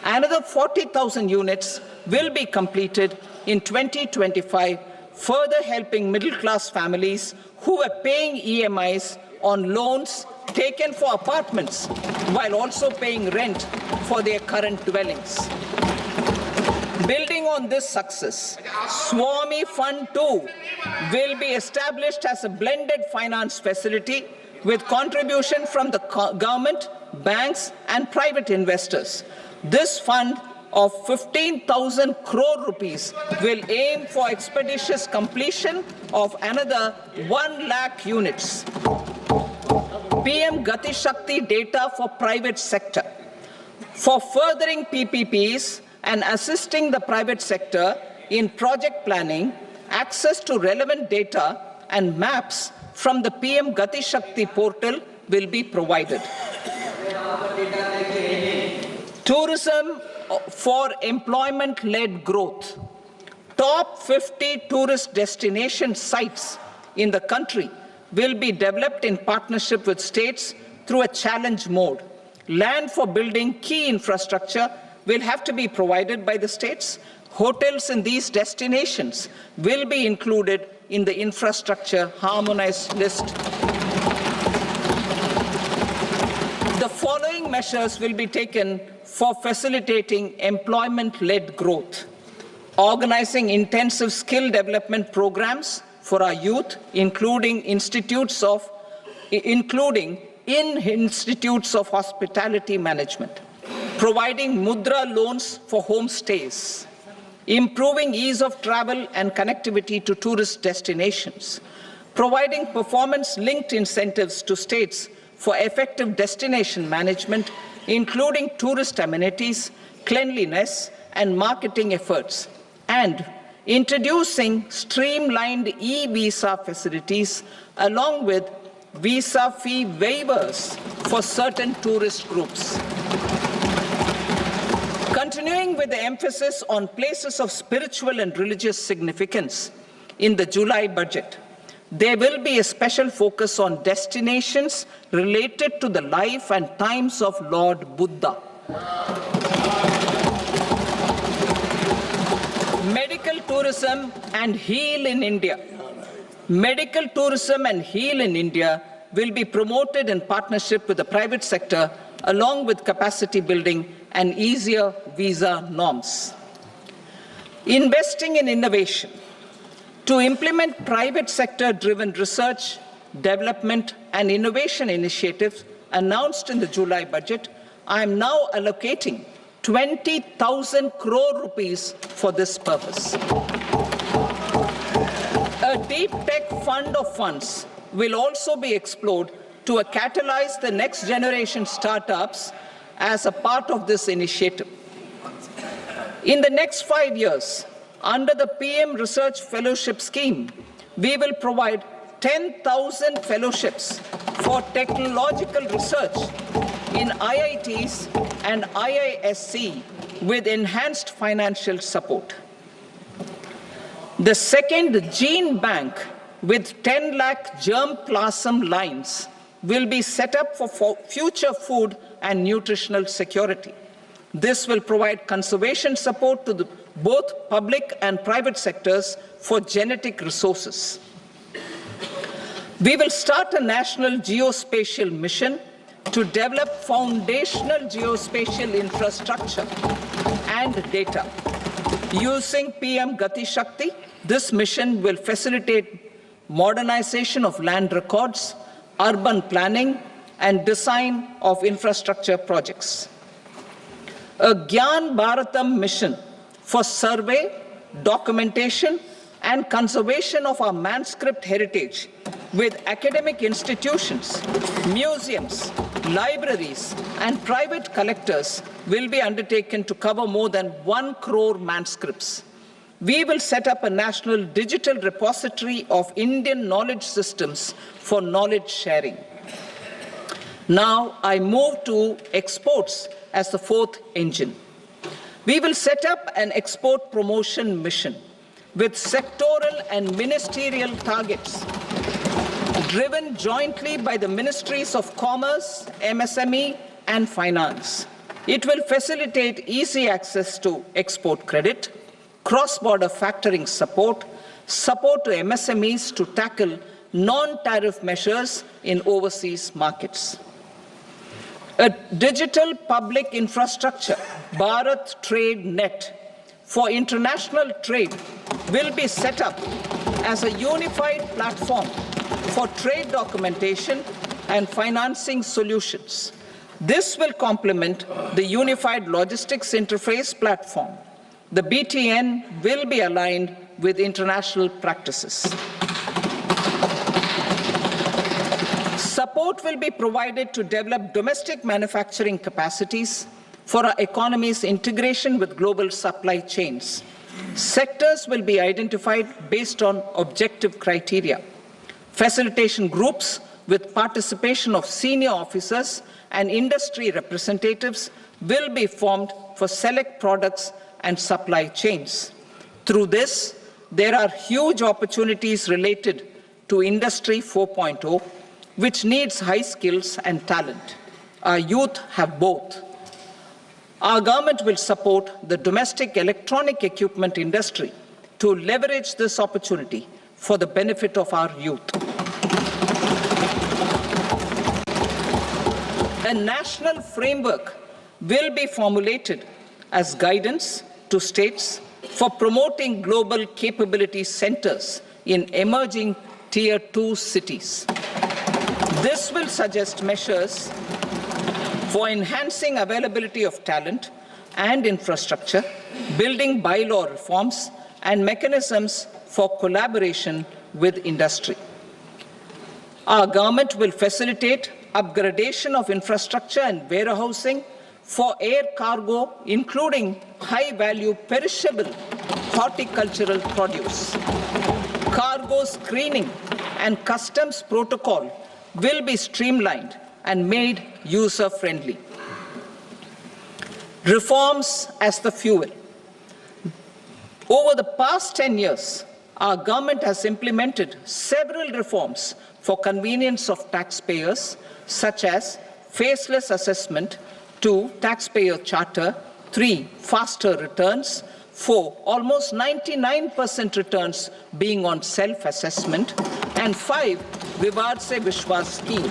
S18: Another 40,000 units will be completed in 2025, further helping middle-class families who were paying EMIs on loans taken for apartments while also paying rent for their current dwellings. Building on this success, SWAMI Fund 2 will be established as a blended finance facility with contribution from the government, banks, and private investors. This fund of 15,000 crore rupees will aim for expeditious completion of another 1 lakh units. PM Gati Shakti data for private sector. For furthering PPPs and assisting the private sector in project planning, access to relevant data and maps from the PM Gati Shakti portal will be provided. Tourism for employment-led growth. Top 50 tourist destination sites in the country will be developed in partnership with states through a challenge mode. Land for building key infrastructure will have to be provided by the states. Hotels in these destinations will be included in the infrastructure harmonized list. The following measures will be taken for facilitating employment-led growth. Organizing intensive skill development programs for our youth, including in institutes of hospitality management. Providing mudra loans for homestays. Improving ease of travel and connectivity to tourist destinations. Providing performance-linked incentives to states for effective destination management, including tourist amenities, cleanliness, and marketing efforts. And introducing streamlined e-visa facilities along with visa fee waivers for certain tourist groups. Continuing with the emphasis on places of spiritual and religious significance in the July budget, there will be a special focus on destinations related to the life and times of Lord Buddha. Medical tourism and heal in India. Medical tourism and heal in India will be promoted in partnership with the private sector along with capacity building and easier visa norms. Investing in innovation. To implement private sector-driven research, development and innovation initiatives announced in the July budget, I am now allocating 20,000 crore rupees for this purpose. A deep tech fund of funds will also be explored to catalyze the next generation startups as a part of this initiative. In the next 5 years, under the PM Research Fellowship Scheme, we will provide 10,000 fellowships for technological research in IITs and IISc with enhanced financial support. The second gene bank with 10 lakh germ plasm lines will be set up for future food and nutritional security. This will provide conservation support to both public and private sectors for genetic resources. We will start a national geospatial mission to develop foundational geospatial infrastructure and data. Using PM Gati Shakti, this mission will facilitate modernization of land records, urban planning, and design of infrastructure projects. A Gyan Bharatam mission for survey, documentation, and conservation of our manuscript heritage with academic institutions, museums, libraries, and private collectors will be undertaken to cover more than 1 crore manuscripts. We will set up a national digital repository of Indian knowledge systems for knowledge sharing. Now I move to exports as the fourth engine. We will set up an export promotion mission with sectoral and ministerial targets driven jointly by the Ministries of Commerce, MSME, and Finance. It will facilitate easy access to export credit, cross-border factoring support, support to MSMEs to tackle non-tariff measures in overseas markets. A digital public infrastructure, Bharat Trade Net, for international trade will be set up as a unified platform for trade documentation and financing solutions. This will complement the Unified Logistics Interface platform. The BTN will be aligned with international practices. Support will be provided to develop domestic manufacturing capacities for our economy's integration with global supply chains. Sectors will be identified based on objective criteria. Facilitation groups with participation of senior officers and industry representatives will be formed for select products and supply chains. Through this, there are huge opportunities related to Industry 4.0, which needs high skills and talent. Our youth have both. Our government will support the domestic electronic equipment industry to leverage this opportunity for the benefit of our youth. A national framework will be formulated as guidance to states for promoting global capability centers in emerging Tier 2 cities. This will suggest measures for enhancing availability of talent and infrastructure, building bylaw reforms, and mechanisms for collaboration with industry. Our government will facilitate upgradation of infrastructure and warehousing for air cargo, including high-value perishable horticultural produce. Cargo screening and customs protocol will be streamlined and made user-friendly. Reforms as the fuel. Over the past 10 years, our government has implemented several reforms for convenience of taxpayers, such as faceless assessment, 2, taxpayer charter, 3, faster returns, 4, almost 99% returns being on self-assessment, and 5, Vivad Se Vishwas scheme.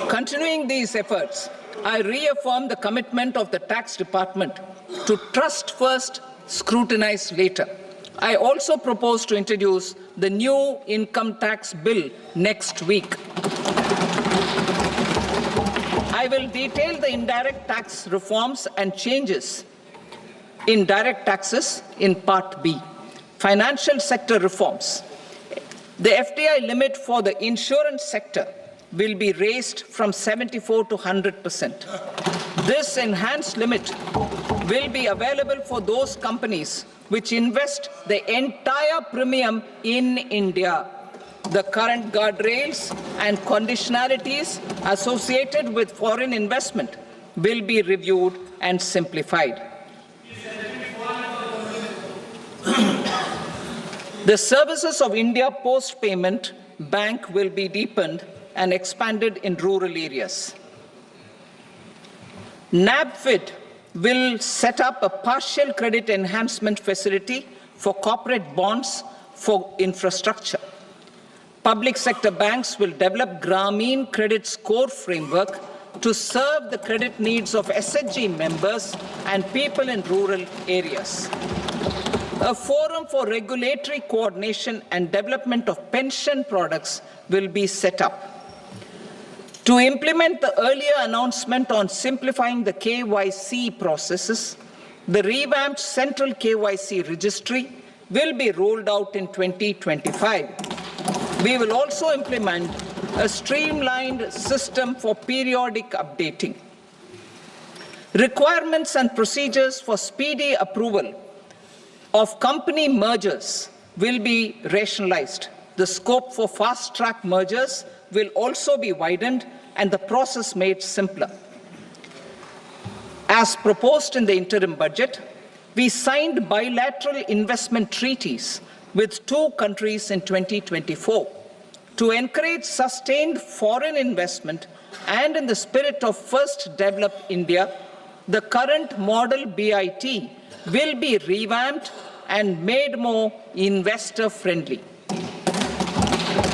S18: Continuing these efforts, I reaffirm the commitment of the Tax Department to trust first, scrutinize later. I also propose to introduce the new income tax bill next week. I will detail the indirect tax reforms and changes in direct taxes in Part B. Financial sector reforms. The FDI limit for the insurance sector will be raised from 74 to 100%. This enhanced limit will be available for those companies which invest the entire premium in India. The current guardrails and conditionalities associated with foreign investment will be reviewed and simplified. The services of India Post Payment Bank will be deepened and expanded in rural areas. NABFID will set up a partial credit enhancement facility for corporate bonds for infrastructure. Public sector banks will develop Grameen Credit Score Framework to serve the credit needs of SHG members and people in rural areas. A forum for regulatory coordination and development of pension products will be set up. To implement the earlier announcement on simplifying the KYC processes, the revamped Central KYC Registry will be rolled out in 2025. We will also implement a streamlined system for periodic updating. Requirements and procedures for speedy approval of company mergers will be rationalized. The scope for fast-track mergers will also be widened and the process made simpler. As proposed in the interim budget, we signed bilateral investment treaties with 2 countries in 2024 to encourage sustained foreign investment, and in the spirit of First Develop India, the current model BIT will be revamped and made more investor-friendly.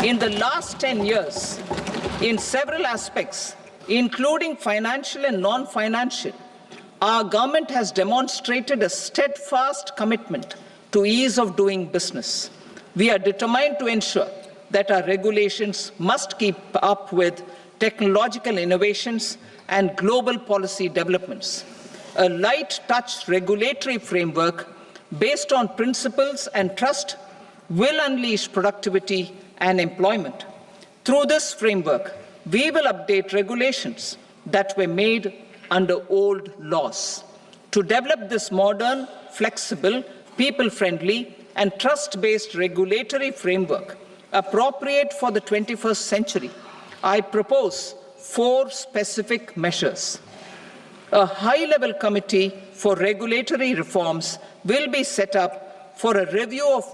S18: In the last 10 years, in several aspects, including financial and non-financial, our government has demonstrated a steadfast commitment to ease of doing business. We are determined to ensure that our regulations must keep up with technological innovations and global policy developments. A light-touch regulatory framework based on principles and trust will unleash productivity and employment. Through this framework, we will update regulations that were made under old laws. To develop this modern, flexible, people-friendly, and trust-based regulatory framework appropriate for the 21st century, I propose 4 specific measures. A high-level committee for regulatory reforms will be set up for a review of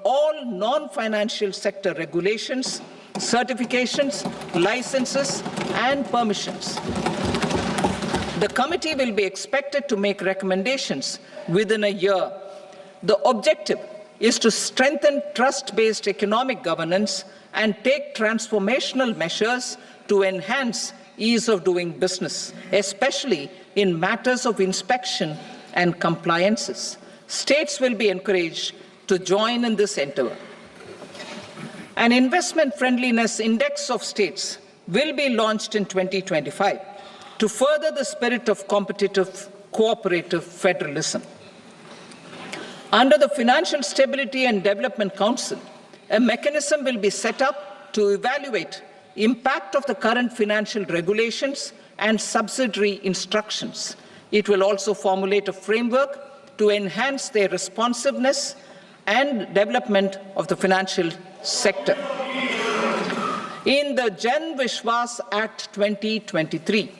S18: all non-financial sector regulations, certifications, licenses, and permissions. The committee will be expected to make recommendations within a year. The objective is to strengthen trust-based economic governance and take transformational measures to enhance ease of doing business, especially in matters of inspection and compliances. States will be encouraged to join in this endeavor. An investment friendliness index of states will be launched in 2025 to further the spirit of competitive, cooperative federalism. Under the Financial Stability and Development Council, a mechanism will be set up to evaluate impact of the current financial regulations and subsidiary instructions. It will also formulate a framework to enhance their responsiveness and development of the financial sector. In the Jan Vishwas Act 2023,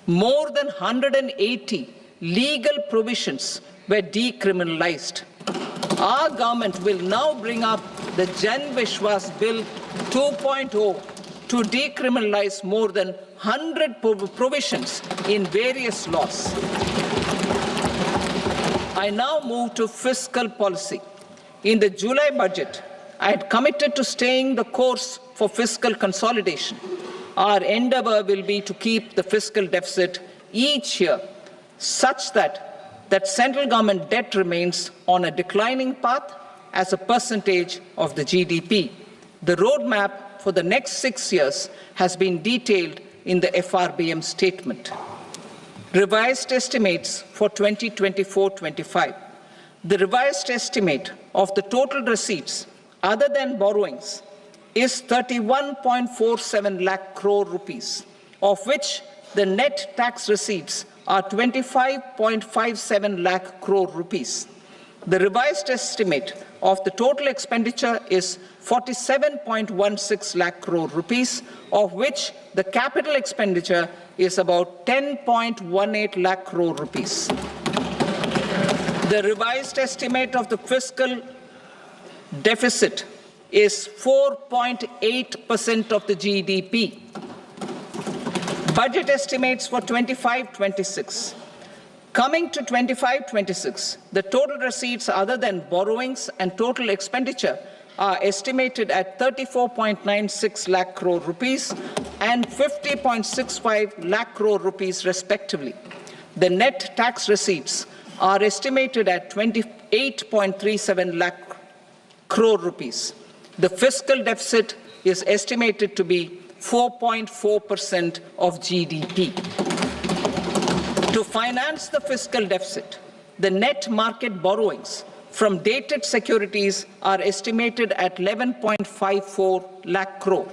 S18: more than 180 legal provisions were decriminalized. Our government will now bring up the Jan Vishwas Bill 2.0 to decriminalize more than 100 provisions in various laws. I now move to fiscal policy. In the July budget, I had committed to staying the course for fiscal consolidation. Our endeavor will be to keep the fiscal deficit each year such that central government debt remains on a declining path as a percentage of the GDP. The roadmap for the next 6 years has been detailed in the FRBM statement. Revised estimates for 2024-25. The revised estimate of the total receipts other than borrowings is 31.47 lakh crore rupees, of which the net tax receipts are 25.57 lakh crore rupees. The revised estimate of the total expenditure is 47.16 lakh crore rupees, of which the capital expenditure is about 10.18 lakh crore rupees. The revised estimate of the fiscal deficit is 4.8% of the GDP. Budget estimates for 25-26. Coming to 25-26, the total receipts other than borrowings and total expenditure are estimated at 34.96 lakh crore rupees and 50.65 lakh crore rupees respectively. The net tax receipts are estimated at 28.37 lakh crore rupees. The fiscal deficit is estimated to be 4.4% of GDP. To finance the fiscal deficit, the net market borrowings from dated securities are estimated at 11.54 lakh crore.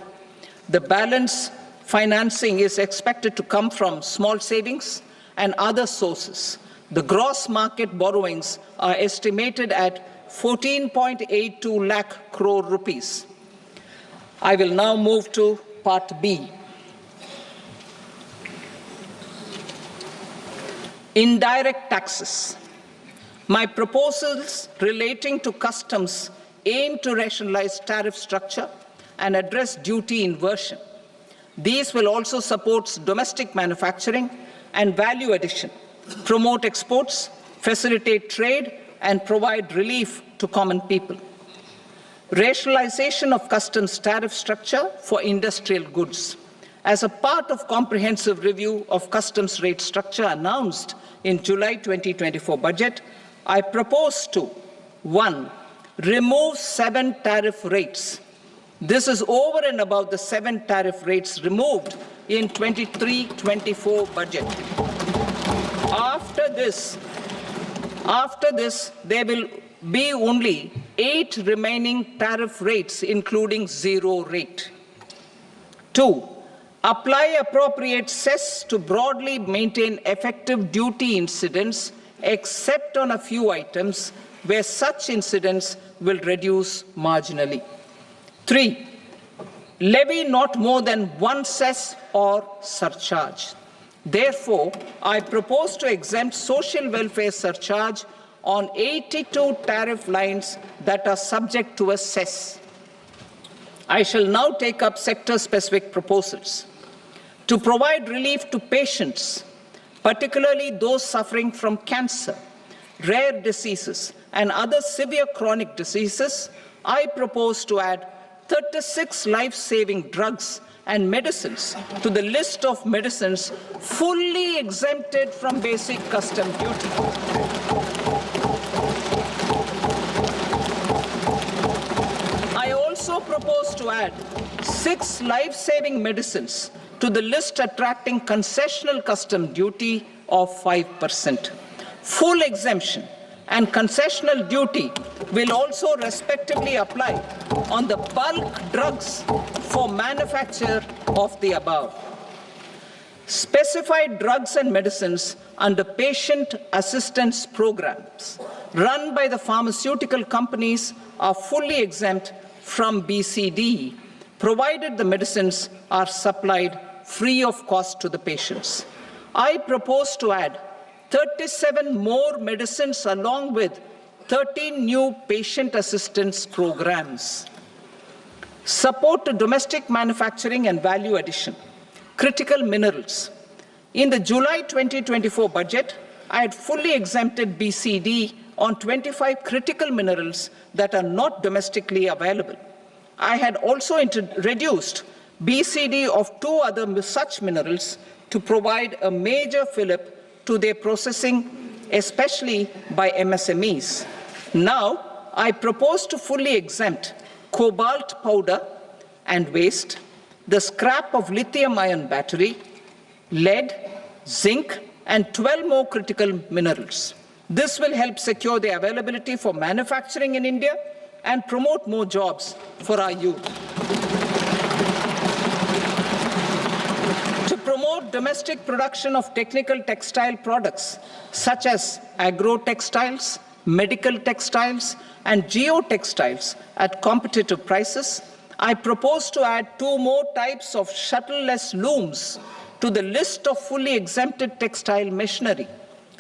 S18: The balance financing is expected to come from small savings and other sources. The gross market borrowings are estimated at 14.82 lakh crore rupees. I will now move to Part B. Indirect taxes. My proposals relating to customs aim to rationalize tariff structure and address duty inversion. These will also support domestic manufacturing and value addition, promote exports, facilitate trade, and provide relief to common people. Rationalization of customs tariff structure for industrial goods. As a part of comprehensive review of customs rate structure announced in July 2024 budget, I propose to 1. Remove 7 tariff rates. This is over and above the 7 tariff rates removed in 23-24 budget. After this, there will be only 8 remaining tariff rates, including 0 rate. 2. Apply appropriate cess to broadly maintain effective duty incidence, except on a few items where such incidents will reduce marginally. 3. Levy not more than one cess or surcharge. Therefore, I propose to exempt social welfare surcharge on 82 tariff lines that are subject to a cess. I shall now take up sector-specific proposals. To provide relief to patients, particularly those suffering from cancer, rare diseases, and other severe chronic diseases, I propose to add 36 life-saving drugs and medicines to the list of medicines fully exempted from basic custom duty. I also propose to add 6 life-saving medicines to the list attracting concessional custom duty of 5%. Full exemption and concessional duty will also respectively apply on the bulk drugs for manufacture of the above. Specified drugs and medicines under patient assistance programs run by the pharmaceutical companies are fully exempt from BCD, provided the medicines are supplied free of cost to the patients. I propose to add 37 more medicines along with 13 new patient assistance programs. Support to domestic manufacturing and value addition. Critical minerals. In the July 2024 budget, I had fully exempted BCD on 25 critical minerals that are not domestically available. I had also reduced BCD of 2 other such minerals to provide a major fillip to their processing, especially by MSMEs. Now, I propose to fully exempt cobalt powder and waste, the scrap of lithium-ion battery, lead, zinc, and 12 more critical minerals. This will help secure the availability for manufacturing in India and promote more jobs for our youth. To promote domestic production of technical textile products such as agro-textiles, medical textiles, and geotextiles at competitive prices, I propose to add 2 more types of shuttle-less looms to the list of fully exempted textile machinery.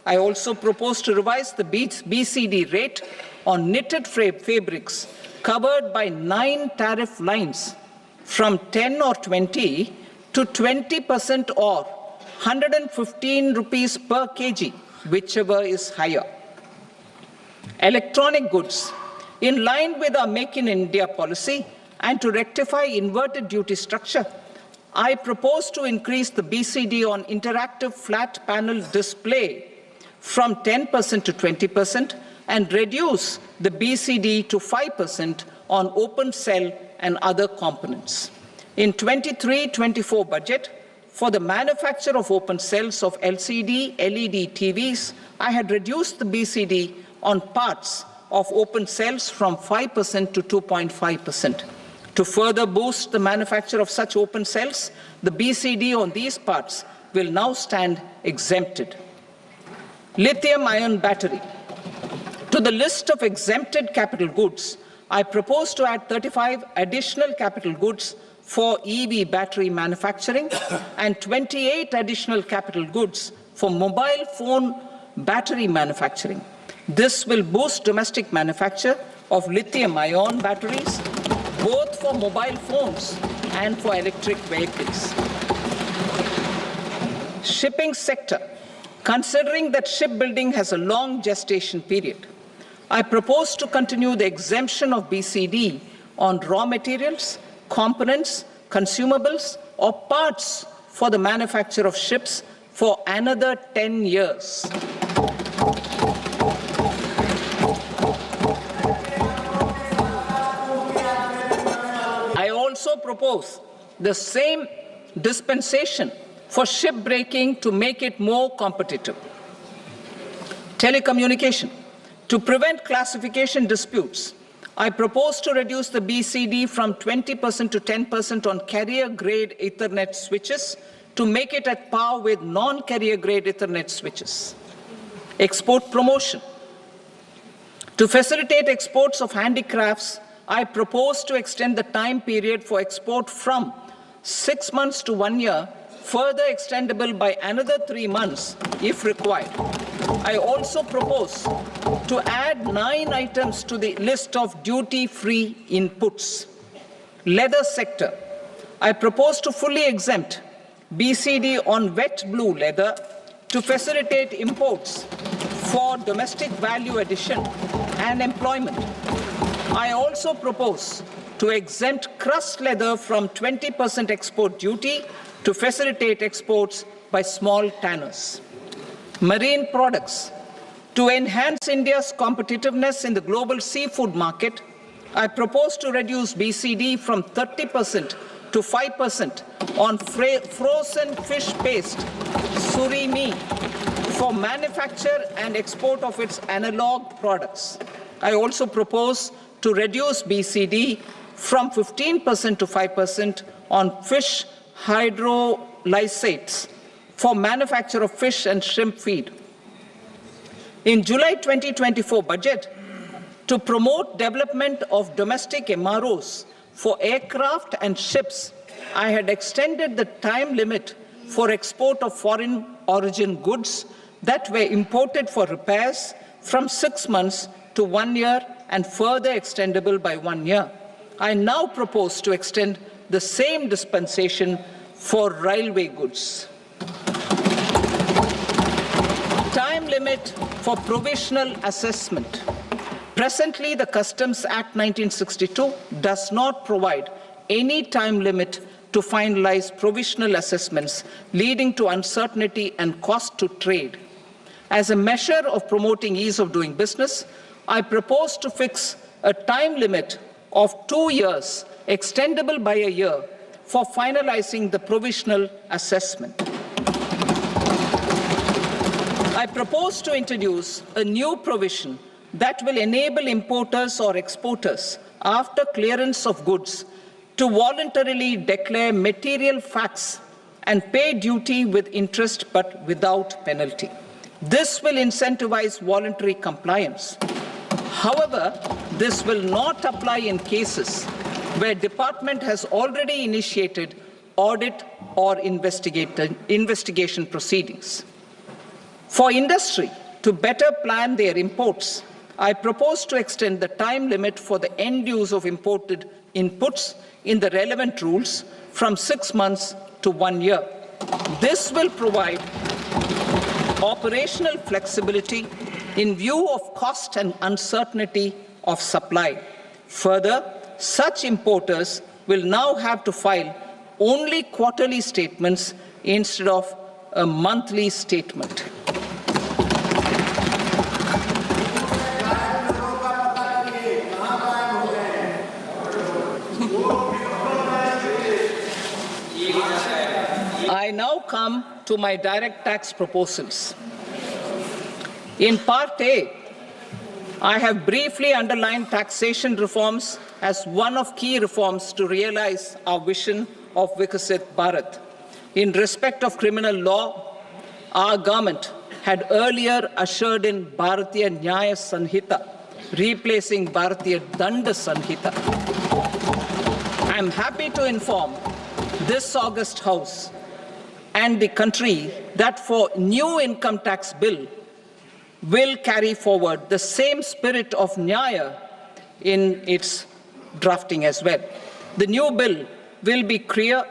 S18: I also propose to revise the BCD rate on knitted fabrics covered by 9 tariff lines from 10 or 20 to 20% or 115 rupees per kg, whichever is higher. Electronic goods. In line with our Make in India policy and to rectify inverted duty structure, I propose to increase the BCD on interactive flat panel display from 10% to 20% and reduce the BCD to 5% on open cell and other components. In 23-24 budget, for the manufacture of open cells of LCD, LED TVs, I had reduced the BCD on parts of open cells from 5% to 2.5%. To further boost the manufacture of such open cells, the BCD on these parts will now stand exempted. Lithium-ion battery. To the list of exempted capital goods, I propose to add 35 additional capital goods for EV battery manufacturing and 28 additional capital goods for mobile phone battery manufacturing. This will boost domestic manufacture of lithium-ion batteries, both for mobile phones and for electric vehicles. Shipping sector. Considering that shipbuilding has a long gestation period, I propose to continue the exemption of BCD on raw materials, components, consumables, or parts for the manufacture of ships for another 10 years. I also propose the same dispensation for shipbreaking to make it more competitive. Telecommunication. To prevent classification disputes, I propose to reduce the BCD from 20% to 10% on carrier-grade Ethernet switches to make it at par with non-carrier-grade Ethernet switches. Export promotion. To facilitate exports of handicrafts, I propose to extend the time period for export from 6 months to 1 year, further extendable by another 3 months if required. I also propose to add 9 items to the list of duty-free inputs. Leather sector. I propose to fully exempt BCD on wet blue leather to facilitate imports for domestic value addition and employment. I also propose to exempt crushed leather from 20% export duty to facilitate exports by small tanners. Marine products. To enhance India's competitiveness in the global seafood market, I propose to reduce BCD from 30% to 5% on frozen fish paste, surimi, for manufacture and export of its analog products. I also propose to reduce BCD from 15% to 5% on fish hydrolysates for manufacture of fish and shrimp feed. In July 2024 budget, to promote development of domestic MROs for aircraft and ships, I had extended the time limit for export of foreign origin goods that were imported for repairs from 6 months to 1 year and further extendable by 1 year. I now propose to extend the same dispensation for railway goods. Time limit for provisional assessment. Presently, the Customs Act 1962 does not provide any time limit to finalize provisional assessments, leading to uncertainty and cost to trade. As a measure of promoting ease of doing business, I propose to fix a time limit of 2 years, extendable by a year, for finalizing the provisional assessment. I propose to introduce a new provision that will enable importers or exporters, after clearance of goods, to voluntarily declare material facts and pay duty with interest but without penalty. This will incentivize voluntary compliance. However, this will not apply in cases where department has already initiated audit or investigation proceedings. For industry to better plan their imports, I propose to extend the time limit for the end use of imported inputs in the relevant rules from 6 months to 1 year. This will provide operational flexibility in view of cost and uncertainty of supply. Further, such importers will now have to file only quarterly statements instead of a monthly statement. I now come to my direct tax proposals. In Part A, I have briefly underlined taxation reforms as one of key reforms to realize our vision of Vikasit Bharat. In respect of criminal law, our government had earlier ushered in Bharatiya Nyaya Sanhita, replacing Bharatiya Danda Sanhita. I am happy to inform this August House and the country that for new income tax bill will carry forward the same spirit of Nyaya in its drafting as well. The new bill will be clear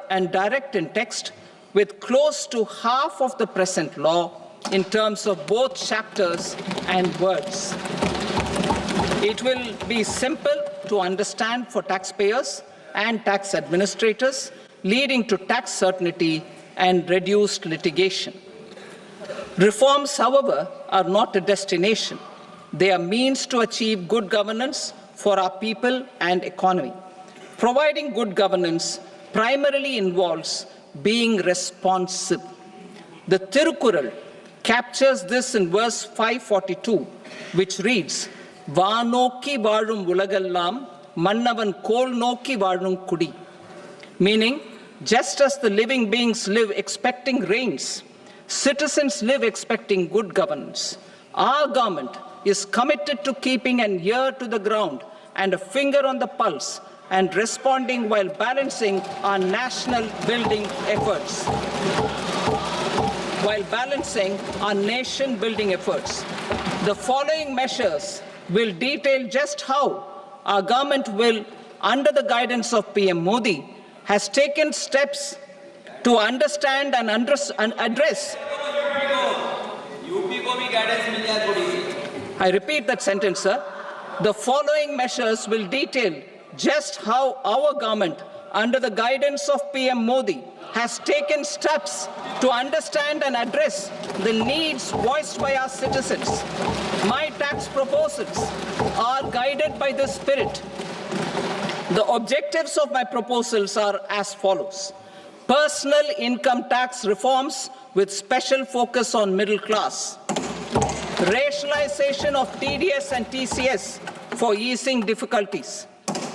S18: and direct in text, with close to half of the present law in terms of both chapters and words. It will be simple to understand for taxpayers and tax administrators, leading to tax certainty and reduced litigation. Reforms, however, are not a destination. They are means to achieve good governance for our people and economy. Providing good governance primarily involves being responsive. The Tirukural captures this in verse 542, which reads, "Vaanokki vaazhum ulagallam, mannavan kol nokki vaazhum kudi," meaning, just as the living beings live expecting rains, Citizens live expecting good governance. Our government is committed to keeping an ear to the ground and a finger on the pulse and responding while balancing our national building efforts. The following measures will detail just how our government will, under the guidance of PM Modi, has taken steps to understand and address. I repeat that sentence, sir. The following measures will detail just how our government, under the guidance of PM Modi, has taken steps to understand and address the needs voiced by our citizens. My tax proposals are guided by this spirit. The objectives of my proposals are as follows. Personal income tax reforms with special focus on middle class. Rationalization of TDS and TCS for easing difficulties.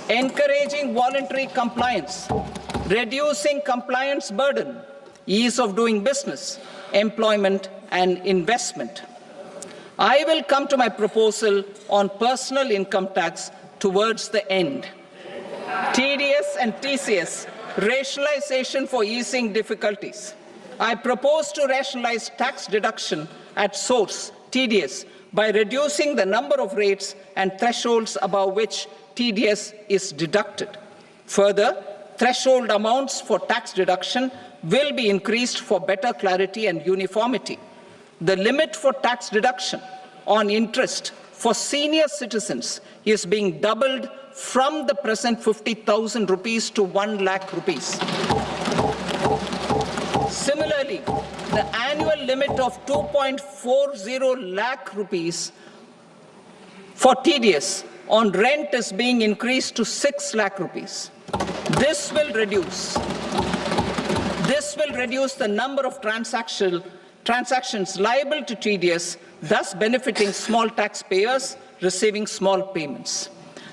S18: Encouraging voluntary compliance. Reducing compliance burden. Ease of doing business. Employment and investment. I will come to my proposal on personal income tax towards the end. TDS and TCS, rationalization for easing difficulties. I propose to rationalize tax deduction at source, TDS, by reducing the number of rates and thresholds above which TDS is deducted. Further, threshold amounts for tax deduction will be increased for better clarity and uniformity. The limit for tax deduction on interest for senior citizens is being doubled from the present 50,000 rupees to 1 lakh rupees. Similarly, the annual limit of 2.40 lakh rupees for TDS on rent is being increased to 6 lakh rupees. This will reduce the number of transactions liable to TDS, thus benefiting small taxpayers receiving small payments.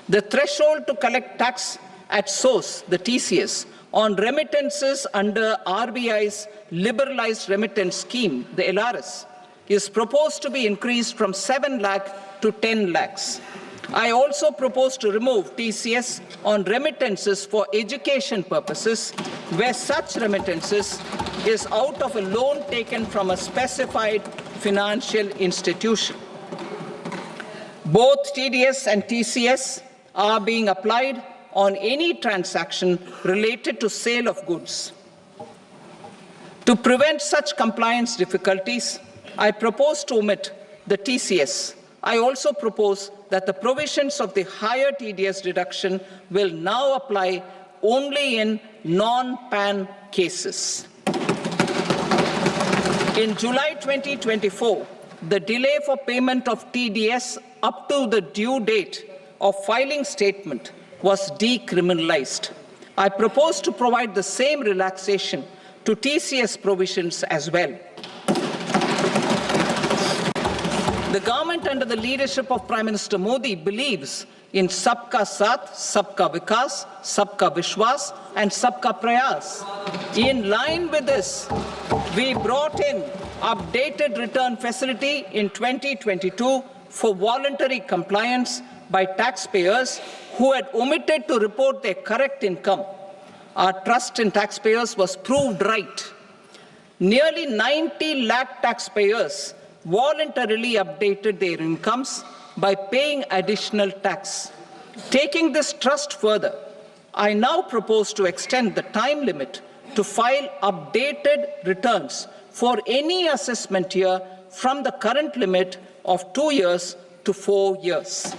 S18: The threshold to collect tax at source, the TCS, on remittances under RBI's liberalized remittance scheme, the LRS, is proposed to be increased from 7 lakh to 10 lakhs. I also propose to remove TCS on remittances for education purposes, where such remittances is out of a loan taken from a specified financial institution. Both TDS and TCS are being applied on any transaction related to sale of goods. To prevent such compliance difficulties, I propose to omit the TCS. I also propose that the provisions of the higher TDS deduction will now apply only in non-PAN cases. In July 2024, the delay for payment of TDS up to the due date of filing statement was decriminalized. I propose to provide the same relaxation to TCS provisions as well. The government under the leadership of Prime Minister Modi believes in Sabka Saath, Sabka Vikas, Sabka Vishwas and Sabka Prayas. In line with this, we brought in updated return facility in 2022 for voluntary compliance by taxpayers who had omitted to report their correct income. Our trust in taxpayers was proved right. Nearly 90 lakh taxpayers voluntarily updated their incomes by paying additional tax. Taking this trust further, I now propose to extend the time limit to file updated returns for any assessment year from the current limit of 2 years to 4 years.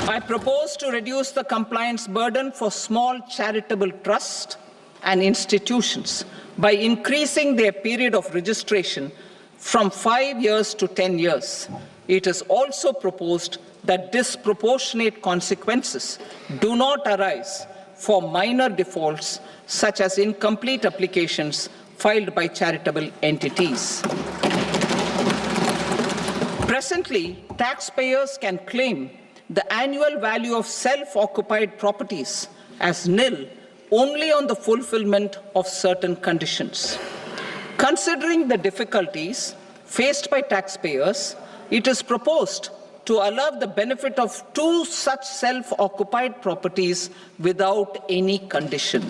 S18: I propose to reduce the compliance burden for small charitable trusts and institutions by increasing their period of registration from 5 years to 10 years. It is also proposed that disproportionate consequences do not arise for minor defaults, such as incomplete applications filed by charitable entities. Presently, taxpayers can claim the annual value of self-occupied properties as nil only on the fulfillment of certain conditions. Considering the difficulties faced by taxpayers, it is proposed to allow the benefit of 2 such self-occupied properties without any condition.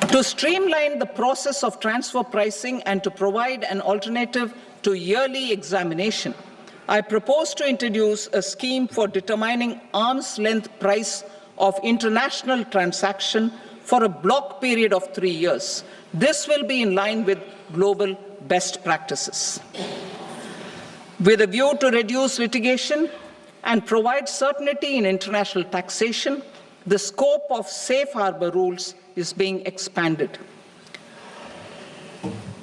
S18: To streamline the process of transfer pricing and to provide an alternative to yearly examination, I propose to introduce a scheme for determining arm's length price of international transaction for a block period of 3 years. This will be in line with global best practices. With a view to reduce litigation and provide certainty in international taxation, the scope of safe harbor rules is being expanded.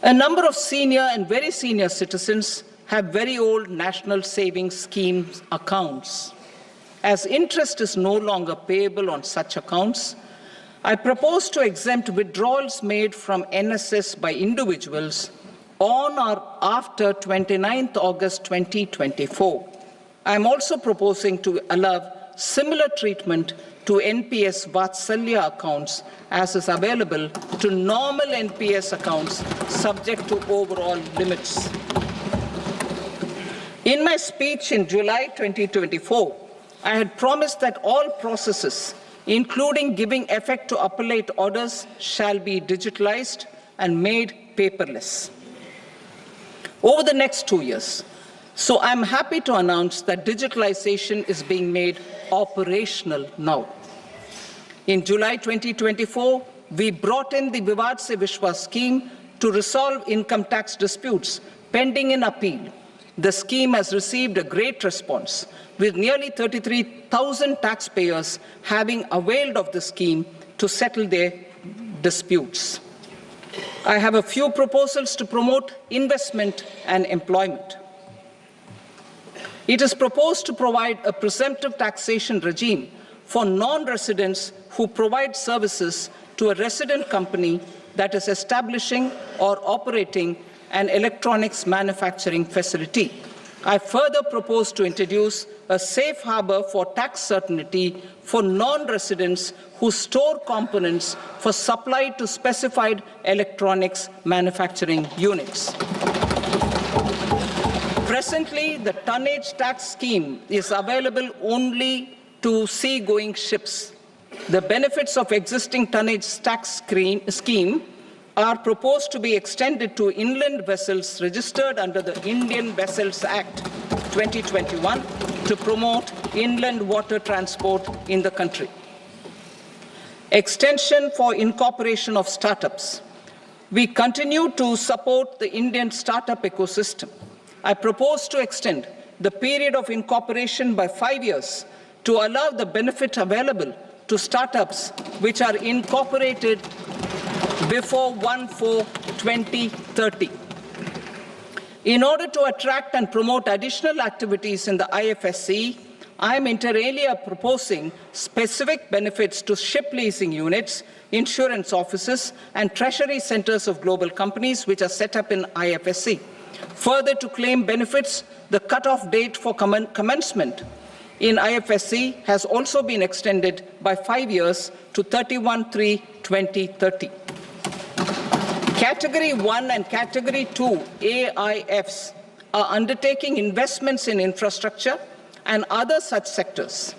S18: A number of senior and very senior citizens have very old national savings schemes accounts. As interest is no longer payable on such accounts, I propose to exempt withdrawals made from NSS by individuals on or after 29th August 2024. I am also proposing to allow similar treatment to NPS Vatsalya accounts as is available to normal NPS accounts subject to overall limits. In my speech in July 2024, I had promised that all processes, including giving effect to appellate orders, shall be digitalized and made paperless over the next 2 years. So I'm happy to announce that digitalization is being made operational now. In July 2024, we brought in the Vivad Se Vishwas scheme to resolve income tax disputes pending in appeal. The scheme has received a great response, with nearly 33,000 taxpayers having availed of the scheme to settle their disputes. I have a few proposals to promote investment and employment. It is proposed to provide a presumptive taxation regime for non-residents who provide services to a resident company that is establishing or operating an electronics manufacturing facility. I further propose to introduce a safe harbor for tax certainty for non-residents who store components for supply to specified electronics manufacturing units. Presently, the tonnage tax scheme is available only to sea-going ships. The benefits of existing tonnage tax scheme are proposed to be extended to inland vessels registered under the Indian Vessels Act 2021 to promote inland water transport in the country. Extension for incorporation of startups. We continue to support the Indian startup ecosystem. I propose to extend the period of incorporation by 5 years to allow the benefit available to startups which are incorporated before 1/4/2030. In order to attract and promote additional activities in the IFSC, I am inter alia proposing specific benefits to ship leasing units, insurance offices, and treasury centers of global companies which are set up in IFSC. Further, to claim benefits, the cutoff date for commencement in IFSC has also been extended by 5 years to 31/3/2030. Category 1 and Category 2 AIFs are undertaking investments in infrastructure and other such sectors.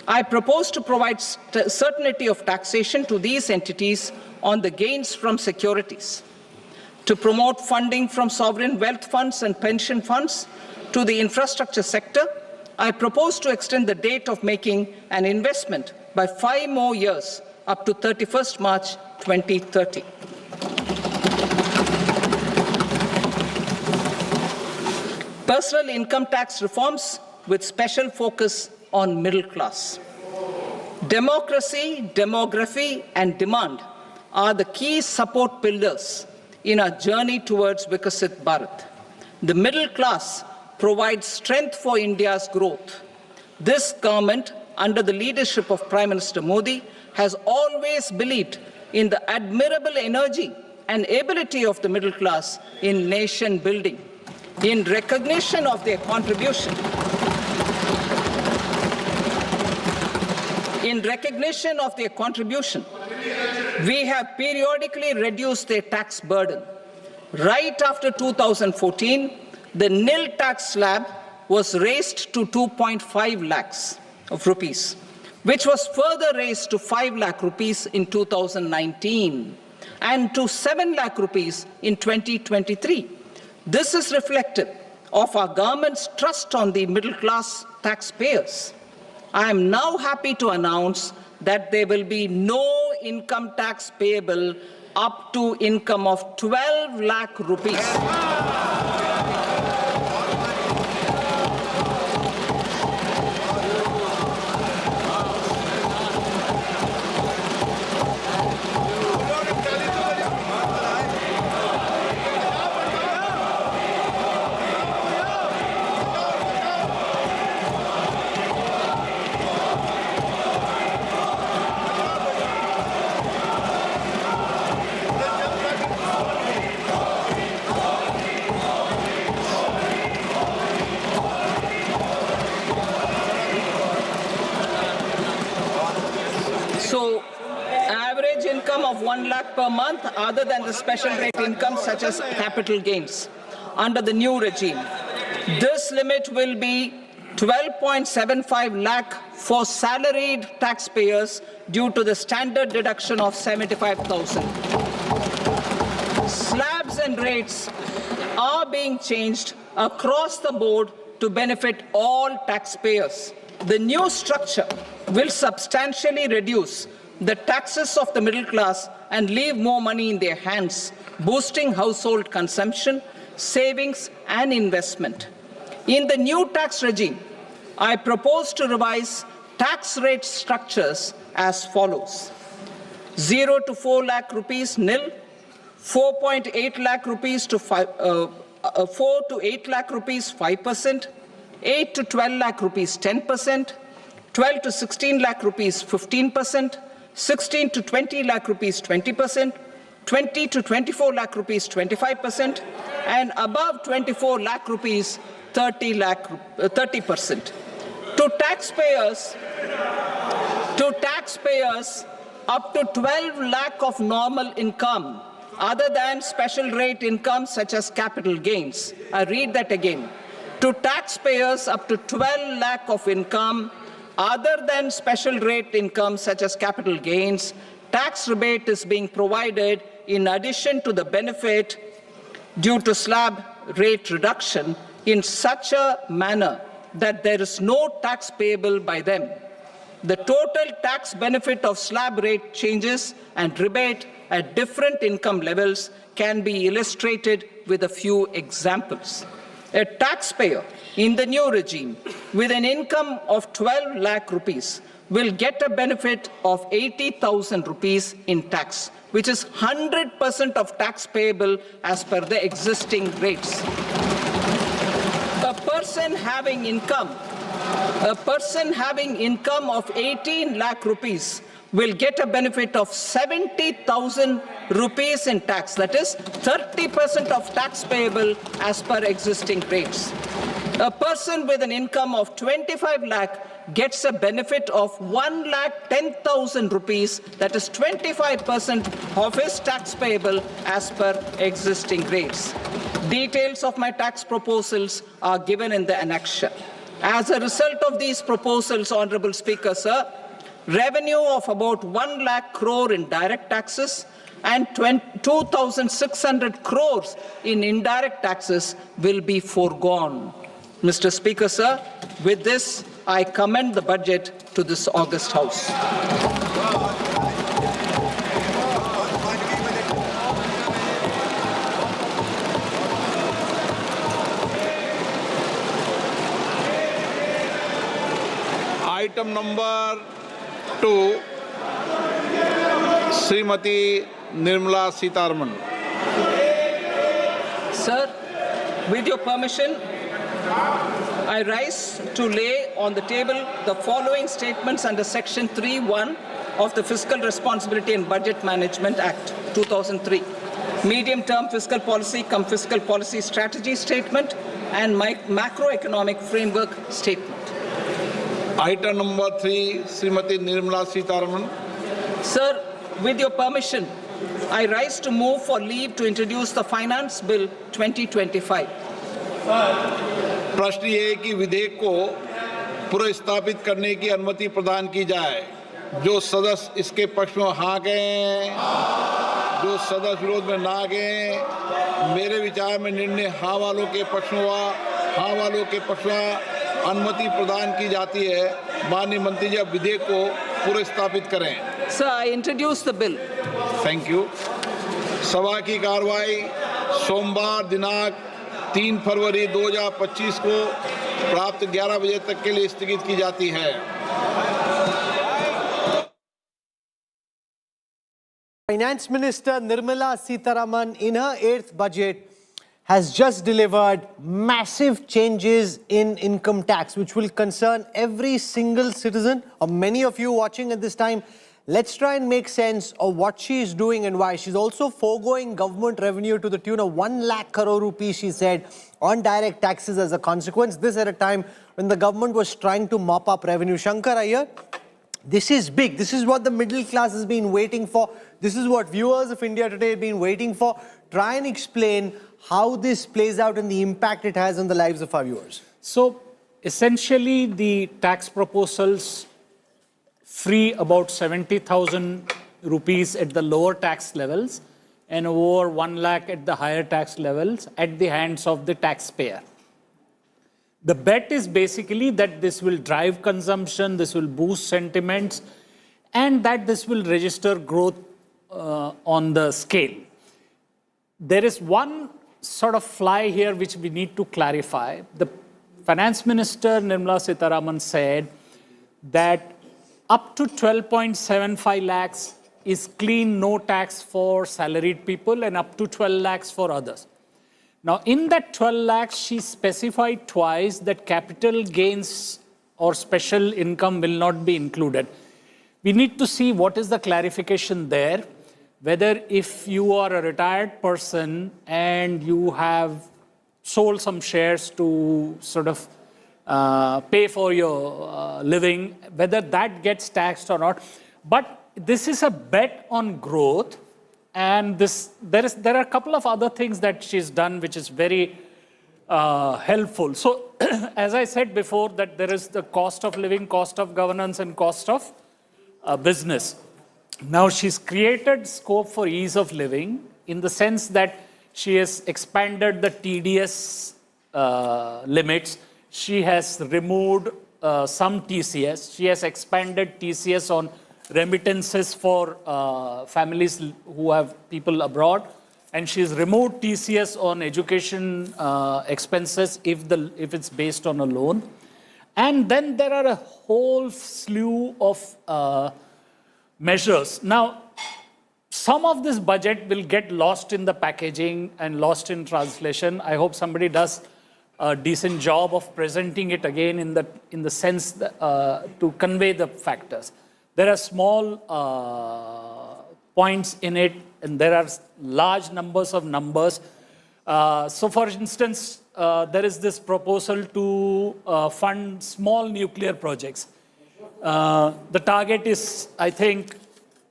S18: I propose to provide certainty of taxation to these entities on the gains from securities. To promote funding from sovereign wealth funds and pension funds to the infrastructure sector, I propose to extend the date of making an investment by 5 more years up to 31st March 2030. Personal income tax reforms with special focus on middle class. Democracy, demography, and demand are the key support pillars in our journey towards Vikasit Bharat. The middle class provides strength for India's growth. This government, under the leadership of Prime Minister Modi, has always believed in the admirable energy and ability of the middle class in nation building. In recognition of their contribution In recognition of their contribution, we have periodically reduced their tax burden. Right after 2014, the nil tax slab was raised to 2.5 lakhs of rupees, which was further raised to 5 lakh rupees in 2019 and to 7 lakh rupees in 2023. This is reflective of our government's trust on the middle class taxpayers. I am now happy to announce that there will be no income tax payable up to income of 12 lakh rupees. So, average income of 1 lakh per month other than the special rate income such as capital gains under the new regime. This limit will be 12.75 lakh for salaried taxpayers due to the standard deduction of 75,000. Slabs and rates are being changed across the board to benefit all taxpayers. The new structure will substantially reduce the taxes of the middle class and leave more money in their hands, boosting household consumption, savings, and investment. In the new tax regime, I propose to revise tax rate structures as follows: 0 to 4 lakh rupees nil, 4.8 lakh rupees to 4 to 8 lakh rupees 5%, 8 to 12 lakh rupees 10%, 12 to 16 lakh rupees 15%, 16 to 20 lakh rupees 20%, 20 to 24 lakh rupees 25%, and above 24 lakh rupees 30%. To taxpayers up to 12 lakh of normal income other than special rate income such as capital gains. I read that again. To taxpayers up to 12 lakh of income other than special rate income such as capital gains, tax rebate is being provided in addition to the benefit due to slab rate reduction in such a manner that there is no tax payable by them. The total tax benefit of slab rate changes and rebate at different income levels can be illustrated with a few examples. A taxpayer in the new regime with an income of 12 lakh rupees will get a benefit of 80,000 rupees in tax, which is 100% of tax payable as per the existing rates. A person having income of 18 lakh rupees will get a benefit of 70,000 rupees in tax, that is 30% of tax payable as per existing rates. A person with an income of 25 lakh gets a benefit of 1,10,000 rupees, that is 25% of his tax payable as per existing rates. Details of my tax proposals are given in the annexure. As a result of these proposals, Honorable Speaker, sir, revenue of about 1 lakh crore in direct taxes and 2,600 crores in indirect taxes will be foregone. Mr. Speaker, sir, with this, I commend the budget to this august House.
S17: Item number 2, Srimati Nirmala Sitharaman.
S18: Sir, with your permission, I rise to lay on the table the following statements under Section 3(1) of the Fiscal Responsibility and Budget Management Act 2003, medium-term fiscal policy cum fiscal policy strategy statement and macroeconomic framework statement.
S17: Item number 3, Srimati Nirmala Sitharaman.
S18: Sir, with your permission, I rise to move for leave to introduce the Finance Bill 2025.
S17: प्रश्न ये है कि विधेयक को पुनर्स्थापित करने की अनुमति प्रदान की जाए। जो सदस्य इसके पक्ष में हाँ गए, जो सदस्य विरोध में ना गए, मेरे विचार में निर्णय हाँ वालों के पक्ष में हुआ, हाँ वालों के पक्ष में अनुमति प्रदान की जाती है। माननीय मंत्री जी अब विधेयक को पुनर्स्थापित करें।
S18: Sir, I introduce the bill.
S17: Thank you. सभा की कार्रवाई सोमवार दिनांक 3 फरवरी 2025 को प्राप्त 11 बजे तक के लिए स्थगित की जाती है।
S1: Finance Minister Nirmala Sitharaman, in her 8th budget, has just delivered massive changes in income tax, which will concern every single citizen, or many of you watching at this time. Let's try and make sense of what she is doing and why. She's also foregoing government revenue to the tune of 1 lakh crore rupees, she said, on direct taxes as a consequence. This at a time when the government was trying to mop up revenue. Shankar Iyer, this is big. This is what the middle class has been waiting for. This is what viewers of India Today have been waiting for. Try and explain how this plays out and the impact it has on the lives of our viewers.
S6: So, essentially, the tax proposals free about 70,000 rupees at the lower tax levels and over 1 lakh at the higher tax levels at the hands of the taxpayer. The bet is basically that this will drive consumption, this will boost sentiments, and that this will register growth on the scale. There is one sort of fly here which we need to clarify. The Finance Minister Nirmala Sitharaman said that up to 12.75 lakhs is clean, no tax for salaried people, and up to 12 lakhs for others. Now, in that 12 lakhs, she specified twice that capital gains or special income will not be included. We need to see what is the clarification there, whether if you are a retired person and you have sold some shares to sort of pay for your living, whether that gets taxed or not. But this is a bet on growth, and there are a couple of other things that she's done which is very helpful. So, as I said before, that there is the cost of living, cost of governance, and cost of business. Now, she's created scope for ease of living in the sense that she has expanded the TDS limits. She has removed some TCS. She has expanded TCS on remittances for families who have people abroad. And she's removed TCS on education expenses if it's based on a loan. And then there are a whole slew of measures. Now, some of this budget will get lost in the packaging and lost in translation. I hope somebody does a decent job of presenting it again in the sense that, to convey the factors. There are small points in it, and there are large numbers of numbers. So, for instance, there is this proposal to fund small nuclear projects. The target is, I think,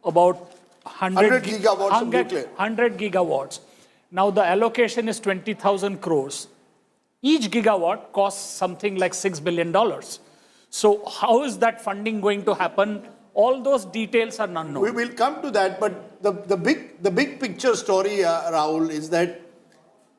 S6: about 100
S5: gigawatts of nuclear.
S6: 100 gigawatts. Now, the allocation is 20,000 crores. Each gigawatt costs something like $6 billion. So how is that funding going to happen? All those details are unknown.
S5: We will come to that, but the big picture story, Rahul, is that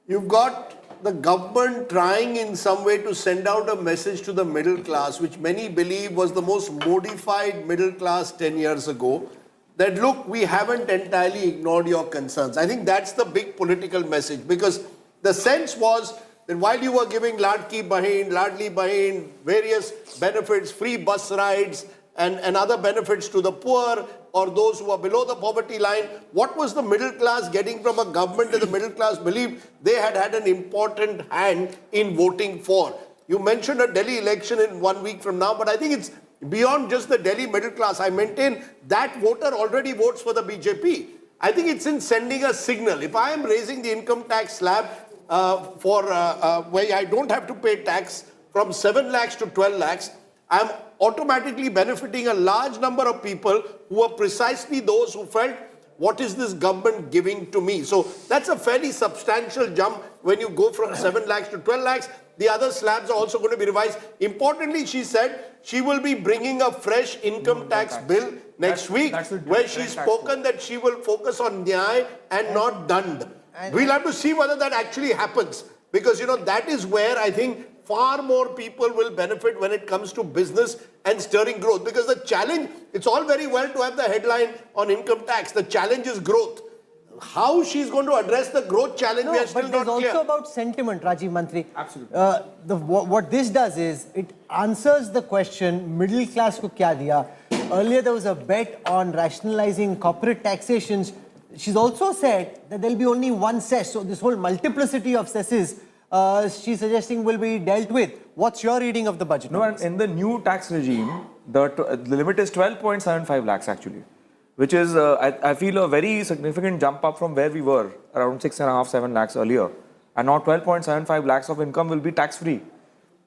S5: you've got the government trying in some way to send out a message to the middle class, which many believe was the most modified middle class 10 years ago, that look, we haven't entirely ignored your concerns. I think that's the big political message, because the sense was that while you were giving Ladli Bahin, various benefits, free bus rides, and other benefits to the poor or those who are below the poverty line, what was the middle class getting from a government that the middle class believed they had an important hand in voting for? You mentioned a Delhi election in 1 week from now, but I think it's beyond just the Delhi middle class. I maintain that voter already votes for the BJP. I think it's in sending a signal. If I am raising the income tax slab where I don't have to pay tax from 7 lakhs to 12 lakhs, I'm automatically benefiting a large number of people who are precisely those who felt, what is this government giving to me? So that's a fairly substantial jump when you go from 7 lakhs to 12 lakhs. The other slabs are also going to be revised. Importantly, she said she will be bringing a fresh income tax bill next week, where she's spoken that she will focus on Nyay and not Dand. We'll have to see whether that actually happens, because, you know, that is where I think far more people will benefit when it comes to business and stirring growth. Because the challenge, it's all very well to have the headline on income tax. The challenge is growth. How she's going to address the growth challenge, we are still not clear.
S1: But it's also about sentiment, Rajiv Mantri.
S7: Absolutely.
S1: What this does is, it answers the question, middle class ko kya diya? Earlier there was a bet on rationalizing corporate taxations. She's also said that there'll be only one cess. So this whole multiplicity of cesses, she's suggesting will be dealt with. What's your reading of the budget?
S7: No, and in the new tax regime, the limit is 12.75 lakhs actually, which is, I feel, a very significant jump up from where we were, around 6.5, 7 lakhs earlier. And now 12.75 lakhs of income will be tax-free.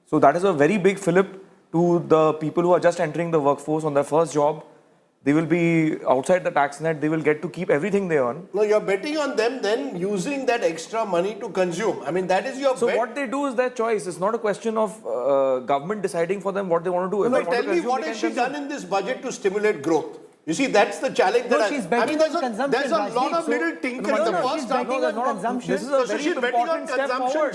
S7: So that is a very big fillip to the people who are just entering the workforce on their first job. They will be outside the tax net, they will get to keep everything they earn.
S5: No, you're betting on them then using that extra money to consume. I mean, that is your bet.
S7: So what they do is their choice. It's not a question of government deciding for them what they want to do.
S5: No, tell me, what has she done in this budget to stimulate growth? You see, that's the challenge.
S1: No, she's betting on consumption.
S5: There's a lot of little tinkering.
S1: She's betting on consumption.
S7: This is a very important step forward.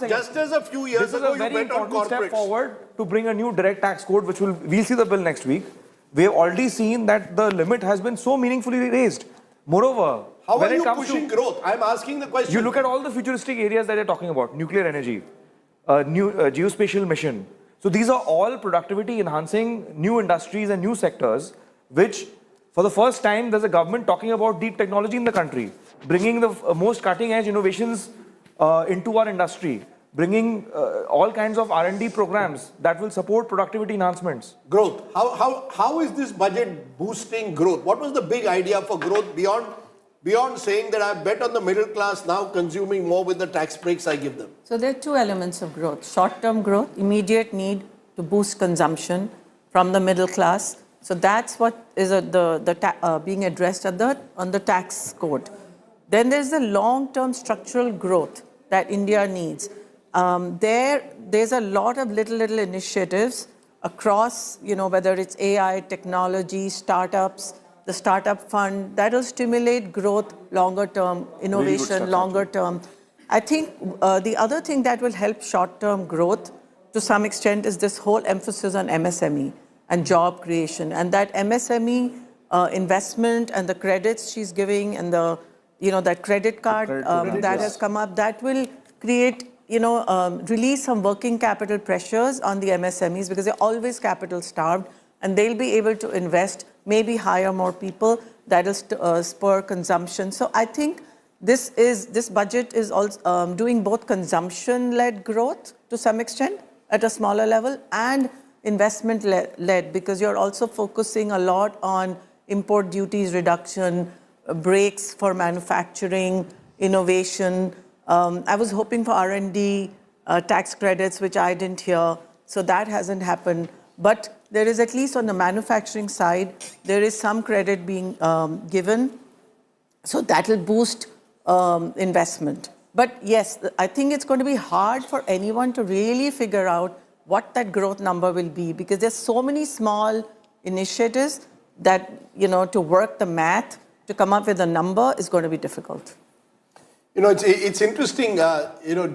S5: Just as a few years ago you bet on corporates.
S7: Step forward to bring a new direct tax code, which we'll see the bill next week. We have already seen that the limit has been so meaningfully raised. Moreover,
S5: how are you pushing growth? I'm asking the question.
S7: You look at all the futuristic areas that you're talking about: nuclear energy, new geospatial mission. So these are all productivity enhancing new industries and new sectors, which, for the first time, there's a government talking about deep technology in the country, bringing the most cutting-edge innovations into our industry, bringing all kinds of R&D programs that will support productivity enhancements.
S5: Growth. How is this budget boosting growth? What was the big idea for growth beyond saying that I bet on the middle class now consuming more with the tax breaks I give them?
S9: So there are two elements of growth. Short-term growth, immediate need to boost consumption from the middle class. So that's what is being addressed on the tax code. Then there's the long-term structural growth that India needs. There's a lot of little initiatives across, whether it's AI, technology, startups, the startup fund, that will stimulate growth longer term, innovation longer term. I think the other thing that will help short-term growth to some extent is this whole emphasis on MSME and job creation, and that MSME investment and the credits she's giving, and that credit card that has come up, that will create, release some working capital pressures on the MSMEs, because they're always capital starved, and they'll be able to invest, maybe hire more people. That'll spur consumption. So I think this budget is also doing both consumption-led growth to some extent at a smaller level and investment-led, because you're also focusing a lot on import duties reduction, breaks for manufacturing, innovation. I was hoping for R&D tax credits, which I didn't hear, so that hasn't happened. But there is, at least on the manufacturing side, there is some credit being given, so that will boost investment. But yes, I think it's going to be hard for anyone to really figure out what that growth number will be, because there's so many small initiatives that, to work the math, to come up with a number is going to be difficult.
S5: It's interesting,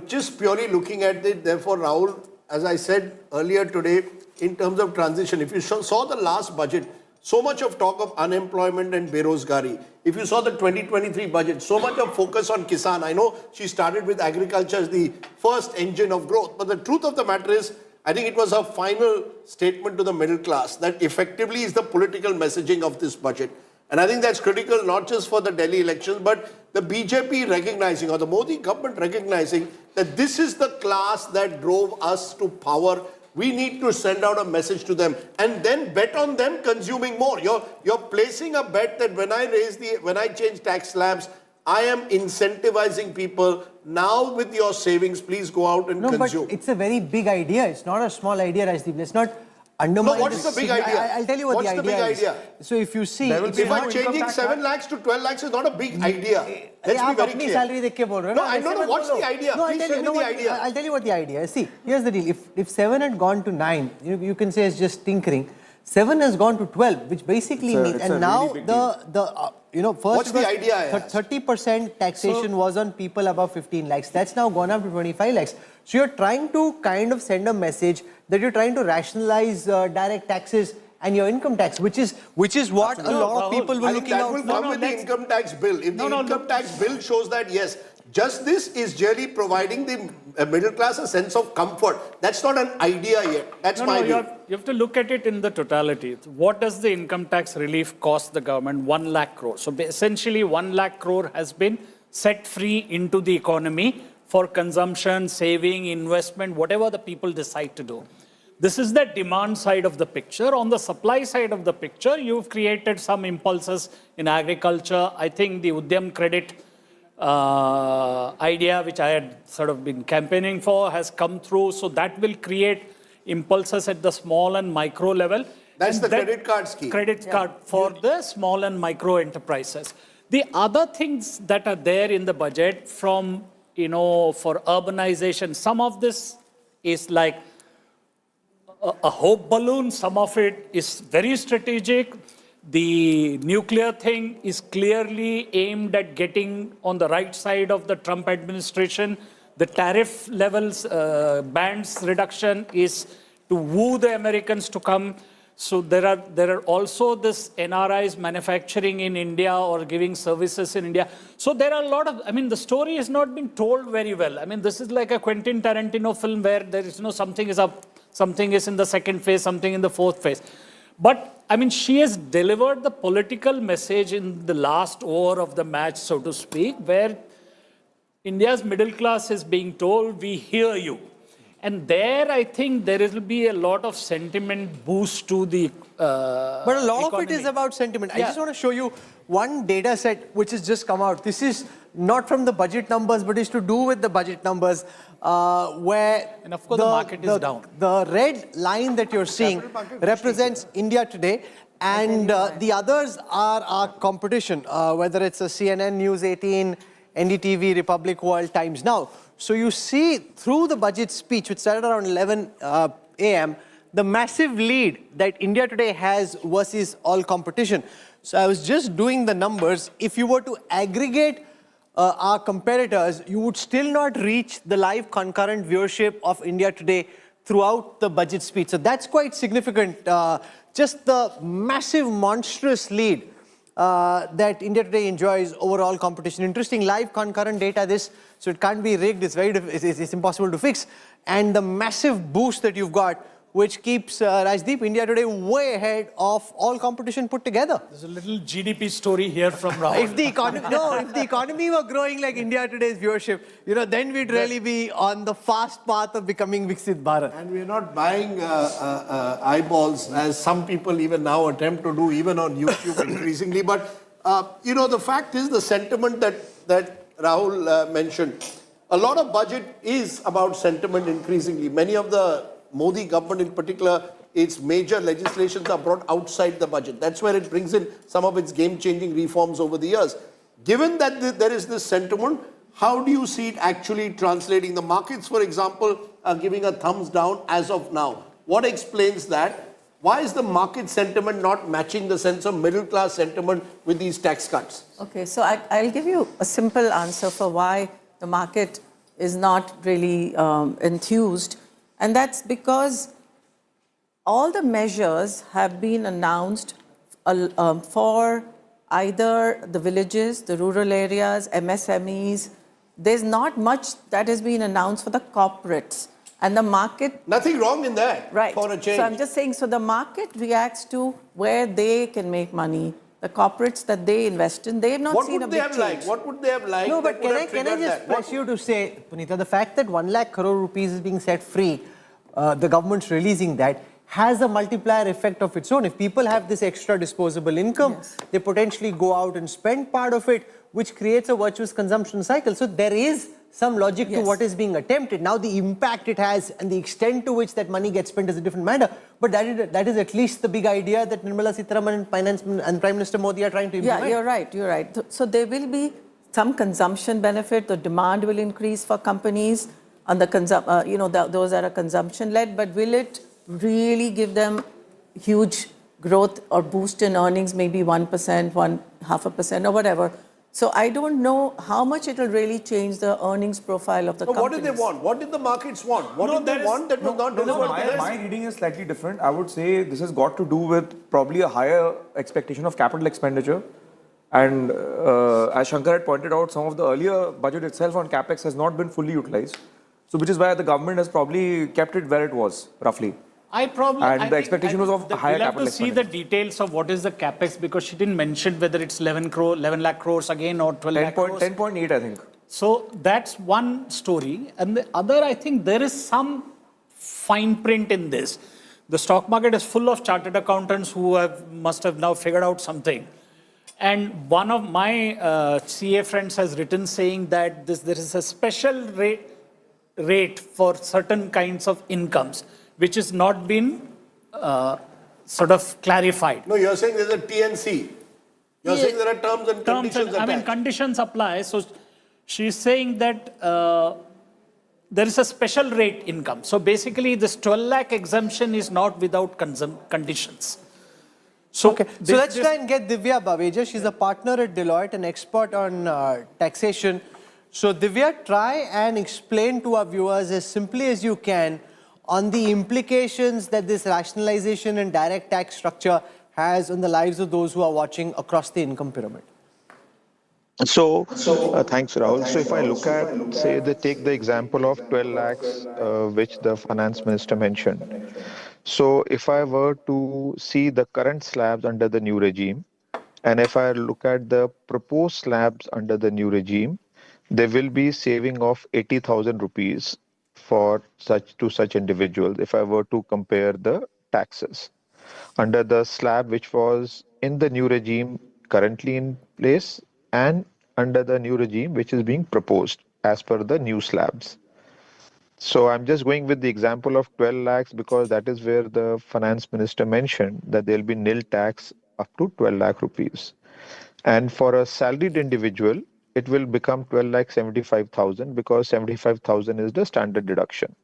S5: just purely looking at it, therefore, Rahul, as I said earlier today, in terms of transition, if you saw the last budget, so much of talk of unemployment and berozgari. If you saw the 2023 budget, so much of focus on Kisan. I know she started with agriculture as the first engine of growth, but the truth of the matter is, I think it was her final statement to the middle class that effectively is the political messaging of this budget. And I think that's critical, not just for the Delhi elections, but the BJP recognizing, or the Modi government recognizing, that this is the class that drove us to power. We need to send out a message to them and then bet on them consuming more. You're placing a bet that when I change tax slabs, I am incentivizing people. Now with your savings, please go out and consume.
S1: No, but it's a very big idea. It's not a small idea, Rajdeep. Let's not undermine.
S5: No, what is the big idea?
S1: I'll tell you what
S5: What's
S1: the
S5: the big
S1: idea is.
S5: idea?
S1: So if you see,
S5: If I'm changing 7 lakhs to 12 lakhs is not a big idea. Let's be very clear.
S1: salary देख के बोल रहे हो
S5: No, I don't know what's the idea.
S1: No,
S5: Please tell me the idea.
S1: I'll tell you what the idea is. See, here's the deal. If 7 had gone to 9, you can say it's just tinkering. 7 has gone to 12, which basically means, and now first
S5: What's the idea?
S1: 30% taxation was on people above 15 lakhs. That's now gone up to 25 lakhs. So you're trying to kind of send a message that you're trying to rationalize direct taxes and your income tax, which is what a lot of people were looking out for.
S5: That will come with the income tax bill. If the income tax bill shows that, yes, just this is really providing the middle class a sense of comfort. That's not an idea yet. That's my view.
S6: You have to look at it in the totality. What does the income tax relief cost the government? 1 lakh crore. So essentially 1 lakh crore has been set free into the economy for consumption, saving, investment, whatever the people decide to do. This is the demand side of the picture. On the supply side of the picture, you've created some impulses in agriculture. I think the Udyam credit idea, which I had sort of been campaigning for, has come through. So that will create impulses at the small and micro level.
S5: That's the credit card scheme.
S6: Credit card for the small and micro enterprises. The other things that are there in the budget from, for urbanization, some of this is like a hope balloon. Some of it is very strategic. The nuclear thing is clearly aimed at getting on the right side of the Trump administration. The tariff levels, bands reduction is to woo the Americans to come. So there are also this NRIs manufacturing in India or giving services in India. So there are a lot of, the story has not been told very well. This is like a Quentin Tarantino film where there is something is up, something is in the second phase, something in the fourth phase. But she has delivered the political message in the last over of the match, so to speak, where India's middle class is being told, we hear you. And there, I think there will be a lot of sentiment boost to the
S1: But a lot of it is about sentiment. I just want to show you one data set which has just come out. This is not from the budget numbers, but it's to do with the budget numbers, where
S6: and of course the market is down.
S1: The red line that you're seeing represents India today, and the others are our competition, whether it's a CNN, News 18, NDTV, Republic World, Times Now. So you see through the budget speech, which started around 11 a.m., the massive lead that India today has versus all competition. So I was just doing the numbers. If you were to aggregate our competitors, you would still not reach the live concurrent viewership of India today throughout the budget speech. So that's quite significant. Just the massive, monstrous lead that India today enjoys over all competition. Interesting live concurrent data, so it can't be rigged. It's impossible to fix. And the massive boost that you've got, which keeps Rajdeep, India today way ahead of all competition put together.
S6: There's a little GDP story here from Rahul.
S1: If the economy were growing like India today's viewership, then we'd really be on the fast path of becoming Viksit Bharat.
S5: And we're not buying eyeballs, as some people even now attempt to do, even on YouTube increasingly. But, the fact is the sentiment that Rahul mentioned. A lot of budget is about sentiment increasingly. Many of the Modi government in particular, its major legislations are brought outside the budget. That's where it brings in some of its game-changing reforms over the years. Given that there is this sentiment, how do you see it actually translating? The markets, for example, are giving a thumbs down as of now. What explains that? Why is the market sentiment not matching the sense of middle-class sentiment with these tax cuts?
S9: Okay, so I'll give you a simple answer for why the market is not really enthused. And that's because all the measures have been announced for either the villages, the rural areas, MSMEs. There's not much that has been announced for the corporates. And the market...
S5: Nothing wrong in that,
S9: right,
S5: for a change.
S9: So I'm just saying, so the market reacts to where they can make money. The corporates that they invest in, they have not seen a big change.
S5: What would they have liked?
S1: No, but can I just press you to say, Punita, the fact that 1 lakh crore rupees is being set free, the government's releasing that, has a multiplier effect of its own. If people have this extra disposable income, they potentially go out and spend part of it, which creates a virtuous consumption cycle. So there is some logic to
S9: Yes.
S1: what is being attempted. Now, the impact it has and the extent to which that money gets spent is a different matter. But that is at least the big idea that Nirmala Sitharaman and and Prime Minister Modi are trying to implement.
S9: Yeah, you're right. You're right. So there will be some consumption benefit. The demand will increase for companies on the those that are consumption led. But will it really give them huge growth or boost in earnings? Maybe 1%, 0.5%, or whatever. So I don't know how much it will really change the earnings profile of the companies.
S5: What did they want? What did the markets want? What did they want that was not delivered?
S7: My reading is slightly different. I would say this has got to do with probably a higher expectation of capital expenditure. And as Shankar had pointed out, some of the earlier budget itself on capex has not been fully utilized. So which is why the government has probably kept it where it was, roughly. The expectation was of higher capital expenditure.
S6: We'll have to see the details of what is the capex, because she didn't mention whether it's 11 lakh crores again or 12 lakh crores.
S7: 10.8, I think.
S6: So that's one story. And the other, I think there is some fine print in this. The stock market is full of chartered accountants who must have now figured out something. And one of my CA friends has written saying that there is a special rate for certain kinds of incomes, which has not been sort of clarified.
S5: No, you're saying there's a TNC. You're saying there are terms and conditions attached.
S6: Conditions apply. So she's saying that there is a special rate income. So basically, this 12 lakh exemption is not without conditions.
S1: So let's try and get Divya Baveja. She's a partner at Deloitte, an expert on taxation. So Divya, try and explain to our viewers as simply as you can on the implications that this rationalization and direct tax structure has on the lives of those who are watching across the income pyramid.
S19: So, thanks, Rahul. So, if I look at, say, take the example of 12 lakhs, which the finance minister mentioned. So, if I were to see the current slabs under the new regime, and if I look at the proposed slabs under the new regime, there will be saving of 80,000 rupees for such individuals if I were to compare the taxes under the slab which was in the new regime currently in place and under the new regime which is being proposed as per the new slabs. So I'm just going with the example of 12 lakhs because that is where the finance minister mentioned that there will be nil tax up to 12 lakh rupees. And for a salaried individual, it will become 12,75,000 because 75,000 is the standard deduction.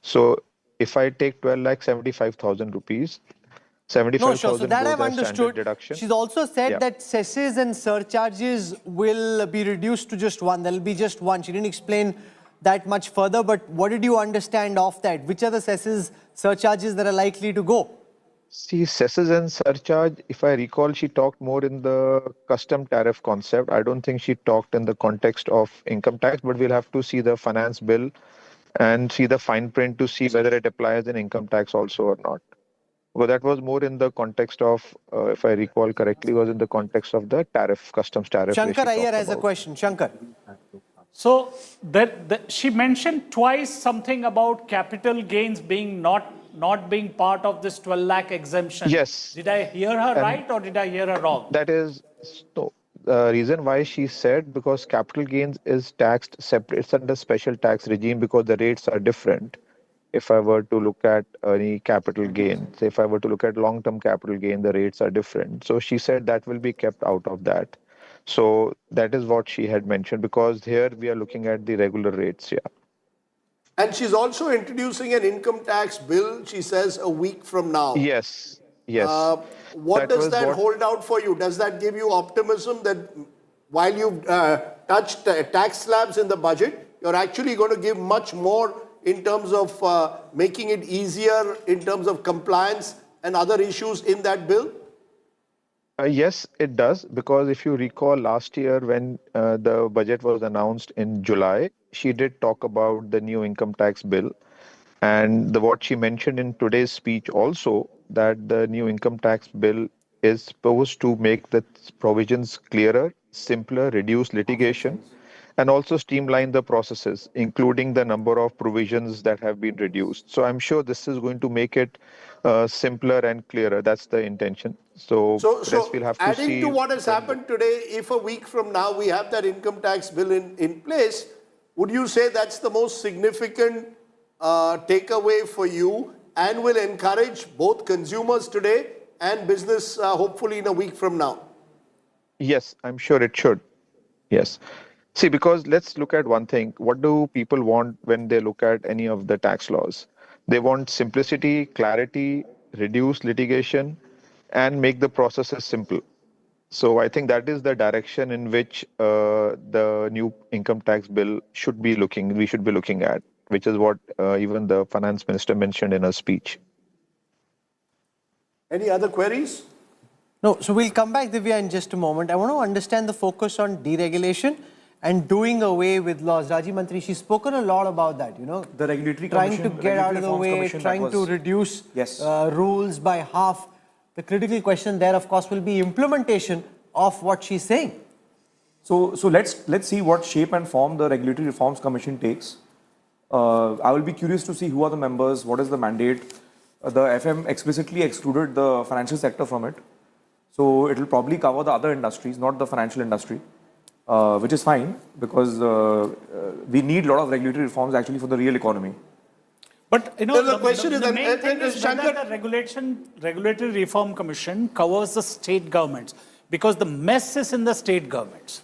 S19: So if I take 12,75,000 rupees, 75,000
S1: so that I've
S19: goes as standard
S1: understood.
S19: deduction.
S1: She's also said that cesses and surcharges will be reduced to just one. There will be just one. She didn't explain that much further, but what did you understand of that? Which are the cesses, surcharges that are likely to go?
S19: See, cesses and surcharge, if I recall, she talked more in the custom tariff concept. I don't think she talked in the context of income tax, but we'll have to see the finance bill and see the fine print to see whether it applies in income tax also or not. Well, that was more in the context of, if I recall correctly, was in the context of the tariff, customs tariff.
S1: Shankar Iyer has a question. Shankar.
S6: So she mentioned twice something about capital gains being not being part of this 12 lakh exemption.
S19: Yes.
S6: Did I hear her right or did I hear her wrong?
S19: That is the reason why she said because capital gains is taxed separate. It's under special tax regime because the rates are different. If I were to look at any capital gain, say if I were to look at long-term capital gain, the rates are different. So she said that will be kept out of that. So that is what she had mentioned because here we are looking at the regular rates, yeah.
S5: And she's also introducing an income tax bill, she says, a week from now.
S19: Yes, yes.
S5: What does that hold out for you? Does that give you optimism that while you've touched tax slabs in the budget, you're actually going to give much more in terms of making it easier in terms of compliance and other issues in that bill?
S19: Yes, it does. Because if you recall last year when the budget was announced in July, she did talk about the new income tax bill. And what she mentioned in today's speech also, that the new income tax bill is supposed to make the provisions clearer, simpler, reduce litigation, and also streamline the processes, including the number of provisions that have been reduced. So I'm sure this is going to make it simpler and clearer. That's the intention. So we'll have to see.
S5: Adding to what has happened today, if a week from now we have that income tax bill in place, would you say that's the most significant takeaway for you and will encourage both consumers today and business hopefully in a week from now?
S19: Yes, I'm sure it should. Yes. See, because let's look at one thing. What do people want when they look at any of the tax laws? They want simplicity, clarity, reduce litigation, and make the processes simple. So I think that is the direction in which the new income tax bill should be looking. We should be looking at, which is what even the finance minister mentioned in her speech.
S5: Any other queries?
S1: No, so we'll come back, Divya, in just a moment. I want to understand the focus on deregulation and doing away with laws. Raji Mantri, she's spoken a lot about that,
S7: The regulatory
S1: trying
S7: commission,
S1: to get out of the way, trying to reduce rules by half. The critical question there, of course, will be implementation of what she's saying.
S7: So let's see what shape and form the Regulatory Reforms Commission takes. I will be curious to see who are the members, what is the mandate. The FM explicitly excluded the financial sector from it. So it will probably cover the other industries, not the financial industry, which is fine because we need a lot of regulatory reforms actually for the real economy.
S6: But
S5: the question is,
S6: the main thing is whether the Regulatory Reform Commission covers the state governments, because the mess is in the state governments.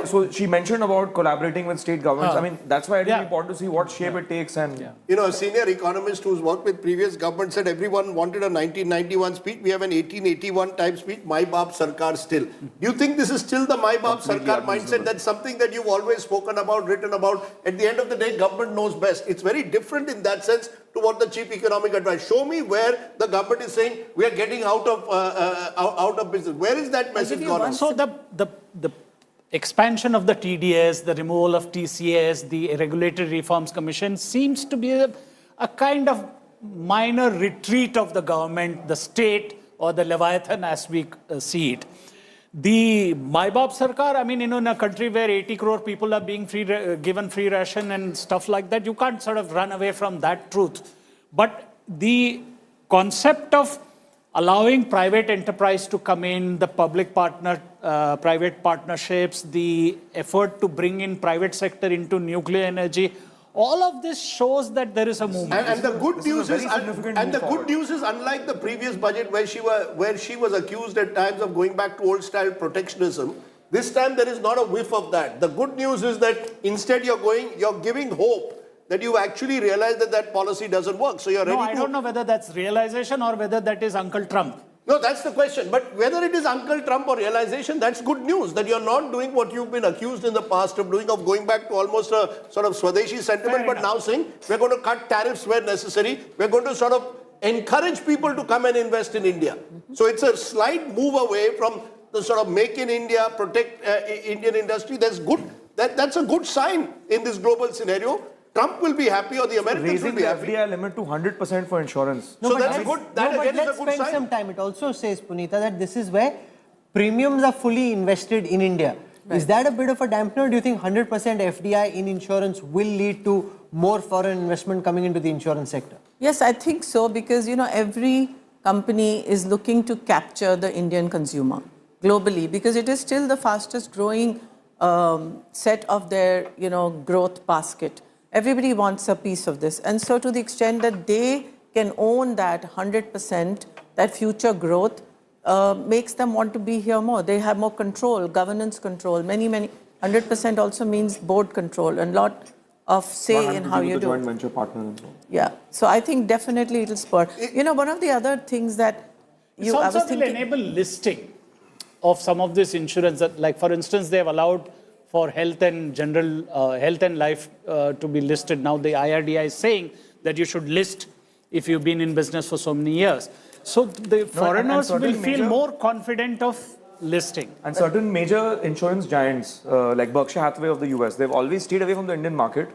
S7: So she mentioned about collaborating with state governments. I mean, that's why it is important to see what shape it takes. And
S5: a senior economist who's worked with previous government said everyone wanted a 1991 speech. We have an 1881 type speech. My Baap Sarkar still. Do you think this is still the My Baap Sarkar mindset? That's something that you've always spoken about, written about. At the end of the day, government knows best. It's very different in that sense to what the chief economic advisor. Show me where the government is saying we are getting out of business. Where is that message gone?
S6: So the expansion of the TDS, the removal of TCS, the Regulatory Reforms Commission seems to be a kind of minor retreat of the government, the state, or the Leviathan as we see it. The My Baap Sarkar, I mean, in a country where 80 crore people are being given free ration and stuff like that, you can't sort of run away from that truth. But the concept of allowing private enterprise to come in, the private partnerships, the effort to bring in private sector into nuclear energy, all of this shows that there is a movement.
S5: And the good news is, unlike the previous budget where she was accused at times of going back to old style protectionism, this time there is not a whiff of that. The good news is that instead you're giving hope that you actually realize that policy doesn't work. So you're ready
S6: I don't know whether that's realization or whether that is Uncle Trump.
S5: No, that's the question. But whether it is Uncle Trump or realization, that's good news, that you're not doing what you've been accused in the past of doing, of going back to almost a sort of Swadeshi sentiment, but now saying we're going to cut tariffs where necessary. We're going to sort of encourage people to come and invest in India. So it's a slight move away from the sort of make in India, protect Indian industry. That's a good sign in this global scenario. Trump will be happy or the Americans will be happy.
S7: Raising the FDI limit to 100% for insurance.
S1: No, so that's good. That again is a good sign. Let's spend some time. It also says, Punita, that this is where premiums are fully invested in India. Right. Is that a bit of a dampener? Do you think 100% FDI in insurance will lead to more foreign investment coming into the insurance sector?
S9: Yes, I think so, because, every company is looking to capture the Indian consumer globally, because it is still the fastest growing set of their, growth basket. Everybody wants a piece of this. And so to the extent that they can own that 100%, that future growth makes them want to be here more. They have more control, governance control, many. 100% also means board control and lot of say in how you do.
S7: Joint venture partner.
S9: Yeah. So I think definitely it'll spur. One of the other things that
S6: it also will enable listing of some of this insurance. That, like, for instance, they have allowed for health and general health and life to be listed. Now the IRDAI is saying that you should list if you've been in business for so many years. So the foreigners will feel more confident of listing.
S7: And certain major insurance giants like Berkshire Hathaway of the US, they've always stayed away from the Indian market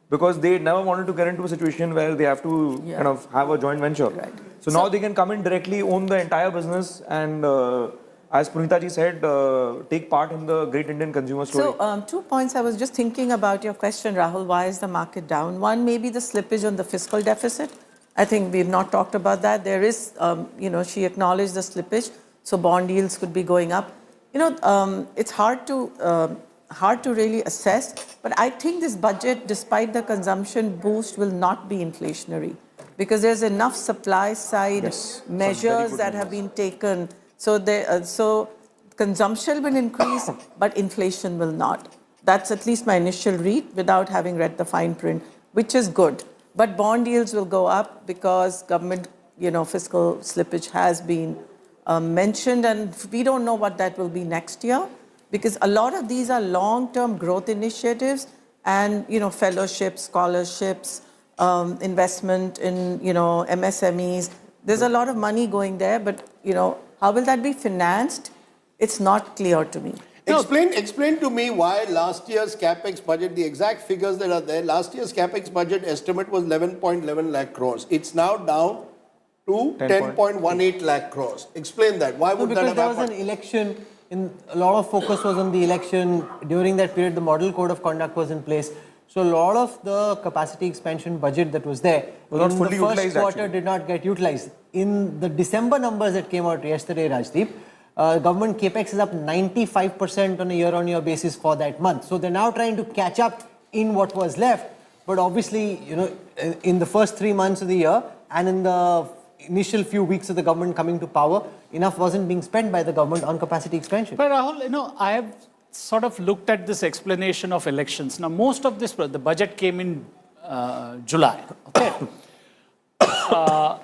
S7: because they never wanted to get into a situation where they have to kind of have a joint venture.
S9: Right.
S7: So now they can come in directly, own the entire business and as Punita ji said, take part in the great Indian consumer story.
S9: So 2 points. I was just thinking about your question, Rahul. Why is the market down? One, maybe the slippage on the fiscal deficit. I think we've not talked about that. There is, she acknowledged the slippage. So bond yields could be going up. It's hard to hard to really assess. But I think this budget, despite the consumption boost, will not be inflationary because there's enough supply side measures that have been taken. So consumption will increase, but inflation will not. That's at least my initial read without having read the fine print, which is good. But bond yields will go up because government, fiscal slippage has been mentioned, and we don't know what that will be next year because a lot of these are long-term growth initiatives and, fellowships, scholarships, investment in, MSMEs. There's a lot of money going there, but, how will that be financed? It's not clear to me.
S5: Explain to me why last year's capex budget, the exact figures that are there, last year's capex budget estimate was 11.11 lakh crores. It's now down to 10.18 lakh crores. Explain that. Why would that have happened?
S1: Because there was an election, a lot of focus was on the election. During that period, the model code of conduct was in place. So a lot of the capacity expansion budget that was there in the first quarter did not get utilized. In the December numbers that came out yesterday, Rajdeep, government capex is up 95% on a year-on-year basis for that month. So they're now trying to catch up in what was left. But obviously, in the first 3 months of the year and in the initial few weeks of the government coming to power, enough wasn't being spent by the government on capacity expansion.
S6: But Rahul, I have sort of looked at this explanation of elections. Now, most of this, the budget came in July, okay?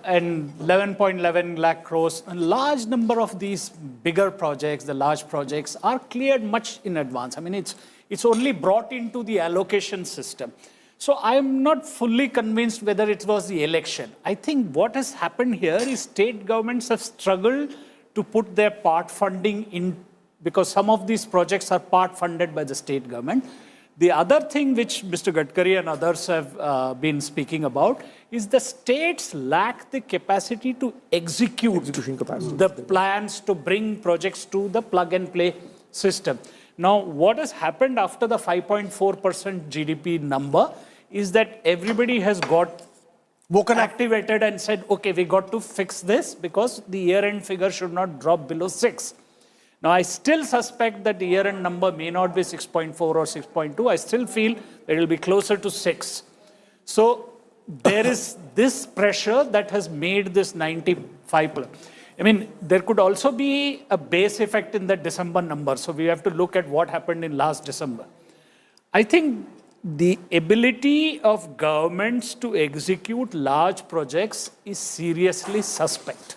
S6: And 11.11 lakh crores. A large number of these bigger projects, the large projects, are cleared much in advance. I mean, it's only brought into the allocation system. So I'm not fully convinced whether it was the election. I think what has happened here is state governments have struggled to put their part funding in, because some of these projects are part funded by the state government. The other thing which Mr. Gadkari and others have been speaking about is the states lack the capacity to execute the plans to bring projects to the plug-and-play system. Now, what has happened after the 5.4% GDP number is that everybody has got activated and said, okay, we got to fix this because the year-end figure should not drop below 6. Now, I still suspect that the year-end number may not be 6.4 or 6.2. I still feel that it will be closer to 6. So there is this pressure that has made this 95. I mean, there could also be a base effect in the December number. So we have to look at what happened in last December. I think the ability of governments to execute large projects is seriously suspect.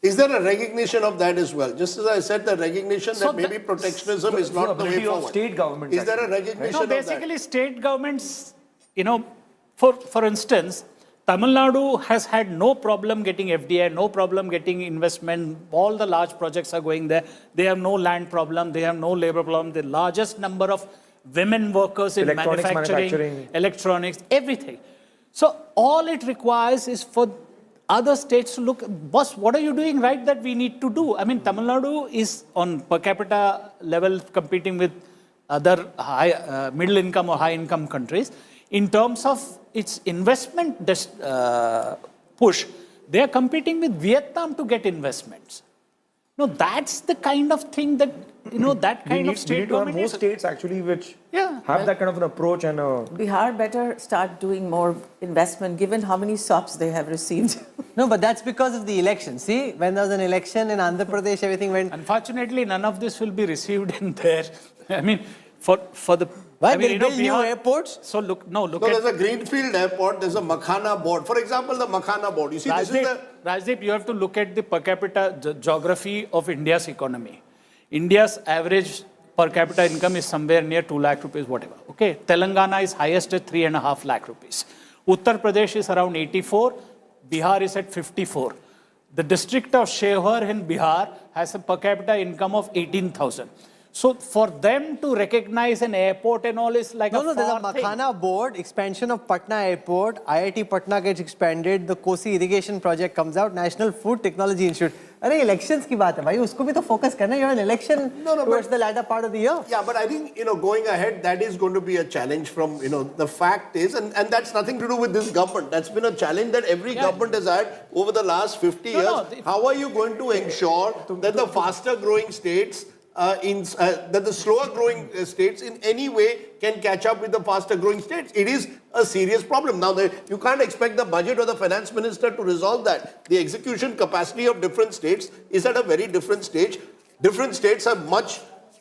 S5: Is there a recognition of that as well? Just as I said, the recognition that maybe protectionism is not the way forward.
S7: State governments.
S5: Is there a recognition of that?
S6: Basically, state governments, for instance, Tamil Nadu has had no problem getting FDI, no problem getting investment. All the large projects are going there. They have no land problem. They have no labor problem. The largest number of women workers in manufacturing, electronics, everything. So all it requires is for other states to look, boss, what are you doing right that we need to do? I mean, Tamil Nadu is on per capita level competing with other high, middle income or high income countries. In terms of its investment push, they are competing with Vietnam to get investments. No, that's the kind of thing that, that kind of state government.
S7: More states actually which have that kind of an approach and
S9: Bihar better start doing more investment given how many SOPs they have received.
S1: No, but that's because of the election. See, when there was an election in Andhra Pradesh, everything went...
S6: Unfortunately, none of this will be received in there. I mean, for the...
S1: Why? They'll build new airports?
S6: So look at...
S5: there's a greenfield airport, there's a Makhana board. For example, the Makhana board. You see, this is the...
S6: Rajdeep, you have to look at the per capita geography of India's economy. India's average per capita income is somewhere near 2 lakh rupees, whatever. Okay, Telangana is highest at 3.5 lakh rupees. Uttar Pradesh is around 84. Bihar is at 54. The district of Shehar in Bihar has a per capita income of 18,000. So for them to recognize an airport and all is like
S1: there's a Makhana board, expansion of Patna airport, IIT Patna gets expanded, the Kosi irrigation project comes out, National Food Technology Institute. Arey, elections ki baat hai bhai, usko bhi to focus karna. You're an election towards the latter part of the year.
S5: Yeah, but I think, going ahead, that is going to be a challenge from, the fact is, and that's nothing to do with this government. That's been a challenge that every government has had over the last 50 years. How are you going to ensure that the faster growing states that the slower growing states in any way can catch up with the faster growing states. It is a serious problem. Now, you can't expect the budget or the finance minister to resolve that. The execution capacity of different states is at a very different stage. Different states have much,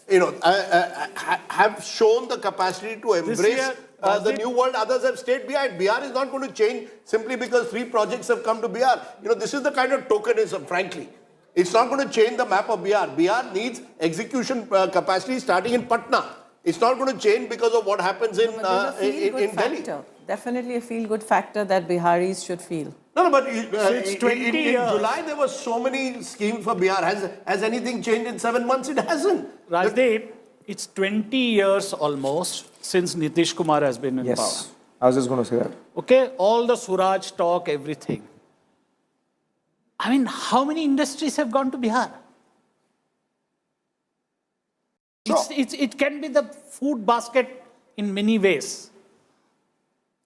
S5: have shown the capacity to embrace the new world. Others have stayed behind. Bihar is not going to change simply because 3 projects have come to Bihar. This is the kind of tokenism, frankly. It's not going to change the map of Bihar. Bihar needs execution capacity starting in Patna. It's not going to change because of what happens in Delhi.
S9: Definitely a feel-good factor that Biharis should feel.
S5: No, but in July there were so many schemes for Bihar. Has anything changed in 7 months? It hasn't.
S6: Rajdeep, it's 20 years almost since Nitish Kumar has been in power.
S7: I was just going to say that.
S6: Okay, all the Suraj talk, everything. I mean, how many industries have gone to Bihar? It can be the food basket in many ways.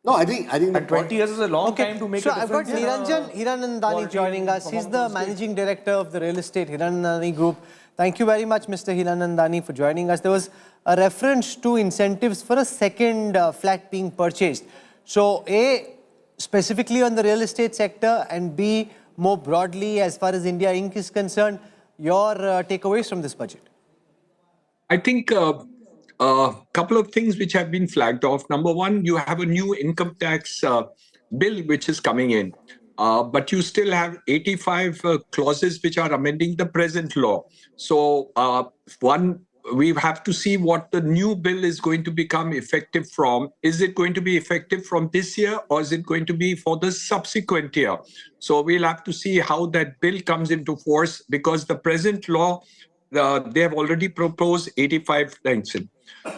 S5: No, I think
S7: and 20 years is a long time to make a difference.
S1: So I've got Niranjan Hiranandani joining us. He's the managing director of the real estate Hiranandani Group. Thank you very much, Mr. Hiranandani, for joining us. There was a reference to incentives for a second flat being purchased. So A, specifically on the real estate sector, and B, more broadly as far as India Inc. is concerned, your takeaways from this budget?
S20: I think a couple of things which have been flagged off. Number one, you have a new income tax bill which is coming in, but you still have 85 clauses which are amending the present law. So we have to see what the new bill is going to become effective from. Is it going to be effective from this year, or is it going to be for the subsequent year? So we'll have to see how that bill comes into force, because the present law, they have already proposed 85 lines.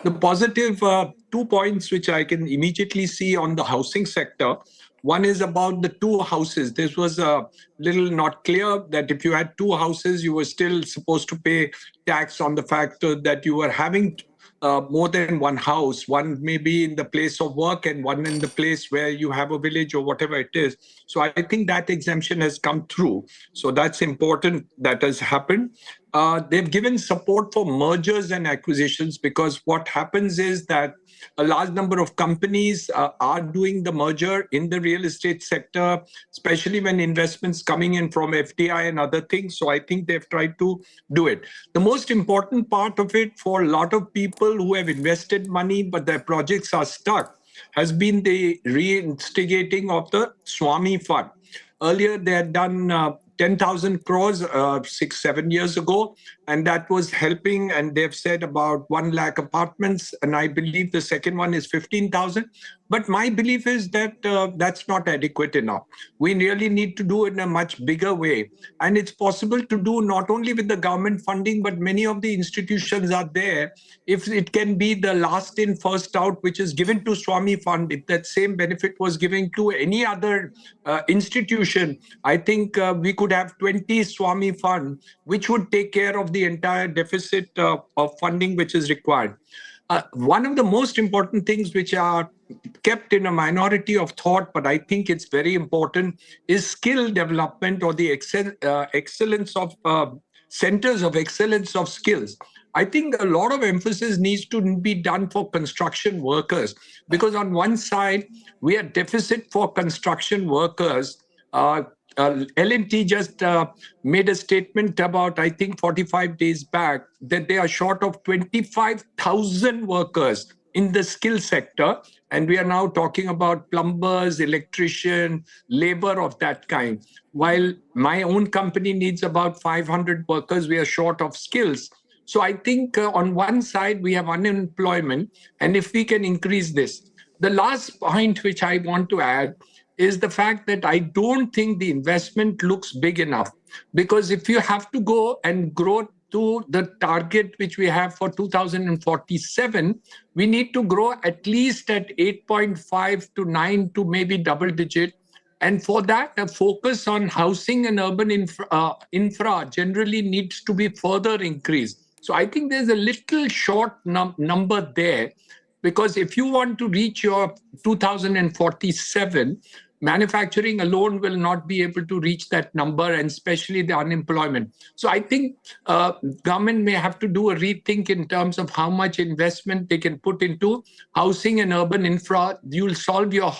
S20: The positive 2 points which I can immediately see on the housing sector. One is about the 2 houses. This was a little not clear that if you had 2 houses, you were still supposed to pay tax on the fact that you were having more than 1 house. One may be in the place of work and one in the place where you have a village or whatever it is. So I think that exemption has come through. So that's important that has happened. They've given support for mergers and acquisitions, because what happens is that a large number of companies are doing the merger in the real estate sector, especially when investments coming in from FDI and other things. So I think they've tried to do it. The most important part of it for a lot of people who have invested money but their projects are stuck has been the reinstigating of the Swami Fund. Earlier, they had done 10,000 crores 6-7 years ago, and that was helping. And they've said about 1 lakh apartments, and I believe the second one is 15,000. But my belief is that that's not adequate enough. We really need to do it in a much bigger way. And it's possible to do not only with the government funding, but many of the institutions are there. If it can be the last in, first out, which is given to Swami Fund, if that same benefit was given to any other institution, I think we could have 20 Swami Fund, which would take care of the entire deficit of funding which is required. One of the most important things which are kept in a minority of thought, but I think it's very important, is skill development, or the excellence of centers of excellence of skills. I think a lot of emphasis needs to be done for construction workers, because on one side, we are deficit for construction workers. L&T just made a statement about, I think, 45 days back, that they are short of 25,000 workers in the skill sector. And we are now talking about plumbers, electrician, labor of that kind. While my own company needs about 500 workers, we are short of skills. So I think on one side, we have unemployment, and if we can increase this. The last point which I want to add is the fact that I don't think the investment looks big enough. Because if you have to go and grow to the target which we have for 2047, we need to grow at least at 8.5 to 9 to maybe double digit. And for that, a focus on housing and urban infra generally needs to be further increased. So I think there's a little short number there, because if you want to reach your 2047, manufacturing alone will not be able to reach that number, and especially the unemployment. So I think government may have to do a rethink in terms of how much investment they can put into housing and urban infra. You'll solve your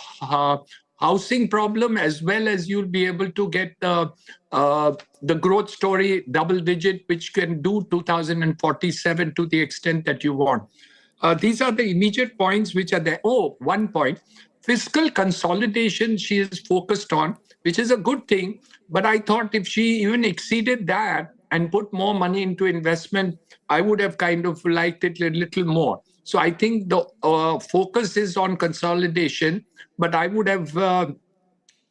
S20: housing problem as well as you'll be able to get the growth story double digit, which can do 2047 to the extent that you want. These are the immediate points which are there. Oh, one point. Fiscal consolidation she is focused on, which is a good thing. But I thought if she even exceeded that and put more money into investment, I would have kind of liked it a little more. So I think the focus is on consolidation, but I would have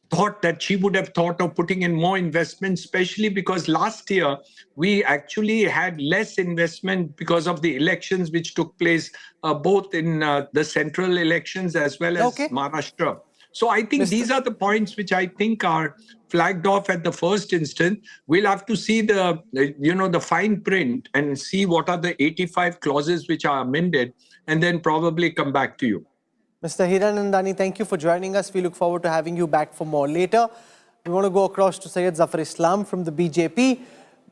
S20: thought that she would have thought of putting in more investment, especially because last year we actually had less investment because of the elections which took place both in the central elections as well as Maharashtra. So I think these are the points which I think are flagged off at the first instance. We'll have to see the fine print and see what are the 85 clauses which are amended, and then probably come back to you.
S1: Mr. Hiranandani, thank you for joining us. We look forward to having you back for more later. We want to go across to Syed Zafar Islam from the BJP.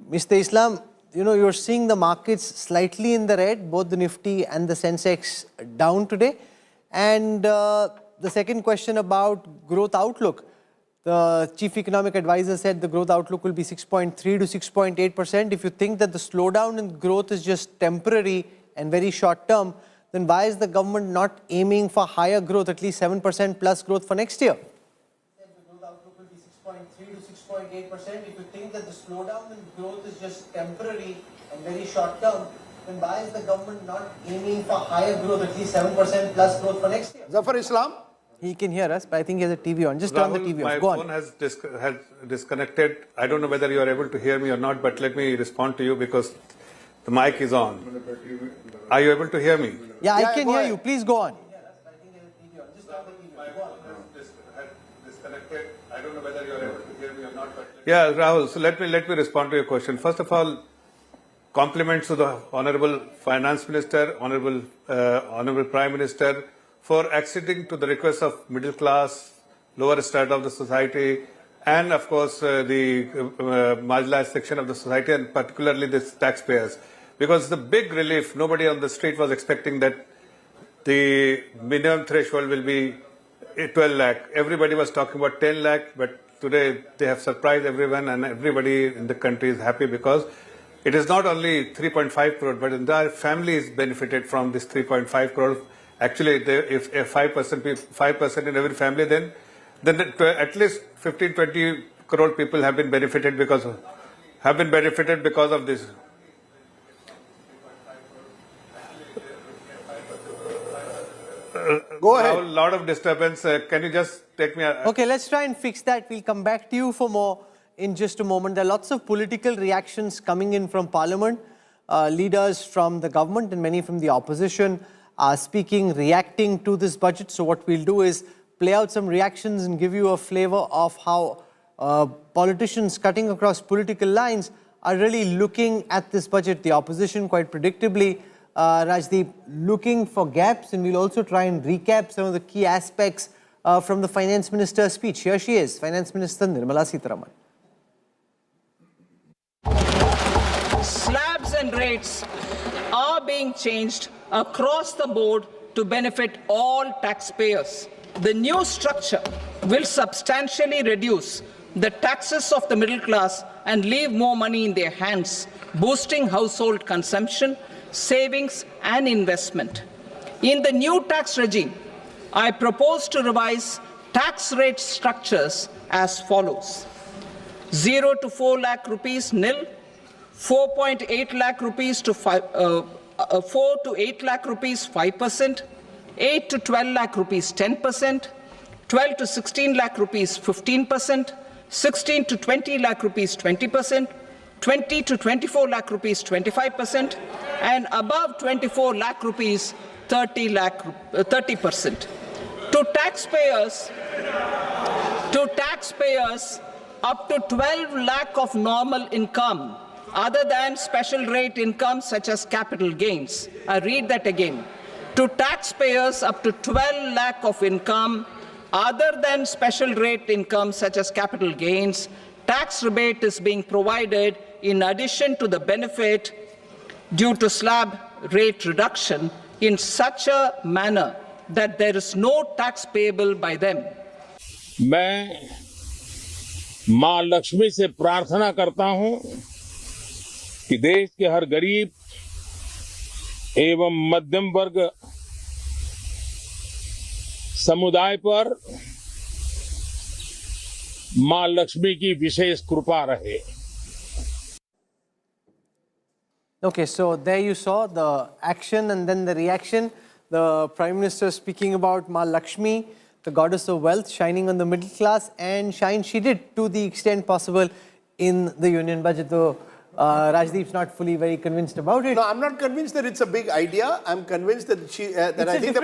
S1: Mr. Islam, you're seeing the markets slightly in the red, both the Nifty and the Sensex down today. And the second question about growth outlook. The chief economic advisor said the growth outlook will be 6.3 to 6.8%. If you think that the slowdown in growth is just temporary and very short term, then why is the government not aiming for higher growth, at least 7% plus growth for next year? The growth outlook will be 6.3 to 6.8%. If you think that the slowdown in growth is just temporary and very short term, then why is the government not aiming for higher growth, at least 7% plus growth for next year?
S5: Zafar Islam?
S1: He can hear us, but I think he has a TV on. Just turn the TV on. Go on.
S12: My phone has disconnected. I don't know whether you are able to hear me or not, but let me respond to you because the mic is on. Are you able to hear me?
S1: Yeah, I can hear you. Please go on.
S12: Disconnected. I don't know whether you are able to hear me or not. Yeah, Rahul. So let me respond to your question. First of all, compliments to the Honorable Finance Minister, Honorable Prime Minister for acceding to the request of middle class, lower strata of the society, and of course the marginalized section of the society, and particularly the taxpayers. Because the big relief, nobody on the street was expecting that the minimum threshold will be 12 lakh. Everybody was talking about 10 lakh, but today they have surprised everyone, and everybody in the country is happy because it is not only 3.5 crore, but entire families benefited from this 3.5 crore. Actually, if 5% in every family, then at least 15-20 crore people have been benefited because of this.
S5: Go ahead.
S12: A lot of disturbance. Can you just take me?
S1: Okay, let's try and fix that. We'll come back to you for more in just a moment. There are lots of political reactions coming in from Parliament. Leaders from the government and many from the opposition are speaking, reacting to this budget. So what we'll do is play out some reactions and give you a flavor of how politicians cutting across political lines are really looking at this budget. The opposition, quite predictably, Rajdeep, looking for gaps, and we'll also try and recap some of the key aspects from the Finance Minister's speech. Here she is, Finance Minister Nirmala Sitharaman.
S18: Slabs and rates are being changed across the board to benefit all taxpayers. The new structure will substantially reduce the taxes of the middle class and leave more money in their hands, boosting household consumption, savings and investment. In the new tax regime, I propose to revise tax rate structures as follows. 0 to 4 lakh rupees nil, 4.8 lakh rupees to 4 to 8 lakh rupees 5%, 8 to 12 lakh rupees 10%, 12 to 16 lakh rupees 15%, 16 to 20 lakh rupees 20%, 20 to 24 lakh rupees 25%, and above 24 lakh rupees 30%. To taxpayers up to 12 lakh of normal income, other than special rate income such as capital gains. I read that again. To taxpayers up to 12 lakh of income, Other than special rate incomes such as capital gains, tax rebate is being provided in addition to the benefit due to slab rate reduction in such a manner that there is no tax payable by them.
S21: मैं मां लक्ष्मी से प्रार्थना करता हूं कि देश के हर गरीब एवं मध्यम वर्ग समुदाय पर मां लक्ष्मी की विशेष कृपा रहे.
S1: Okay, so there you saw the action and then the reaction. The Prime Minister speaking about Ma Lakshmi, the goddess of wealth, shining on the middle class, and shine she did to the extent possible in the union budget, though Rajdeep's not fully very convinced about it.
S5: No, I'm not convinced that it's a big idea. I'm convinced that I think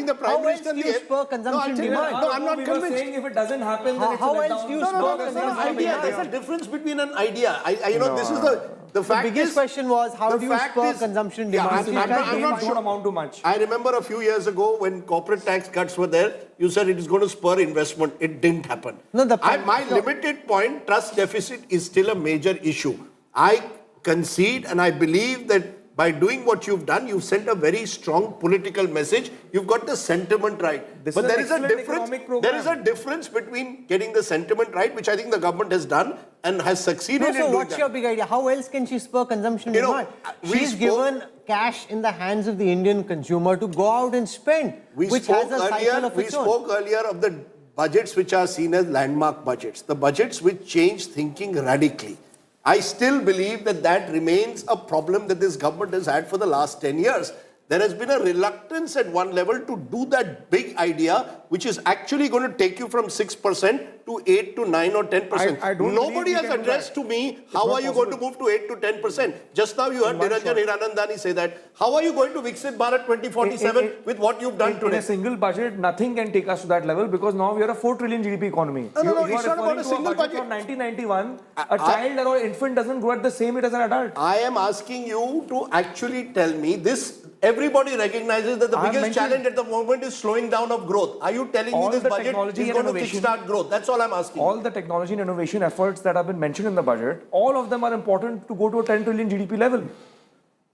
S5: the Prime Minister...
S1: you spur consumption demand?
S5: No, I'm not convinced.
S7: We were saying if it doesn't happen, then it's
S1: how else do you spur consumption
S5: idea? There's a difference between an idea. This is the fact.
S1: The biggest question was, how do you spur consumption demand?
S5: I'm not sure
S7: amount too much.
S5: I remember a few years ago when corporate tax cuts were there, you said it is going to spur investment. It didn't happen.
S1: No,
S5: my limited point, trust deficit is still a major issue. I concede and I believe that by doing what you've done, you've sent a very strong political message. You've got the sentiment right. But there is a difference. There is a difference between getting the sentiment right, which I think the government has done and has succeeded in doing that.
S1: So what's your big idea? How else can she spur consumption demand? She's given cash in the hands of the Indian consumer to go out and spend, which has a cycle of its own.
S5: We spoke earlier of the budgets which are seen as landmark budgets, the budgets which change thinking radically. I still believe that remains a problem that this government has had for the last 10 years. There has been a reluctance at one level to do that big idea, which is actually going to take you from 6% to 8 to 9 or 10%. Nobody has addressed to me, how are you going to move to 8 to 10%? Just now you heard Niranjan Hiranandani say that. How are you going to Viksit Bharat 2047 with what you've done today?
S7: In a single budget, nothing can take us to that level because now we are a 4 trillion GDP economy.
S5: No, it's not about a single budget.
S7: From 1991, a child or infant doesn't grow at the same rate as an adult.
S5: I am asking you to actually tell me this. Everybody recognizes that the biggest challenge at the moment is slowing down of growth. Are you telling me this budget is going to kickstart growth? That's all I'm asking.
S7: All the technology and innovation efforts that have been mentioned in the budget, all of them are important to go to a 10 trillion GDP level.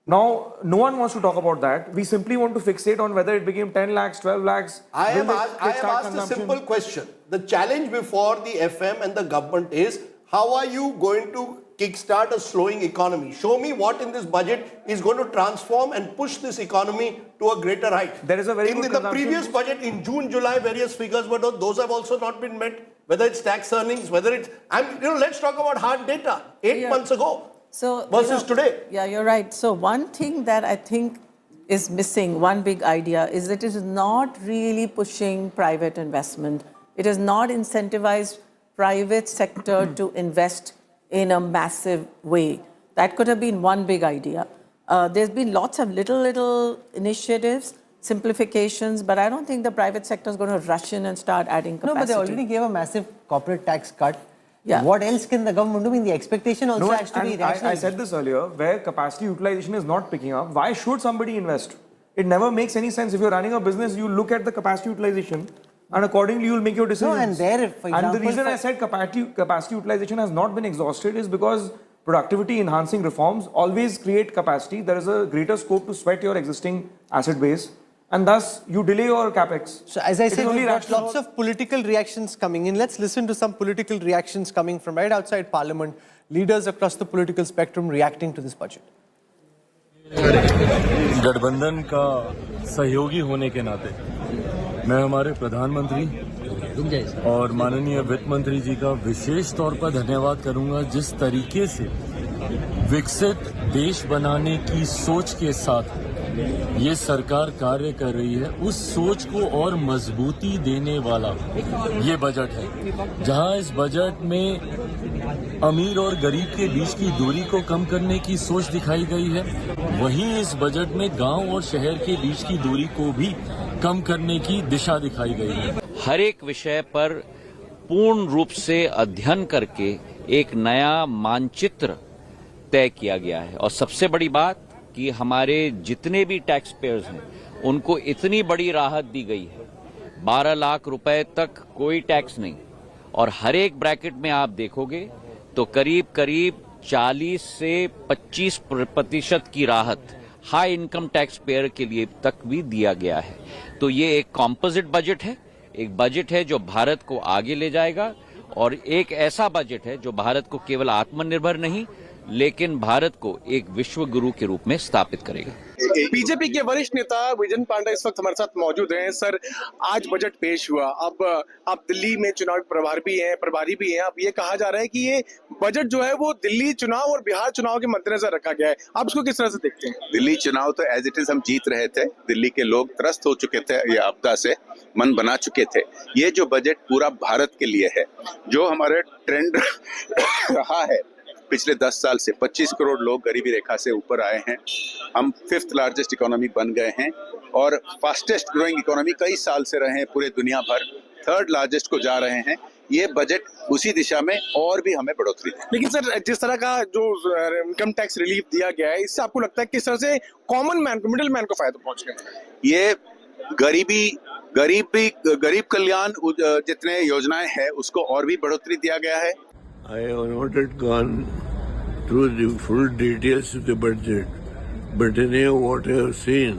S7: Now, no one wants to talk about that. We simply want to fixate on whether it became 10 lakhs, 12 lakhs.
S5: I have asked a simple question. The challenge before the FM and the government is, how are you going to kickstart a slowing economy? Show me what in this budget is going to transform and push this economy to a greater height.
S7: There is a very good
S5: in the previous budget, in June, July, various figures, but those have also not been met. Whether it's tax earnings, whether it's... let's talk about hard data. 8 months ago versus today.
S9: Yeah, you're right. So one thing that I think is missing, one big idea, is that it is not really pushing private investment. It has not incentivized private sector to invest in a massive way. That could have been one big idea. There's been lots of little initiatives, simplifications, but I don't think the private sector is going to rush in and start adding capacity.
S1: No, but they already gave a massive corporate tax cut.
S9: Yeah.
S1: What else can the government do? I mean, the expectation also has to be rational.
S7: I said this earlier, where capacity utilization is not picking up, why should somebody invest? It never makes any sense. If you're running a business, you look at the capacity utilization and accordingly you'll make your decisions.
S1: No, and there, for example...
S7: And the reason I said capacity utilization has not been exhausted is because productivity enhancing reforms always create capacity. There is a greater scope to sweat your existing asset base and thus you delay your capex.
S1: So as I said, we've got lots of political reactions coming in. Let's listen to some political reactions coming from right outside Parliament. Leaders across the political spectrum reacting to this budget.
S22: गठबंधन का सहयोगी होने के नाते मैं हमारे प्रधानमंत्री और माननीय वित्त मंत्री जी का विशेष तौर पर धन्यवाद करूंगा जिस तरीके से विकसित देश बनाने की सोच के साथ ये सरकार कार्य कर रही है उस सोच को और मजबूती देने वाला ये बजट है जहां इस बजट में अमीर और गरीब के बीच की दूरी को कम करने की सोच दिखाई गई है वहीं इस बजट में गांव और शहर के बीच की दूरी को भी कम करने की दिशा दिखाई गई है
S23: हर एक विषय पर पूर्ण रूप से अध्ययन करके एक नया मानचित्र तय किया गया है और सबसे बड़ी बात कि हमारे जितने भी टैक्स पेयर्स हैं उनको इतनी बड़ी राहत दी गई है 12 लाख रुपए तक कोई टैक्स नहीं, और हर एक ब्रैकेट में आप देखोगे तो करीब करीब 40 से 25% की राहत हाई इनकम टैक्स पेयर के लिए तक भी दिया गया है। तो ये एक कॉम्पोजिट बजट है, एक बजट है जो भारत को आगे ले जाएगा, और एक ऐसा बजट है जो भारत को केवल आत्मनिर्भर नहीं लेकिन भारत को एक विश्व गुरु के रूप में स्थापित करेगा।
S2: बीजेपी के वरिष्ठ नेता विजन पांडा इस वक्त हमारे साथ मौजूद हैं। सर, आज बजट पेश हुआ, अब आप दिल्ली में चुनाव प्रभारी भी हैं। अब ये कहा जा रहा है कि ये बजट जो है वो दिल्ली चुनाव और बिहार चुनाव के मद्देनजर रखा गया है। आप इसको किस तरह से देखते हैं?
S3: दिल्ली चुनाव तो एज इट इज हम जीत रहे थे। दिल्ली के लोग त्रस्त हो चुके थे, ये आपदा से मन बना चुके थे। ये जो बजट पूरा भारत के लिए है, जो हमारे ट्रेंड रहा है पिछले 10 साल से, 25 करोड़ लोग गरीबी रेखा से ऊपर आए हैं, हम 5th लार्जेस्ट इकोनॉमी बन गए हैं और फास्टेस्ट ग्रोइंग इकोनॉमी कई साल से रहे हैं पूरे दुनिया भर, 3rd लार्जेस्ट को जा रहे हैं। ये बजट उसी दिशा में और भी हमें बढ़ोतरी है।
S2: लेकिन सर, जिस तरह का जो इनकम टैक्स रिलीफ दिया गया है, इससे आपको लगता है किस तरह से कॉमन मैन को, मिडिल मैन को फायदा पहुंच गया?
S3: ये गरीब कल्याण जितने योजनाएं हैं उसको और भी बढ़ोतरी दिया गया है।
S8: I have not yet gone through the full details of the budget, but anyhow what I have seen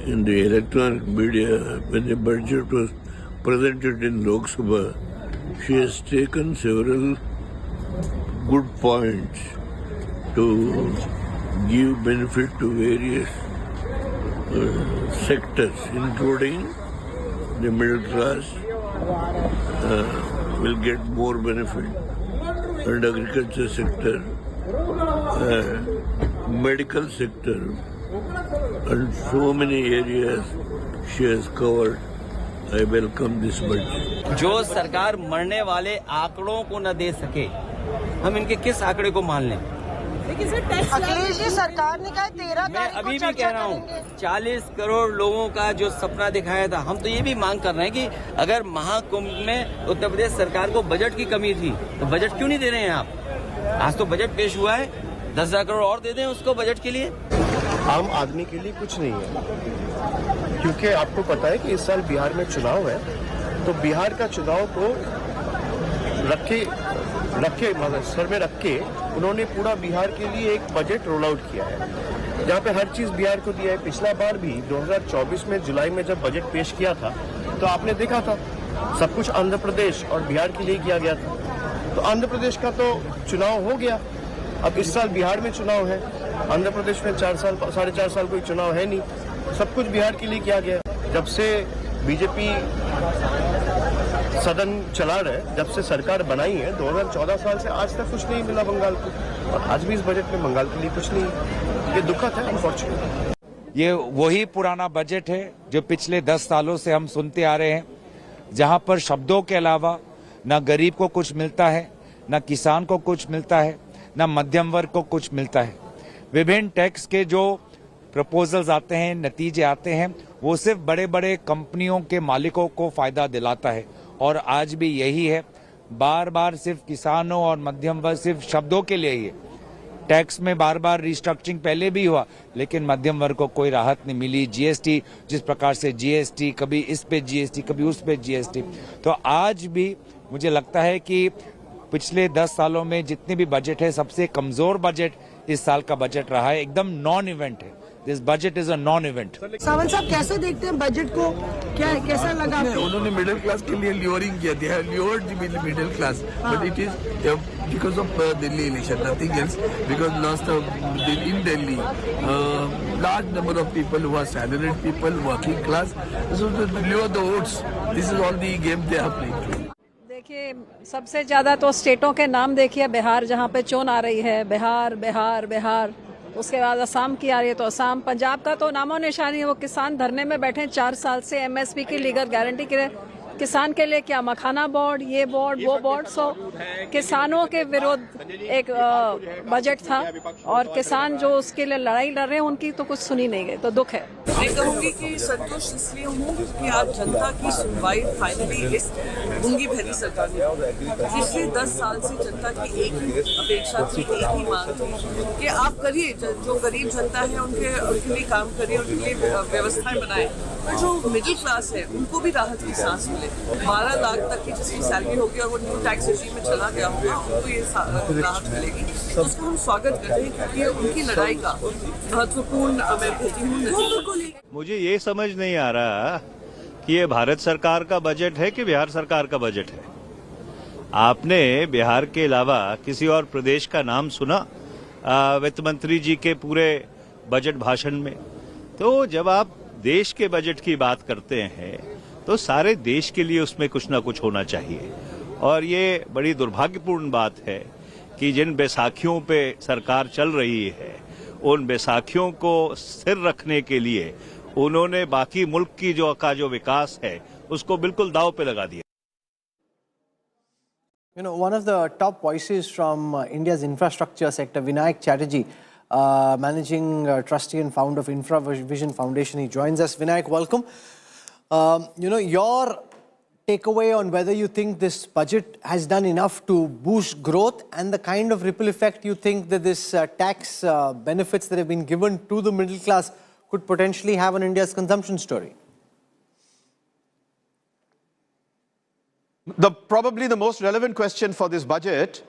S8: in the electronic media when the budget was presented in Lok Sabha, she has taken several good points to give benefit to various sectors, including the middle class will get more benefit. And agriculture sector, medical sector, and so many areas she has covered. I welcome this budget.
S24: जो सरकार मरने वाले आंकड़ों को न दे सके, हम इनके किस आंकड़े को मान लें?
S25: लेकिन सर, अखिलेश जी सरकार ने कहा 13
S24: मैं अभी भी कह रहा हूँ 40 करोड़ लोगों का जो सपना दिखाया था, हम तो ये भी मांग कर रहे हैं कि अगर महाकुंभ में उत्तर प्रदेश सरकार को बजट की कमी थी तो बजट क्यों नहीं दे रहे हैं आप? आज तो बजट पेश हुआ है, 10,000 करोड़ और दे दें उसको बजट के लिए।
S26: आम आदमी के लिए कुछ नहीं है, क्योंकि आपको पता है कि इस साल बिहार में चुनाव है, तो बिहार का चुनाव को रखे सर में रख के उन्होंने पूरा बिहार के लिए एक बजट रोल आउट किया है, जहाँ पे हर चीज बिहार को दिया है। पिछला बार भी 2024 में जुलाई में जब बजट पेश किया था तो आपने देखा था सब कुछ आंध्र प्रदेश और बिहार के लिए किया गया था। तो आंध्र प्रदेश का तो चुनाव हो गया, अब इस साल बिहार में चुनाव है। आंध्र प्रदेश में 4.5 साल कोई चुनाव है नहीं, सब कुछ बिहार के लिए किया गया। जब से बीजेपी सदन चला रहे, जब से सरकार बनाई है 2014 साल से आज तक कुछ नहीं मिला बंगाल को, और आज भी इस बजट में बंगाल के लिए कुछ नहीं है। ये दुखद है, अनफॉर्चुनेट।
S27: ये वही पुराना बजट है जो पिछले 10 सालों से हम सुनते आ रहे हैं, जहां पर शब्दों के अलावा न गरीब को कुछ मिलता है, न किसान को कुछ मिलता है, न मध्यम वर्ग को कुछ मिलता है। विभिन्न टैक्स के जो प्रपोजल्स आते हैं, नतीजे आते हैं, वो सिर्फ बड़े बड़े कंपनियों के मालिकों को फायदा दिलाता है, और आज भी यही है। बार बार सिर्फ किसानों और मध्यम वर्ग सिर्फ शब्दों के लिए ही है। टैक्स में बार बार रिस्ट्रक्चरिंग पहले भी हुआ, लेकिन मध्यम वर्ग को कोई राहत नहीं मिली। जीएसटी, जिस प्रकार से जीएसटी, कभी इस पे जीएसटी, कभी उस पे जीएसटी। तो आज भी मुझे लगता है कि पिछले 10 सालों में जितने भी बजट है, सबसे कमजोर बजट इस साल का बजट रहा है। एकदम नॉन इवेंट है। This budget is a non event.
S25: Sawant साहब कैसे देखते हैं बजट को, क्या कैसा लगा?
S8: उन्होंने मिडिल क्लास के लिए ल्योरिंग किया था, lured the middle class, but it is because of Delhi election, nothing else. Because last in Delhi large number of people who are salaried people, working class, so to lure the votes, this is all the game they are playing.
S25: देखिए, सबसे ज्यादा तो स्टेटों के नाम देखिए, बिहार जहाँ पे चोन आ रही है, बिहार बिहार बिहार, उसके बाद असम की आ रही है तो असम, पंजाब का तो नामो निशानी है। वो किसान धरने में बैठे 4 साल से एमएसपी की लीगल गारंटी के लिए। किसान के लिए क्या मखाना बोर्ड, ये बोर्ड, वो बोर्ड। सो किसानों के विरुद्ध एक बजट था और किसान जो उसके लिए लड़ाई लड़ रहे हैं उनकी तो कुछ सुनी नहीं गई, तो दुख है।
S4: मैं कहूँगी कि संतुष्ट इसलिए हूँ कि आज जनता की सुनवाई फाइनली इस गूंगी बहरी सरकार ने, पिछले 10 साल से जनता की एक ही अपेक्षा थी, एक ही मांग थी कि आप करिए, जो गरीब जनता है उनके लिए काम करिए, उनके लिए व्यवस्थाएं बनाएं, और जो मिडिल क्लास है उनको भी राहत की सांस मिले। 12 लाख तक की जिसकी सैलरी होगी और वो न्यू टैक्स रेजिम में चला गया होगा, उनको ये राहत मिलेगी, तो उसका हम स्वागत करते हैं क्योंकि ये उनकी लड़ाई का महत्वपूर्ण मैं कहती हूँ।
S10: मुझे ये समझ नहीं आ रहा कि ये भारत सरकार का बजट है कि बिहार सरकार का बजट है। आपने बिहार के अलावा किसी और प्रदेश का नाम सुना वित्त मंत्री जी के पूरे बजट भाषण में? तो जब आप देश के बजट की बात करते हैं तो सारे देश के लिए उसमें कुछ ना कुछ होना चाहिए। और ये बड़ी दुर्भाग्यपूर्ण बात है कि जिन बैसाखियों पे सरकार चल रही है, उन बैसाखियों को स्थिर रखने के लिए उन्होंने बाकी मुल्क की जो विकास है उसको बिल्कुल दांव पे लगा दिया।
S1: You know, one of the top voices from India's infrastructure sector, Vinayak Chatterjee, managing trustee and founder of InfraVision Foundation. He joins us. Vinayak, welcome. You know, your takeaway on whether you think this budget has done enough to boost growth and the kind of ripple effect you think that this tax benefits that have been given to the middle class could potentially have on India's consumption story?
S11: Probably the most relevant question for this budget,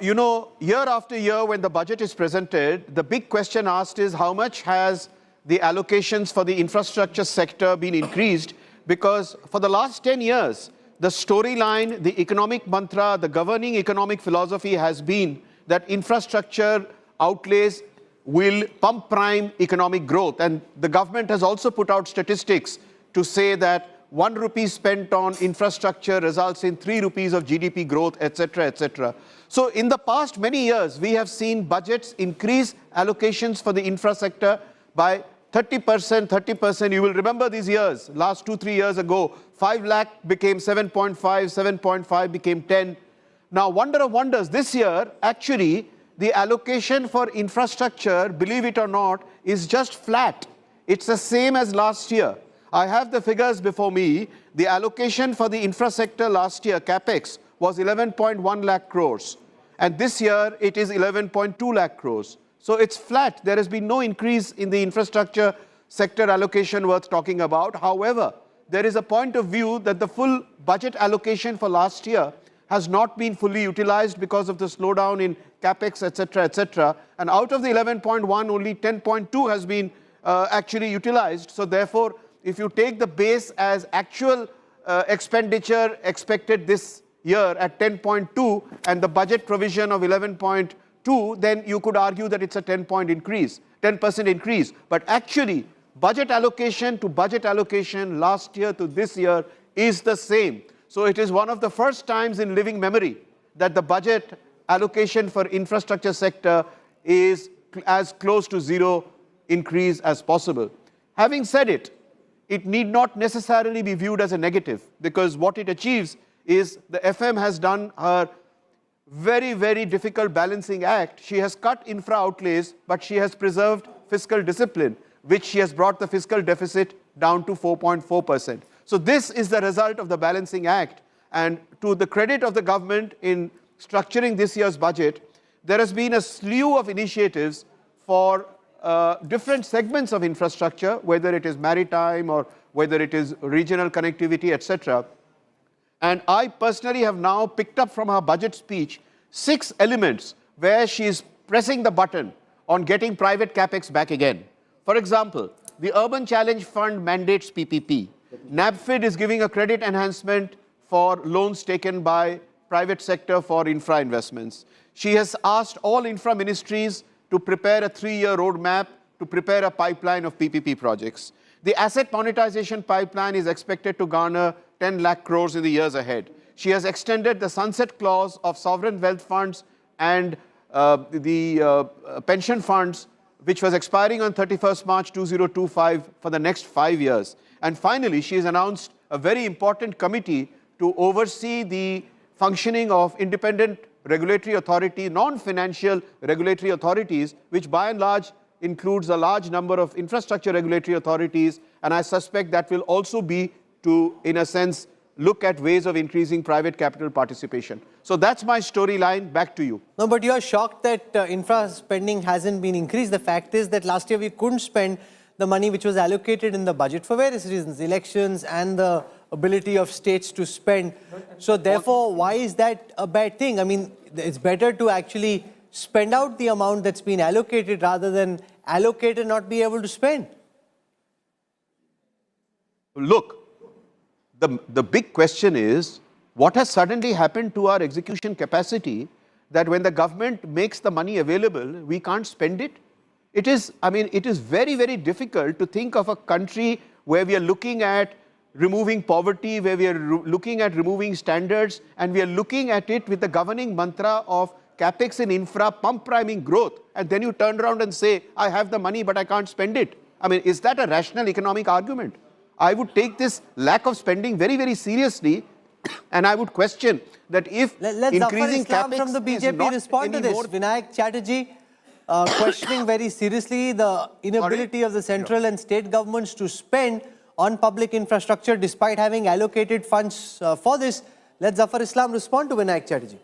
S11: you know, year after year when the budget is presented, the big question asked is how much has the allocations for the infrastructure sector been increased? Because for the last 10 years, the storyline, the economic mantra, the governing economic philosophy has been that infrastructure outlays will pump prime economic growth. And the government has also put out statistics to say that 1 rupee spent on infrastructure results in 3 rupees of GDP growth, etc., etc. So in the past many years, we have seen budgets increase allocations for the infra sector by 30%, 30%. You will remember these years, last 2-3 years ago, 5 lakh became 7.5, 7.5 became 10. Now, wonder of wonders, this year, actually, the allocation for infrastructure, believe it or not, is just flat. It's the same as last year. I have the figures before me. The allocation for the infra sector last year, CapEx, was 11.1 lakh crores. And this year, it is 11.2 lakh crores. So it's flat. There has been no increase in the infrastructure sector allocation worth talking about. However, there is a point of view that the full budget allocation for last year has not been fully utilized because of the slowdown in CapEx, etc., etc. And out of the 11.1, only 10.2 has been actually utilized. So therefore, if you take the base as actual expenditure expected this year at 10.2 and the budget provision of 11.2, then you could argue that it's a 10% increase. But actually, budget allocation to budget allocation last year to this year is the same. So it is one of the first times in living memory that the budget allocation for infrastructure sector is as close to zero increase as possible. Having said it, it need not necessarily be viewed as a negative, because what it achieves is the FM has done her very, very difficult balancing act. She has cut infra outlays, but she has preserved fiscal discipline, which she has brought the fiscal deficit down to 4.4%. So this is the result of the balancing act. And to the credit of the government in structuring this year's budget, there has been a slew of initiatives for different segments of infrastructure, whether it is maritime or whether it is regional connectivity, etc. And I personally have now picked up from her budget speech 6 elements where she is pressing the button on getting private capex back again. For example, the Urban Challenge Fund mandates PPP. NABFID is giving a credit enhancement for loans taken by private sector for infra investments. She has asked all infra ministries to prepare a 3-year roadmap to prepare a pipeline of PPP projects. The asset monetization pipeline is expected to garner 10 lakh crores in the years ahead. She has extended the sunset clause of sovereign wealth funds and the pension funds, which was expiring on 31st March 2025 for the next 5 years. And finally, she has announced a very important committee to oversee the functioning of independent regulatory authority, non-financial regulatory authorities, which by and large includes a large number of infrastructure regulatory authorities. And I suspect that will also be to, in a sense, look at ways of increasing private capital participation. So that's my storyline. Back to you.
S1: No, but you are shocked that infra spending hasn't been increased. The fact is that last year we couldn't spend the money which was allocated in the budget for various reasons, elections and the ability of states to spend. So therefore, why is that a bad thing? I mean, it's better to actually spend out the amount that's been allocated rather than allocate and not be able to spend.
S11: Look, the big question is, what has suddenly happened to our execution capacity that when the government makes the money available, we can't spend it? It is, I mean, it is very, very difficult to think of a country where we are looking at removing poverty, where we are looking at removing standards, and we are looking at it with the governing mantra of capex in infra, pump priming growth, and then you turn around and say, I have the money, but I can't spend it. I mean, is that a rational economic argument? I would take this lack of spending very, very seriously, and I would question that if increasing capex
S1: from the BJP respond to this. Vinayak Chatterjee questioning very seriously the inability of the central and state governments to spend on public infrastructure despite having allocated funds for this. Let Zafar Islam respond to Vinayak Chatterjee.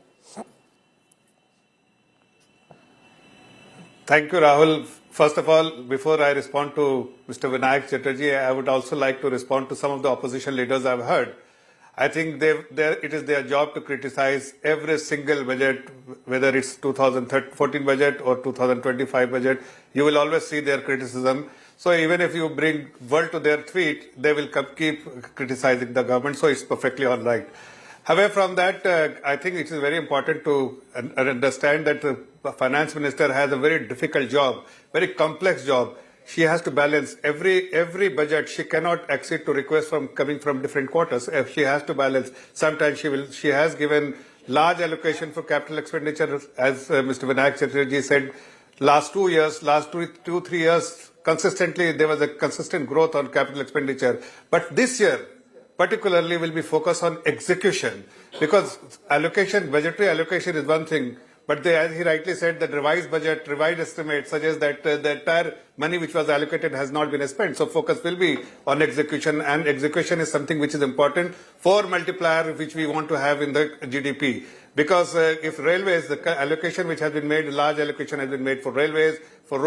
S6: Thank you, Rahul. First of all, before I respond to Mr. Vinayak Chatterjee, I would also like to respond to some of the opposition leaders I've heard. I think it is their job to criticize every single budget, whether it's 2014 budget or 2025 budget. You will always see their criticism. So even if you bring word to their tweet, they will keep criticizing the government. So it's perfectly all right. However, from that, I think it is very important to understand that the finance minister has a very difficult job, very complex job. She has to balance every budget. She cannot accede to requests coming from different quarters. If she has to balance, sometimes she has given large allocation for capital expenditure, as Mr. Vinayak Chatterjee said. Last 3 years, consistently there was a consistent growth on capital expenditure. But this year, particularly, will be focused on execution, because budgetary allocation is one thing, but as he rightly said, the revised estimate suggests that the entire money which was allocated has not been spent. So focus will be on execution, and execution is something which is important for multiplier which we want to have in the GDP. Because if railways, the allocation which has been made, large allocation has been made for railways, for roads,